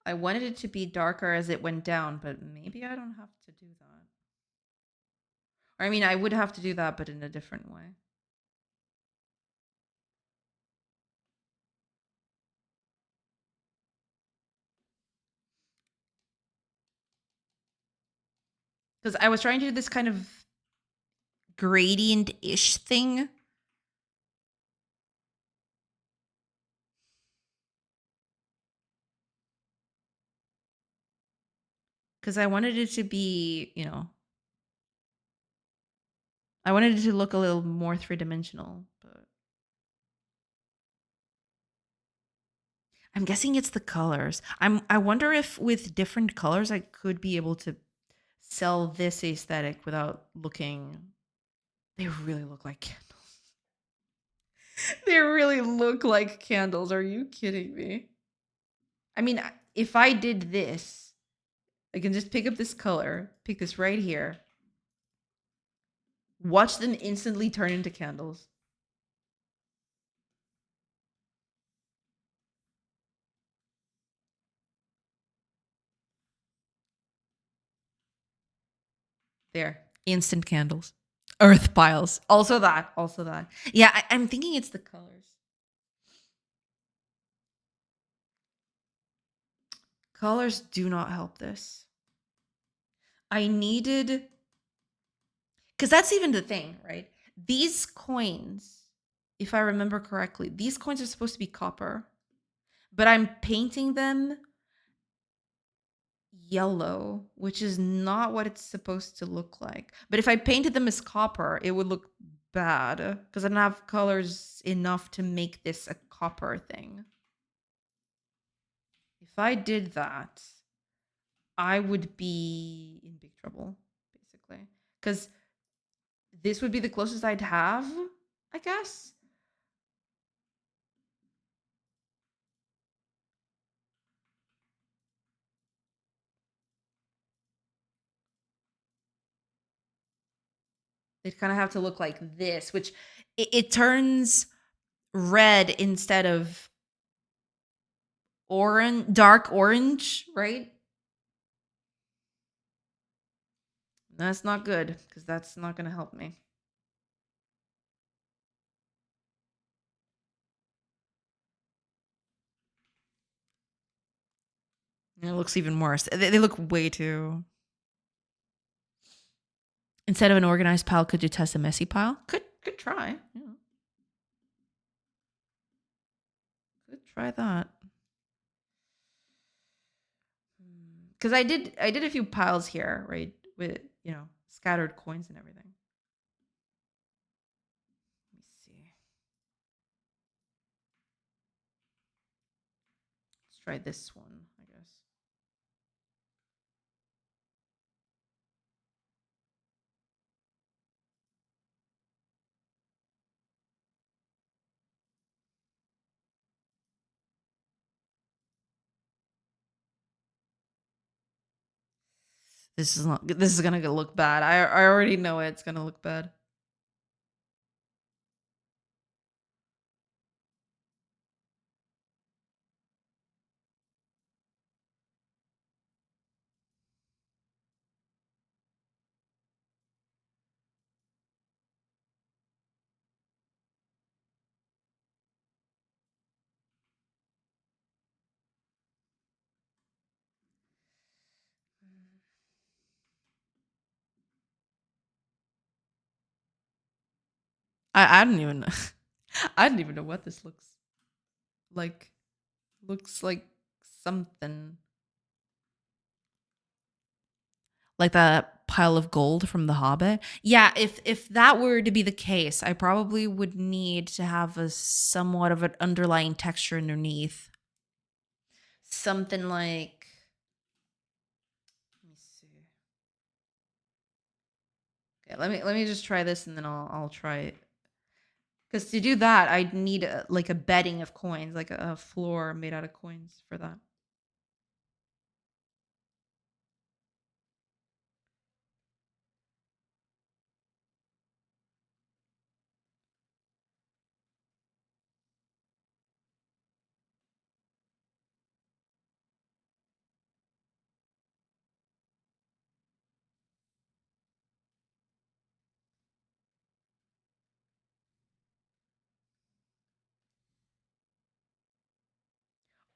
I wanted it to be darker as it went down, but maybe I don't have to do that. Or I mean, I would have to do that, but in a different way. Because I was trying to do this kind of gradient-ish thing. Because I wanted it to be, you know, I wanted it to look a little more three-dimensional, but I'm guessing it's the colors. I wonder if with different colors I could be able to sell this aesthetic without looking. They really look like candles. They really look like candles. Are you kidding me? I mean, if I did this, I can just pick up this color, pick this right here, watch them instantly turn into candles. There, instant candles. Earth piles. Also that. Also that. Yeah, I'm thinking it's the colors. Colors do not help this. I needed, because that's even the thing, right? These coins, if I remember correctly, these coins are supposed to be copper, but I'm painting them yellow, which is not what it's supposed to look like. But if I painted them as copper, it would look bad because I don't have colors enough to make this a copper thing. If I did that, I would be in big trouble, basically. Because this would be the closest I'd have, I guess. They'd kind of have to look like this, which it turns red instead of orange, dark orange, right? That's not good because that's not going to help me. And it looks even worse. They look way too. Instead of an organized pile, could you test a messy pile? Could try. Yeah. Could try that. Because I did a few piles here, right? With scattered coins and everything. Let me see. Let's try this one, I guess. This is not. This is gonna look bad. I already know it's gonna look bad. I don't even know. I don't even know what this looks like. Looks like something like that pile of gold from The Hobbit. Yeah, if that were to be the case, I probably would need to have a somewhat of an underlying texture underneath. Something like, let me see. Okay, let me just try this and then I'll try it. Because to do that, I'd need like a bedding of coins, like a floor made out of coins for that.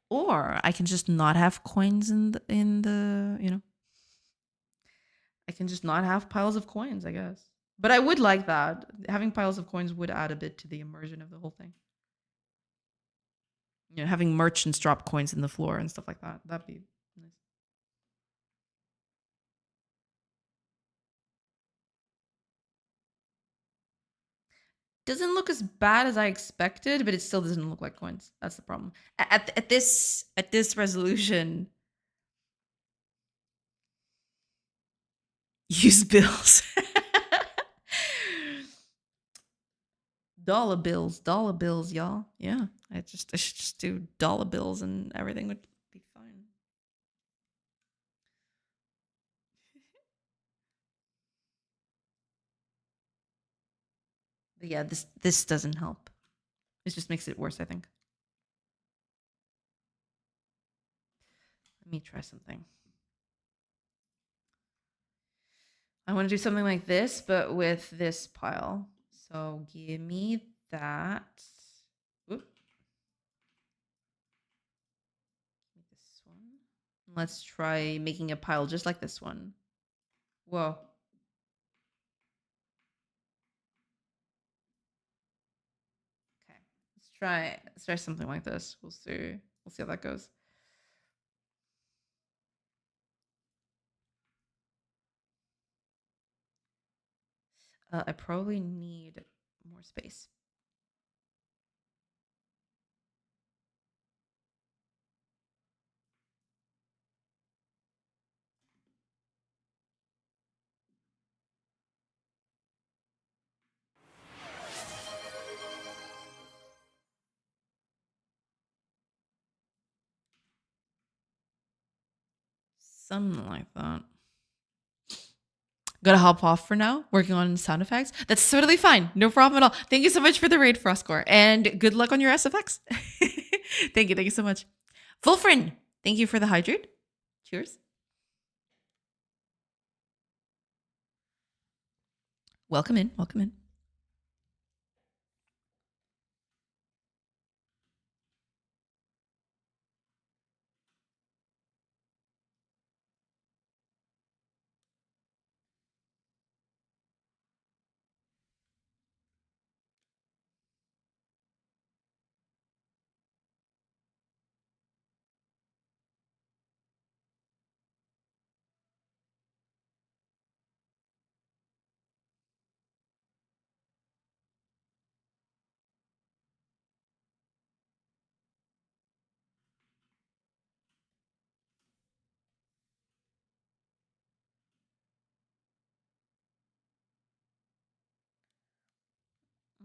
Or I can just not have coins in the I can just not have piles of coins, I guess. But I would like that. Having piles of coins would add a bit to the immersion of the whole thing. Having merchants drop coins in the floor and stuff like that. That'd be nice. Doesn't look as bad as I expected, but it still doesn't look like coins. That's the problem. At this resolution, use bills. dollar bills, y'all. Yeah, I should just do dollar bills and everything would be fine. But yeah, this doesn't help. It just makes it worse, I think. Let me try something. I want to do something like this, but with this pile. So give me that. Oop. This one. Let's try making a pile just like this one. Whoa. Okay. Let's try something like this. We'll see. We'll see how that goes. I probably need more space. Something like that. Gotta hop off for now, working on sound effects. That's totally fine. No problem at all. Thank you so much for the raid, Frostcore. And good luck on your SFX. Thank you. Thank you so much. Fulfrin, thank you for the hydrate. Cheers. Welcome in. Welcome in.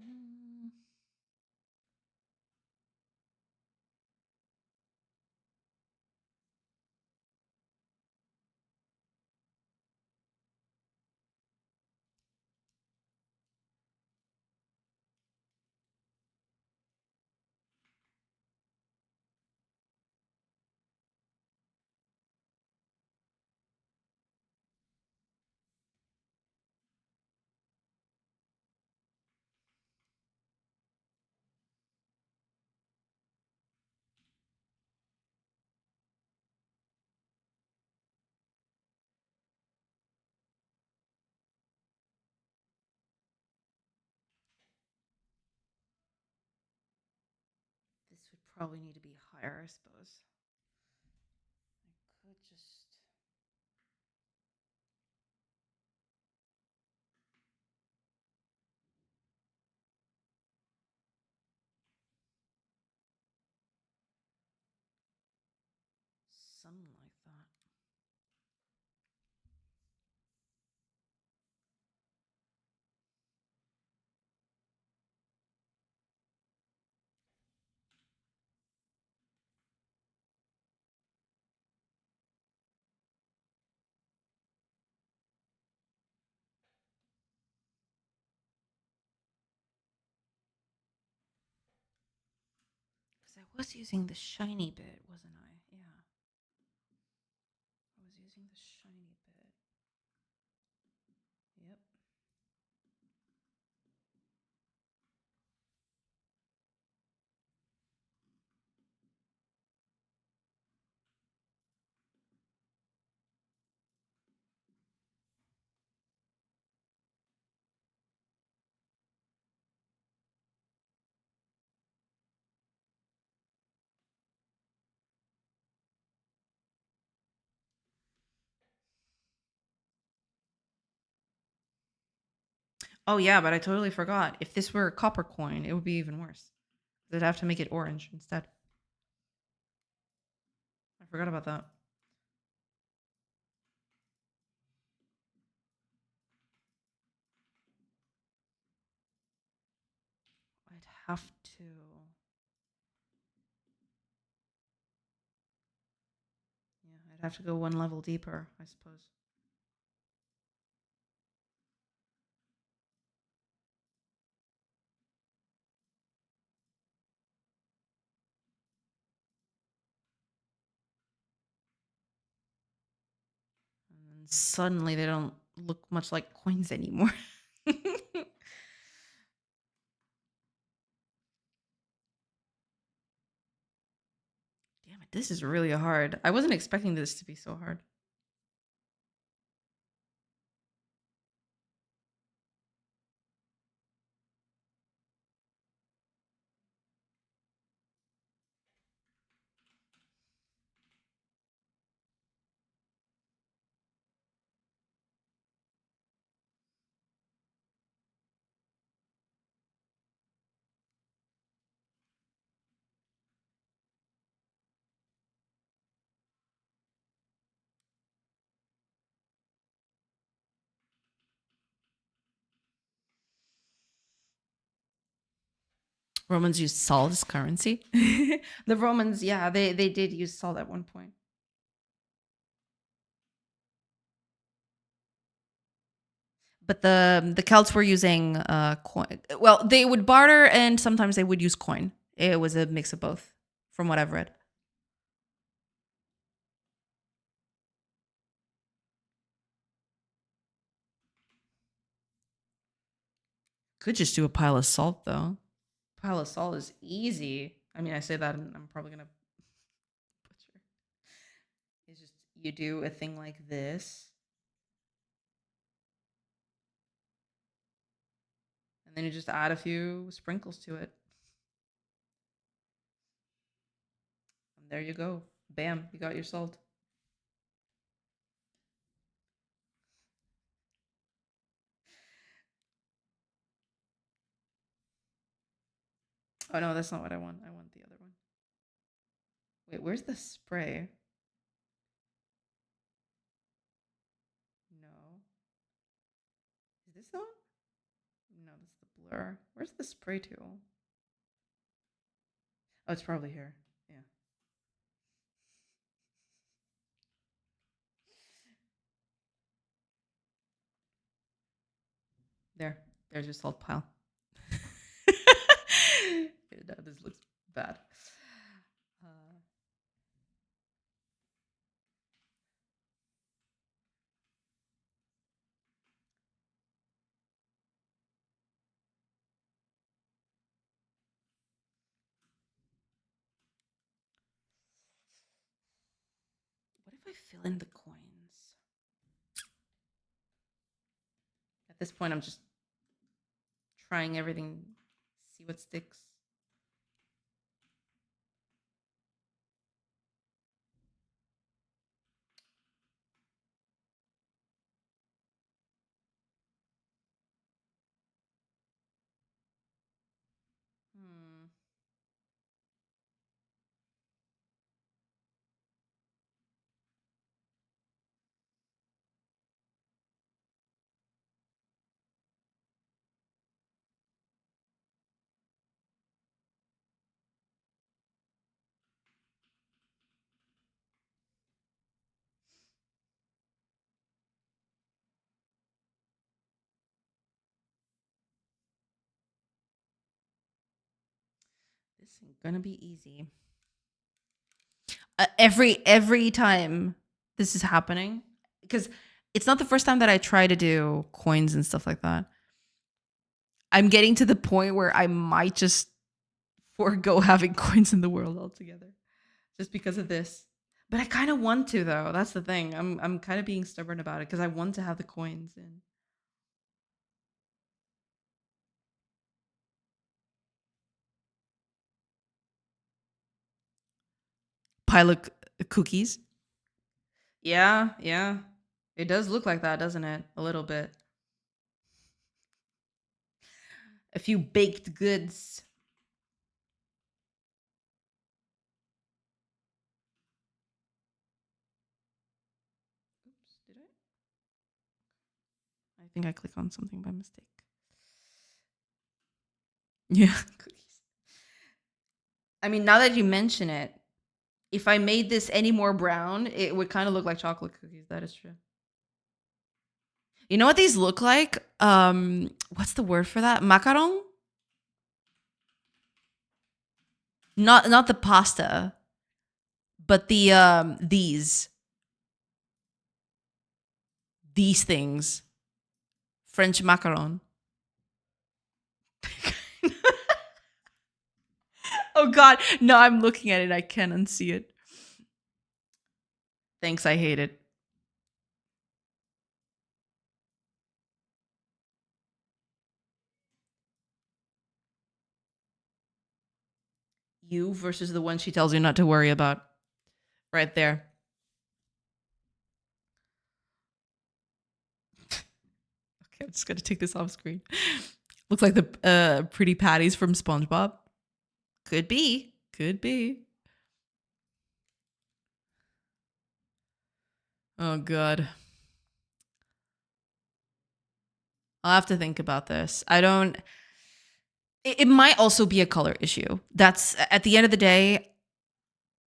Mm. This would probably need to be higher, I suppose. I could just. Something like that. because I was using the shiny bit, wasn't I? Yeah. I was using the shiny bit. Yep. Oh yeah, but I totally forgot. If this were a copper coin, it would be even worse. They'd have to make it orange instead. I forgot about that. I'd have to. Yeah, I'd have to go one level deeper, I suppose. And suddenly they don't look much like coins anymore. Damn it, this is really hard. I wasn't expecting this to be so hard. Romans used salt as currency. The Romans, yeah, they did use salt at one point. But the Celts were using coin. Well, they would barter and sometimes they would use coin. It was a mix of both, from what I've read. Could just do a pile of salt though. Pile of salt is easy. I mean, I say that and I'm probably gonna butcher. It's just you do a thing like this, and then you just add a few sprinkles to it. And there you go. Bam, you got your salt. Oh no, that's not what I want. I want the other one. Wait, where's the spray? No. Is this the one? No, that's the blur. Where's the spray tool? Oh, it's probably here. Yeah. There. There's your salt pile. No, this looks bad. What if I fill in the coins? At this point, I'm just trying everything, see what sticks. Hmm. This ain't gonna be easy. Every time this is happening, because it's not the first time that I try to do coins and stuff like that. I'm getting to the point where I might just forego having coins in the world altogether, just because of this. But I kind of want to, though. That's the thing. I'm kind of being stubborn about it because I want to have the coins in. Pile of cookies. Yeah, yeah. It does look like that, doesn't it? A little bit. A few baked goods. Oops, did I? I think I clicked on something by mistake. Yeah, cookies. I mean, now that you mention it, if I made this any more brown, it would kind of look like chocolate cookies. That is true. You know what these look like? What's the word for that? Macaron? Not the pasta, but the these things. French macaron. Oh god, no, I'm looking at it. I can't unsee it. Thanks, I hate it. You versus the one she tells you not to worry about. Right there. Okay, I'm just gonna take this off screen. Looks like the pretty patties from SpongeBob. Could be. Could be. Oh god. I'll have to think about this. I don't. It might also be a color issue. That's at the end of the day,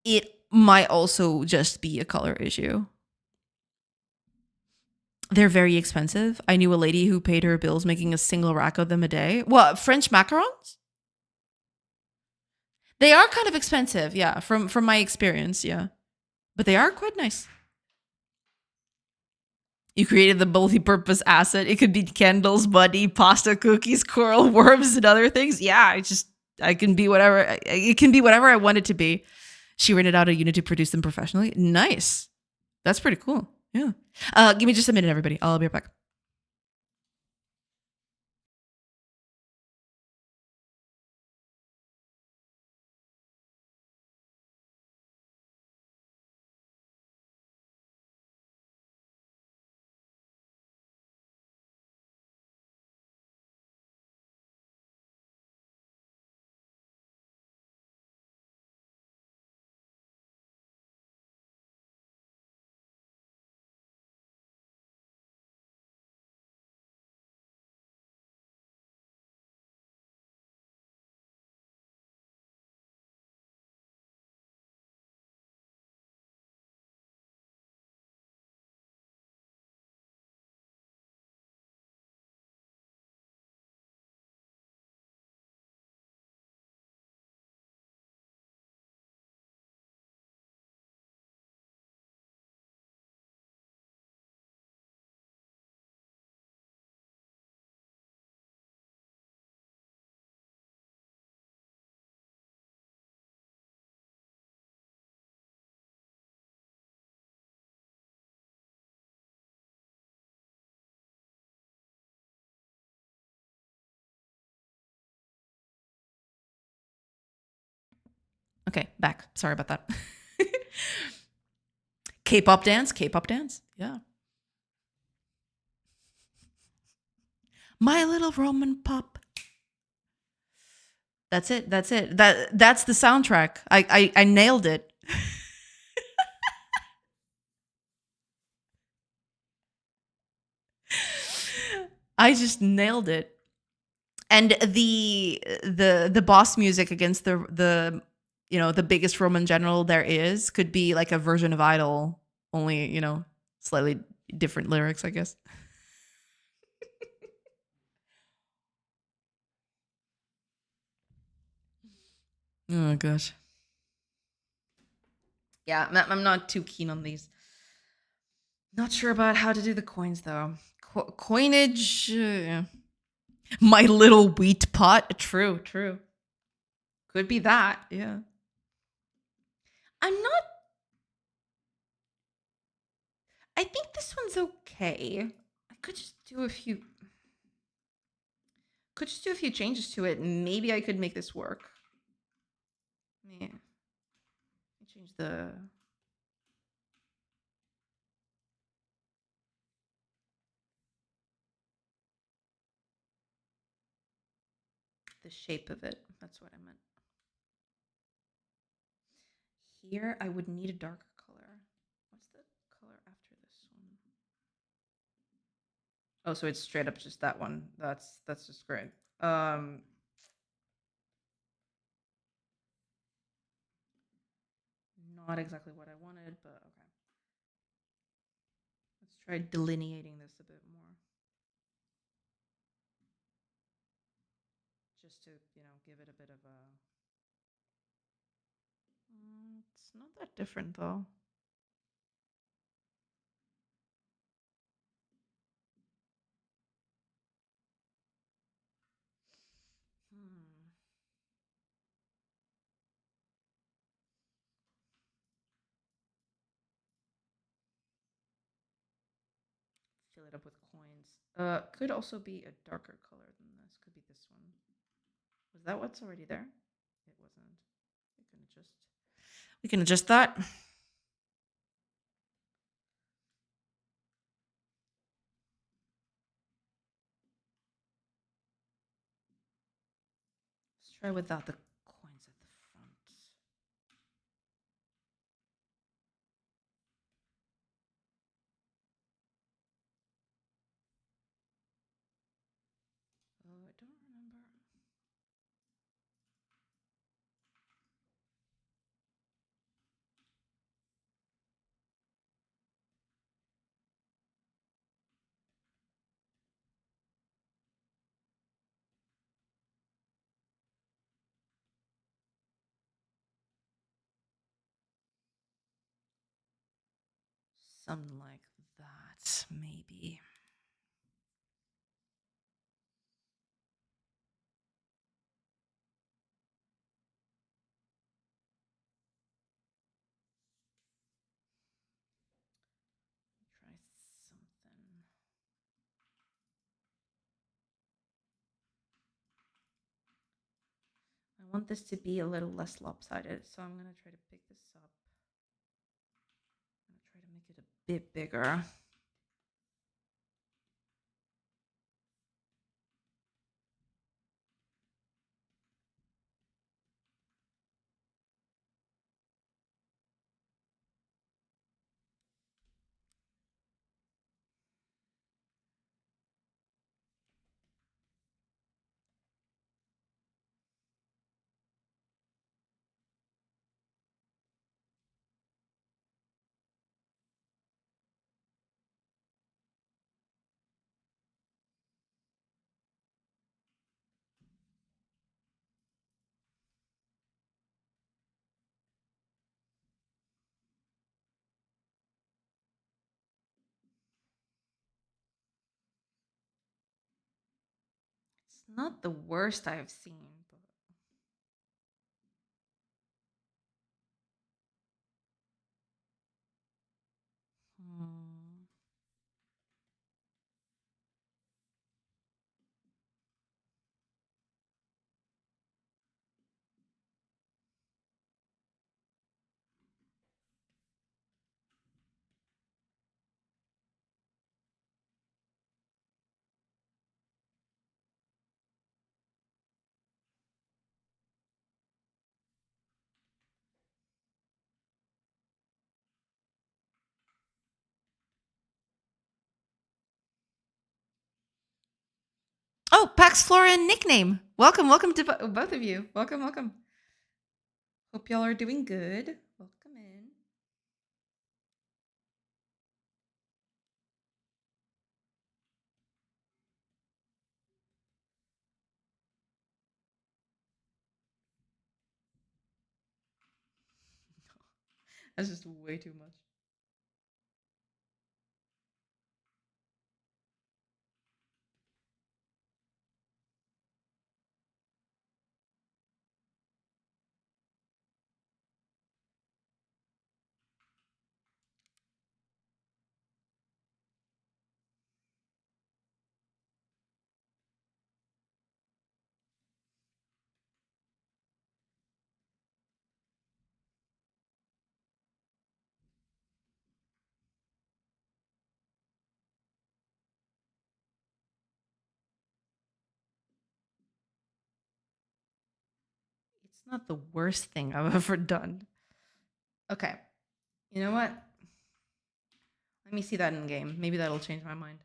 it might also just be a color issue. They're very expensive. I knew a lady who paid her bills making a single rack of them a day. What, French macarons? They are kind of expensive, yeah, from my experience, yeah. But they are quite nice. You created the multi-purpose asset. It could be candles, money, pasta, cookies, coral, worms, and other things. Yeah, I can be whatever. It can be whatever I want it to be. She rented out a unit to produce them professionally. Nice. That's pretty cool. Yeah. Give me just a minute, everybody. I'll be right back. Okay, back. Sorry about that. K-pop dance, K-pop dance. Yeah. My Little Roman Pop. That's it. That's it. That's the soundtrack. I nailed it. I just nailed it. And the boss music against the the biggest Roman general there is could be like a version of Idol, only slightly different lyrics, I guess. Oh gosh. Yeah, I'm not too keen on these. Not sure about how to do the coins though. Coinage. My little wheat pot. True, true. Could be that. Yeah. I'm not. I think this one's okay. I could just do a few. Could just do a few changes to it. Maybe I could make this work. Yeah. Change the shape of it. That's what I meant. Here, I would need a darker color. What's the color after this one? Oh, so it's straight up just that one. That's just great. Not exactly what I wanted, but okay. Let's try delineating this a bit more. Just to, give it a bit of a... It's not that different, though. Fill it up with coins. Could also be a darker color than this. Could be this one. Was that what's already there? It wasn't. We can adjust that. Let's try without the coins at the front. Oh, I don't remember. Something like that, maybe. Try something. I want this to be a little less lopsided, so I'm going to try to pick this up. I'm going to try to make it a bit bigger. It's not the worst I've seen, but... Oh, Pax Flora nickname. Welcome, welcome to both of you. Welcome, welcome. Hope y'all are doing good. Welcome in. That's just way too much. It's not the worst thing I've ever done. Okay. You know what? Let me see that in game. Maybe that'll change my mind.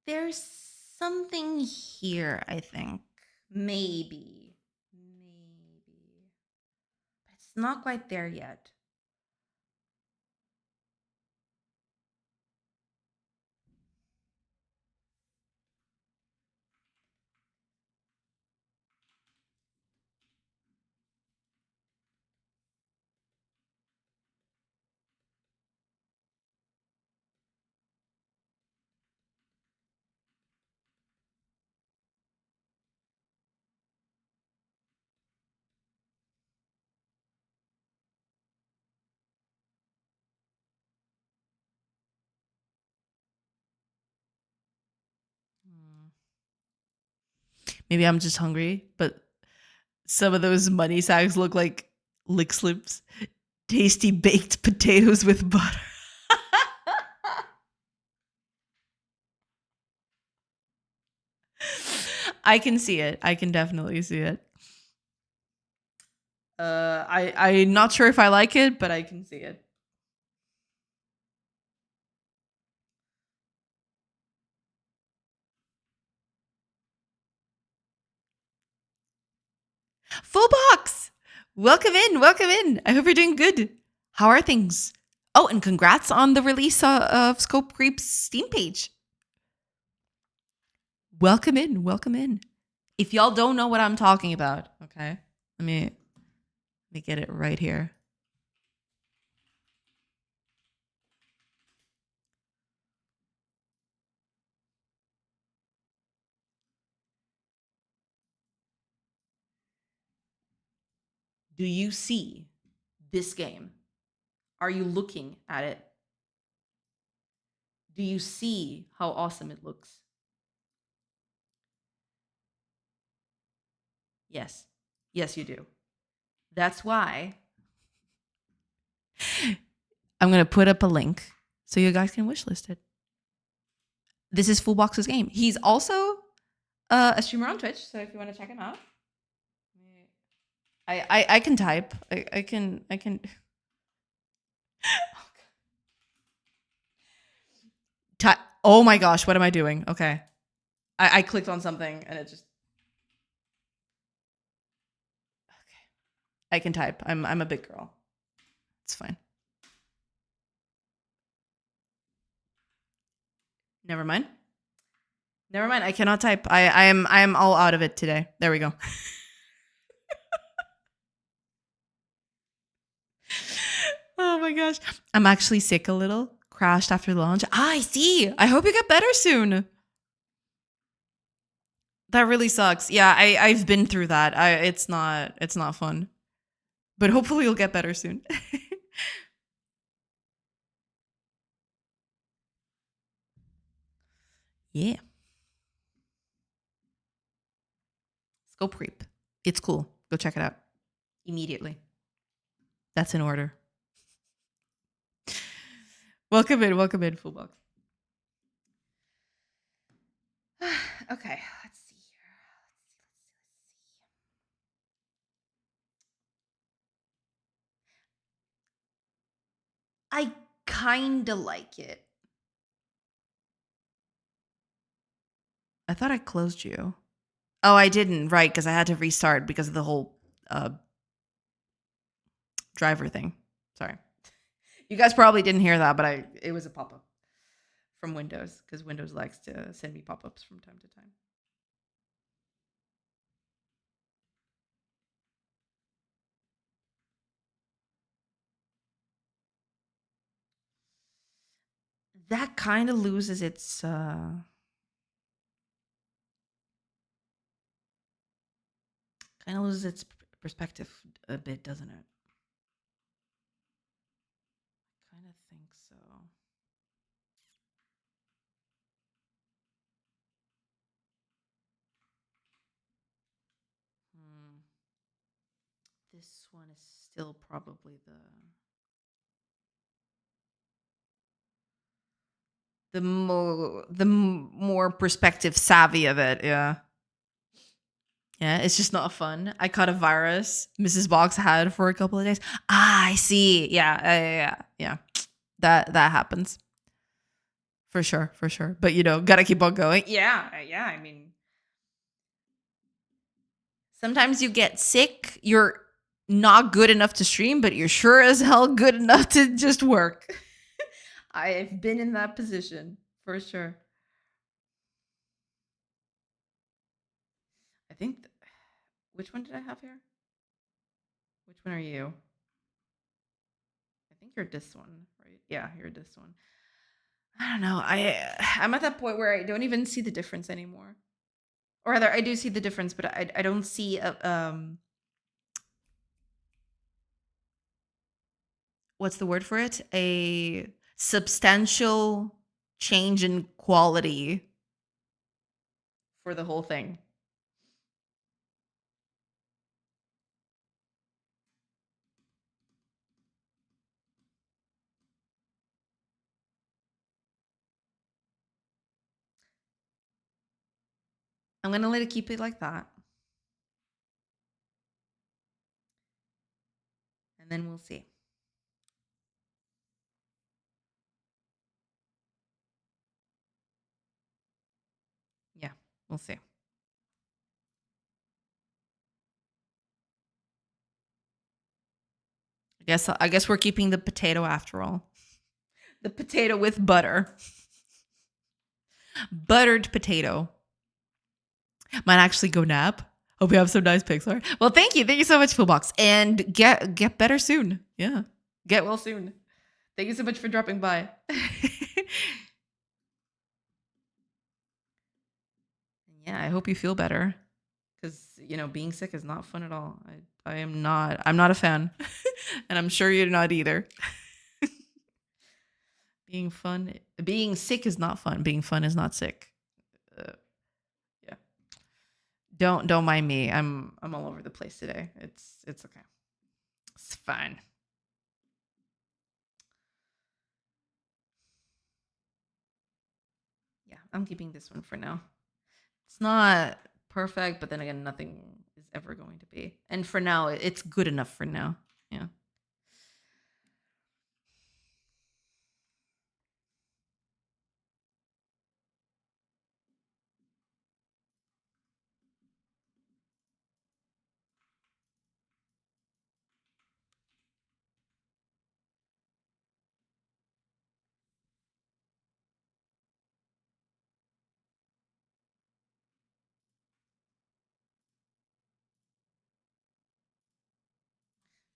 There's something here, I think. Maybe. Maybe. But it's not quite there yet. Maybe I'm just hungry, but some of those money sacks look like lick slips. Tasty baked potatoes with butter. I can see it. I can definitely see it. I'm not sure if I like it, but I can see it. Full box. Welcome in. Welcome in. I hope you're doing good. How are things? Oh, and congrats on the release of Scope Creep's Steam page. Welcome in. Welcome in. If y'all don't know what I'm talking about, okay, let me get it right here. Do you see this game? Are you looking at it? Do you see how awesome it looks? Yes. Yes, you do. That's why I'm going to put up a link so you guys can wishlist it. This is Fullbox's game. He's also a streamer on Twitch, so if you want to check him out. I can type. I can type. Oh my gosh, what am I doing? Okay. I clicked on something and it just I can type. I'm a big girl. It's fine. Never mind. Never mind. I cannot type. I am all out of it today. There we go. Oh my gosh. I'm actually sick a little. Crashed after the launch. I see. I hope you get better soon. That really sucks. Yeah, I've been through that. It's not fun. But hopefully you'll get better soon. Yeah. Scope Creep. It's cool. Go check it out. Immediately. That's in order. Welcome in, full box. Okay, let's see here. I kinda like it. I thought I closed you. Oh, I didn't, right, because I had to restart because of the whole driver thing. Sorry. You guys probably didn't hear that, but it was a pop-up from Windows because Windows likes to send me pop-ups from time to time. That kind of loses its perspective a bit, doesn't it? I kind of think so. Hmm. This one is still probably the more perspective savvy of it. Yeah. Yeah, it's just not fun. I caught a virus Mrs. Box had for a couple of days. Ah, I see. Yeah. That happens. For sure, for sure. But gotta keep on going. Yeah. I mean, sometimes you get sick. You're not good enough to stream, but you're sure as hell good enough to just work. I've been in that position for sure. I think. Which one did I have here? Which one are you? I think you're this one, right? Yeah, you're this one. I don't know. I'm at that point where I don't even see the difference anymore. Or rather, I do see the difference, but I don't see what's the word for it? A substantial change in quality for the whole thing. I'm gonna let it keep it like that, and then we'll see. Yeah, we'll see. I guess we're keeping the potato after all. The potato with butter. Buttered potato. Might actually go nap. Hope you have some nice pics. Well, thank you. Thank you so much, Fullbox. And get better soon. Yeah. Get well soon. Thank you so much for dropping by. Yeah, I hope you feel better. Because, being sick is not fun at all. I'm not a fan. And I'm sure you're not either. Being sick is not fun. Being fun is not sick. Yeah. Don't mind me. I'm all over the place today. It's okay. It's fine. Yeah, I'm keeping this one for now. It's not perfect, but then again, nothing is ever going to be. And for now, it's good enough for now. Yeah.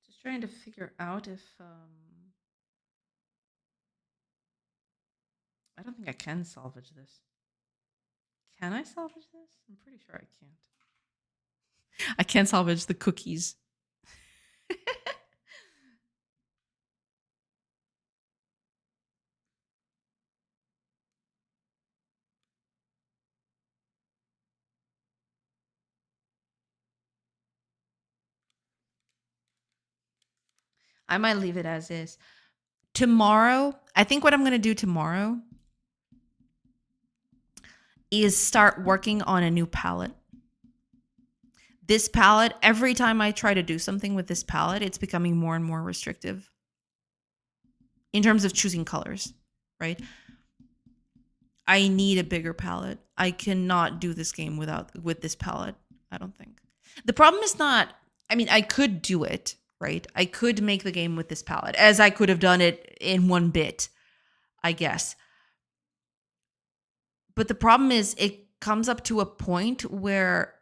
Just trying to figure out if I don't think I can salvage this. Can I salvage this? I'm pretty sure I can't. I can't salvage the cookies. I might leave it as is. tomorrow, I think what I'm going to do tomorrow is start working on a new palette. This palette, every time I try to do something with this palette, it's becoming more and more restrictive in terms of choosing colors, right? I need a bigger palette. I cannot do this game with this palette, I don't think. The problem is not, I mean, I could do it, right? I could make the game with this palette, as I could have done it in one bit, I guess. But the problem is it comes up to a point where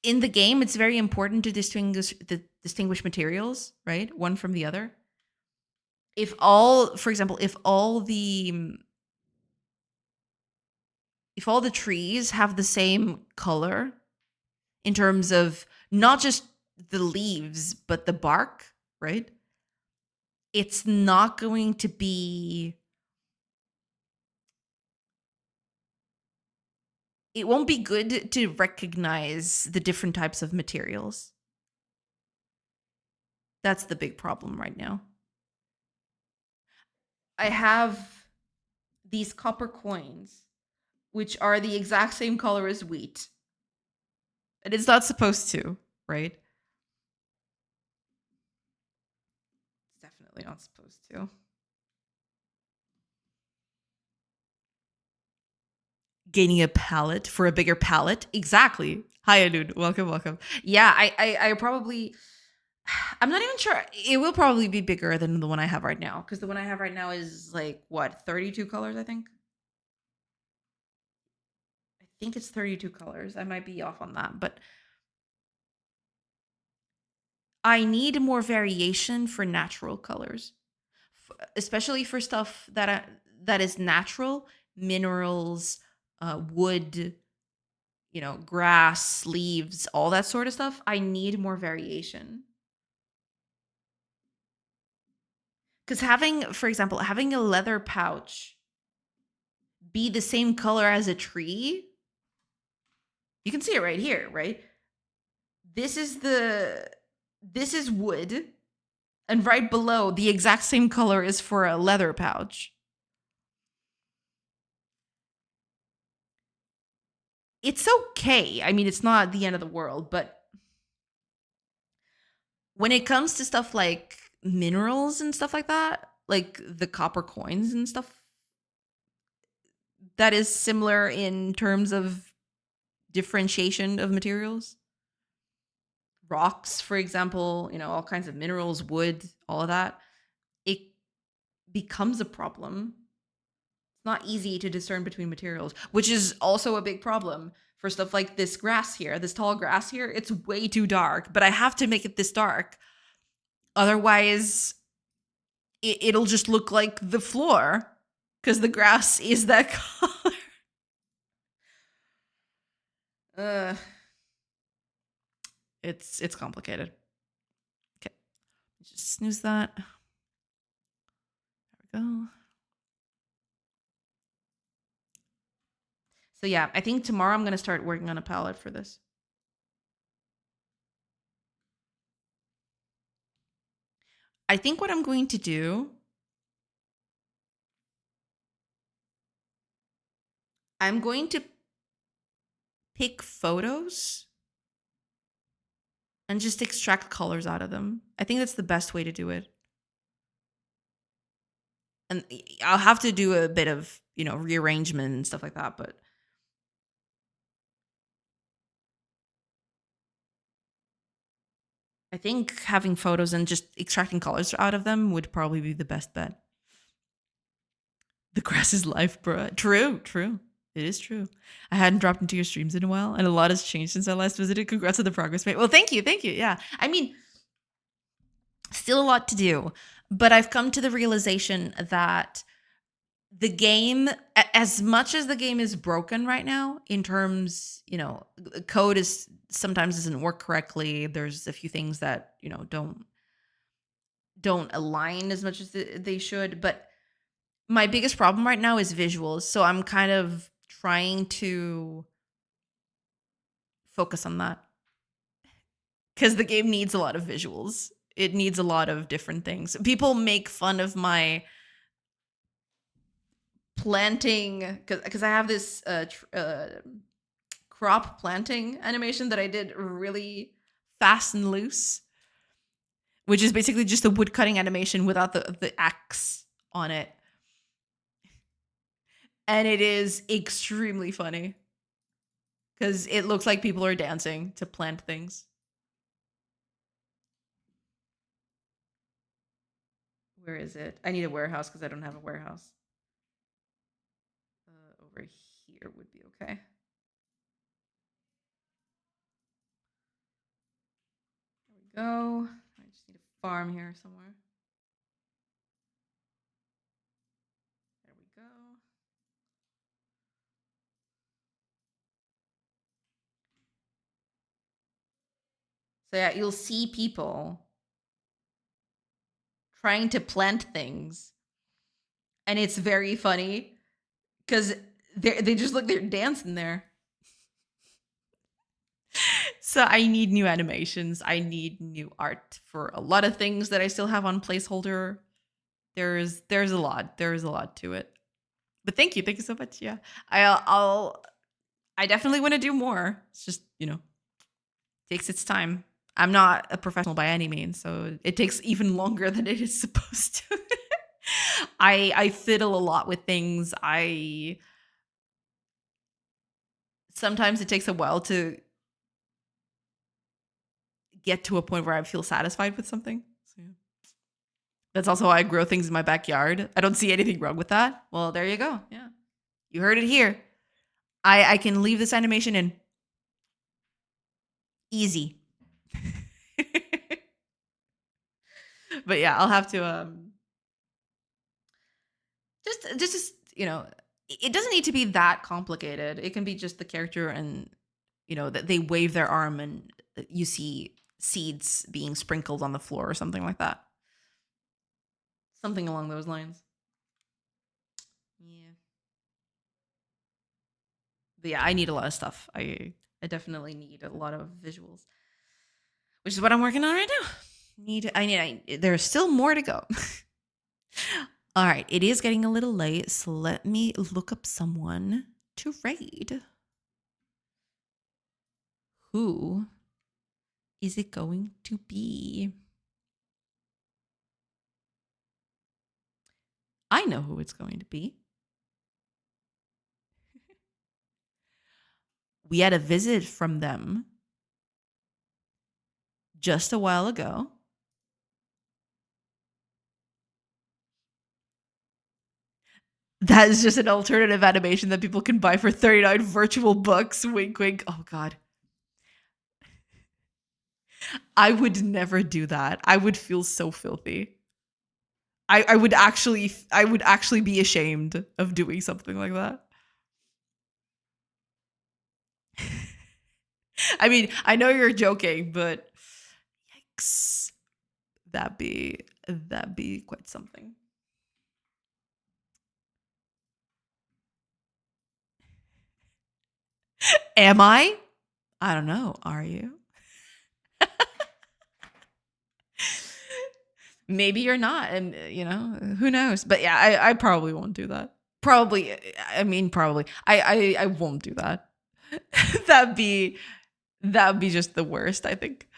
in the game it's very important to distinguish materials, right? One from the other. For example, if all the trees have the same color in terms of not just the leaves, but the bark, right? It's not going to be, it won't be good to recognize the different types of materials. That's the big problem right now. I have these copper coins, which are the exact same color as wheat. And it's not supposed to, right? It's definitely not supposed to. Gaining a palette for a bigger palette. Exactly. Hi, dude. Welcome. Yeah, I probably, I'm not even sure. It will probably be bigger than the one I have right now, because the one I have right now is like, what, 32 colors, I think? I think it's 32 colors. I might be off on that, but I need more variation for natural colors, especially for stuff that is natural, minerals, wood, grass, leaves, all that sort of stuff. I need more variation. Because for example, having a leather pouch be the same color as a tree, you can see it right here, right? This is wood, and right below, the exact same color is for a leather pouch. It's okay. I mean, it's not the end of the world, but when it comes to stuff like minerals and stuff like that, like the copper coins and stuff, that is similar in terms of differentiation of materials. Rocks, for example, all kinds of minerals, wood, all of that, it becomes a problem. It's not easy to discern between materials, which is also a big problem for stuff like this grass here, this tall grass here. It's way too dark, but I have to make it this dark. Otherwise, it'll just look like the floor because the grass is that color. It's complicated. Okay, just snooze that. There we go. So yeah, I think tomorrow I'm gonna start working on a palette for this. I think what I'm going to do, I'm going to pick photos and just extract colors out of them. I think that's the best way to do it. And I'll have to do a bit of, rearrangement and stuff like that, but I think having photos and just extracting colors out of them would probably be the best bet. The grass is life, bro. True. It is true. I hadn't dropped into your streams in a while, and a lot has changed since I last visited. Congrats on the progress made. Well, thank you. Yeah. I mean, still a lot to do, but I've come to the realization that the game, as much as the game is broken right now in terms, code is sometimes doesn't work correctly. There's a few things that, don't align as much as they should. But my biggest problem right now is visuals. So I'm kind of trying to focus on that because the game needs a lot of visuals. It needs a lot of different things. People make fun of my planting because I have this crop planting animation that I did really fast and loose, which is basically just a wood cutting animation without the axe on it. And it is extremely funny because it looks like people are dancing to plant things. Where is it? I need a warehouse because I don't have a warehouse. Over here would be okay. There we go. I just need a farm here somewhere. There we go. So yeah, you'll see people trying to plant things, and it's very funny because they just look, they're dancing there. So I need new animations. I need new art for a lot of things that I still have on placeholder. There's a lot. There is a lot to it. But thank you so much. Yeah, I definitely want to do more. It's just, takes its time. I'm not a professional by any means, so it takes even longer than it is supposed to. I fiddle a lot with things. Sometimes it takes a while to get to a point where I feel satisfied with something. So, yeah. That's also why I grow things in my backyard. I don't see anything wrong with that. Well, there you go. Yeah. You heard it here. I can leave this animation in. Easy. But yeah, I'll have to just it doesn't need to be that complicated. It can be just the character and that they wave their arm and you see seeds being sprinkled on the floor or something like that. Something along those lines. Yeah. But yeah, I need a lot of stuff. I definitely need a lot of visuals, which is what I'm working on right now. There's still more to go. All right, it is getting a little late, so let me look up someone to raid. Who is it going to be? I know who it's going to be. We had a visit from them just a while ago. That is just an alternative animation that people can buy for 39 virtual bucks. Wink, wink. Oh, God. I would never do that. I would feel so filthy. I would actually be ashamed of doing something like that. I mean, I know you're joking, but yikes. That'd be quite something. Am I? I don't know. Are you? Maybe you're not, and who knows? But yeah, I probably won't do that. Probably. I won't do that. that'd be just the worst, I think.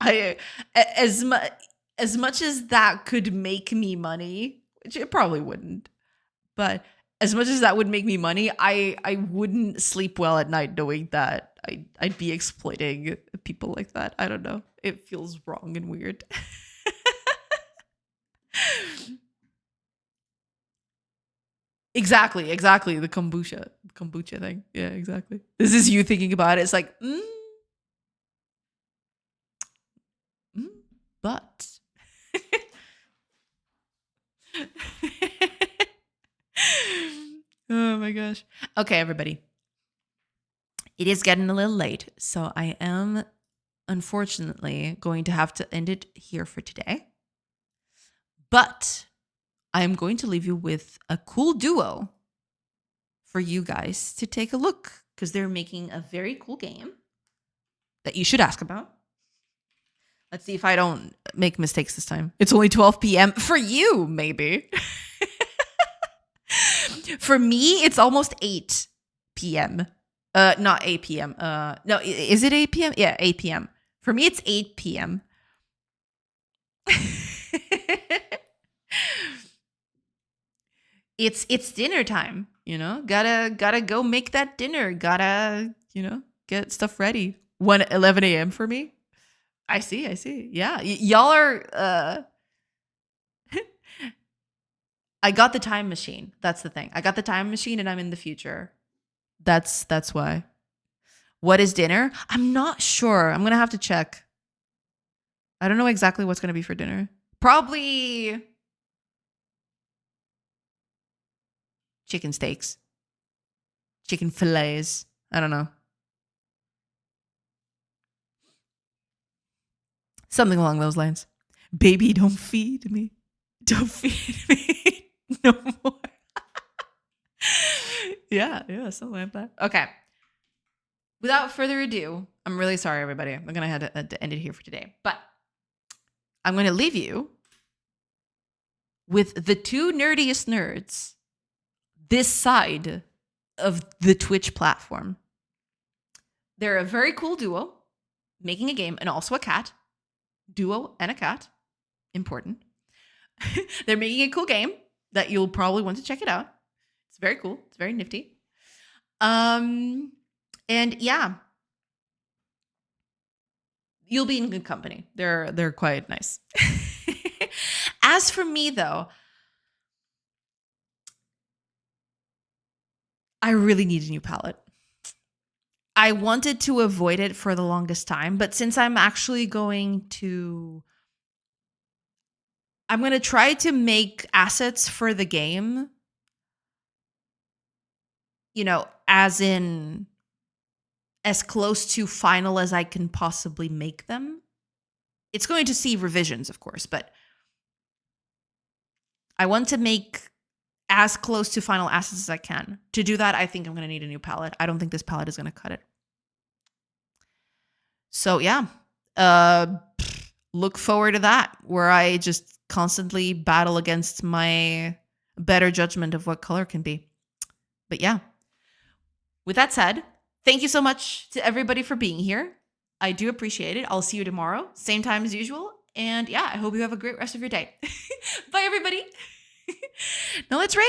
As much as that could make me money, which it probably wouldn't, but as much as that would make me money, I wouldn't sleep well at night knowing that I'd be exploiting people like that. I don't know. It feels wrong and weird. Exactly. The kombucha thing. Yeah, exactly. This is you thinking about it. It's like, but. Oh my gosh. Okay, everybody. It is getting a little late, so I am unfortunately going to have to end it here for today. But I am going to leave you with a cool duo for you guys to take a look because they're making a very cool game that you should ask about. Let's see if I don't make mistakes this time. It's only 12 p.m. For you, maybe. For me, it's almost 8 p.m. Not 8 p.m. No, is it 8 p.m.? Yeah, 8 p.m. For me, it's 8 p.m. It's dinner time, you know? Gotta go make that dinner. Gotta, get stuff ready. 11 a.m. for me. I see. Yeah. Y'all are I got the time machine. That's the thing. I got the time machine and I'm in the future. That's why. What is dinner? I'm not sure. I'm going to have to check. I don't know exactly what's going to be for dinner. Probably chicken steaks. Chicken fillets. I don't know. Something along those lines. Baby, don't feed me. Don't feed me no more. Yeah, something like that. Okay. Without further ado, I'm really sorry, everybody. I'm going to have to end it here for today. But I'm going to leave you with the two nerdiest nerds this side of the Twitch platform. They're a very cool duo making a game and also a cat. Duo and a cat. Important. They're making a cool game that you'll probably want to check it out. It's very cool. It's very nifty. And yeah, you'll be in good company. They're quite nice. As for me, though, I really need a new palette. I wanted to avoid it for the longest time, but since I'm actually going to try to make assets for the game, as in as close to final as I can possibly make them. It's going to see revisions, of course, but I want to make as close to final assets as I can. To do that, I think I'm going to need a new palette. I don't think this palette is going to cut it. So yeah, look forward to that, where I just constantly battle against my better judgment of what color can be. But yeah, with that said, thank you so much to everybody for being here. I do appreciate it. I'll see you tomorrow, same time as usual. And yeah, I hope you have a great rest of your day. Bye, everybody. Now let's raid.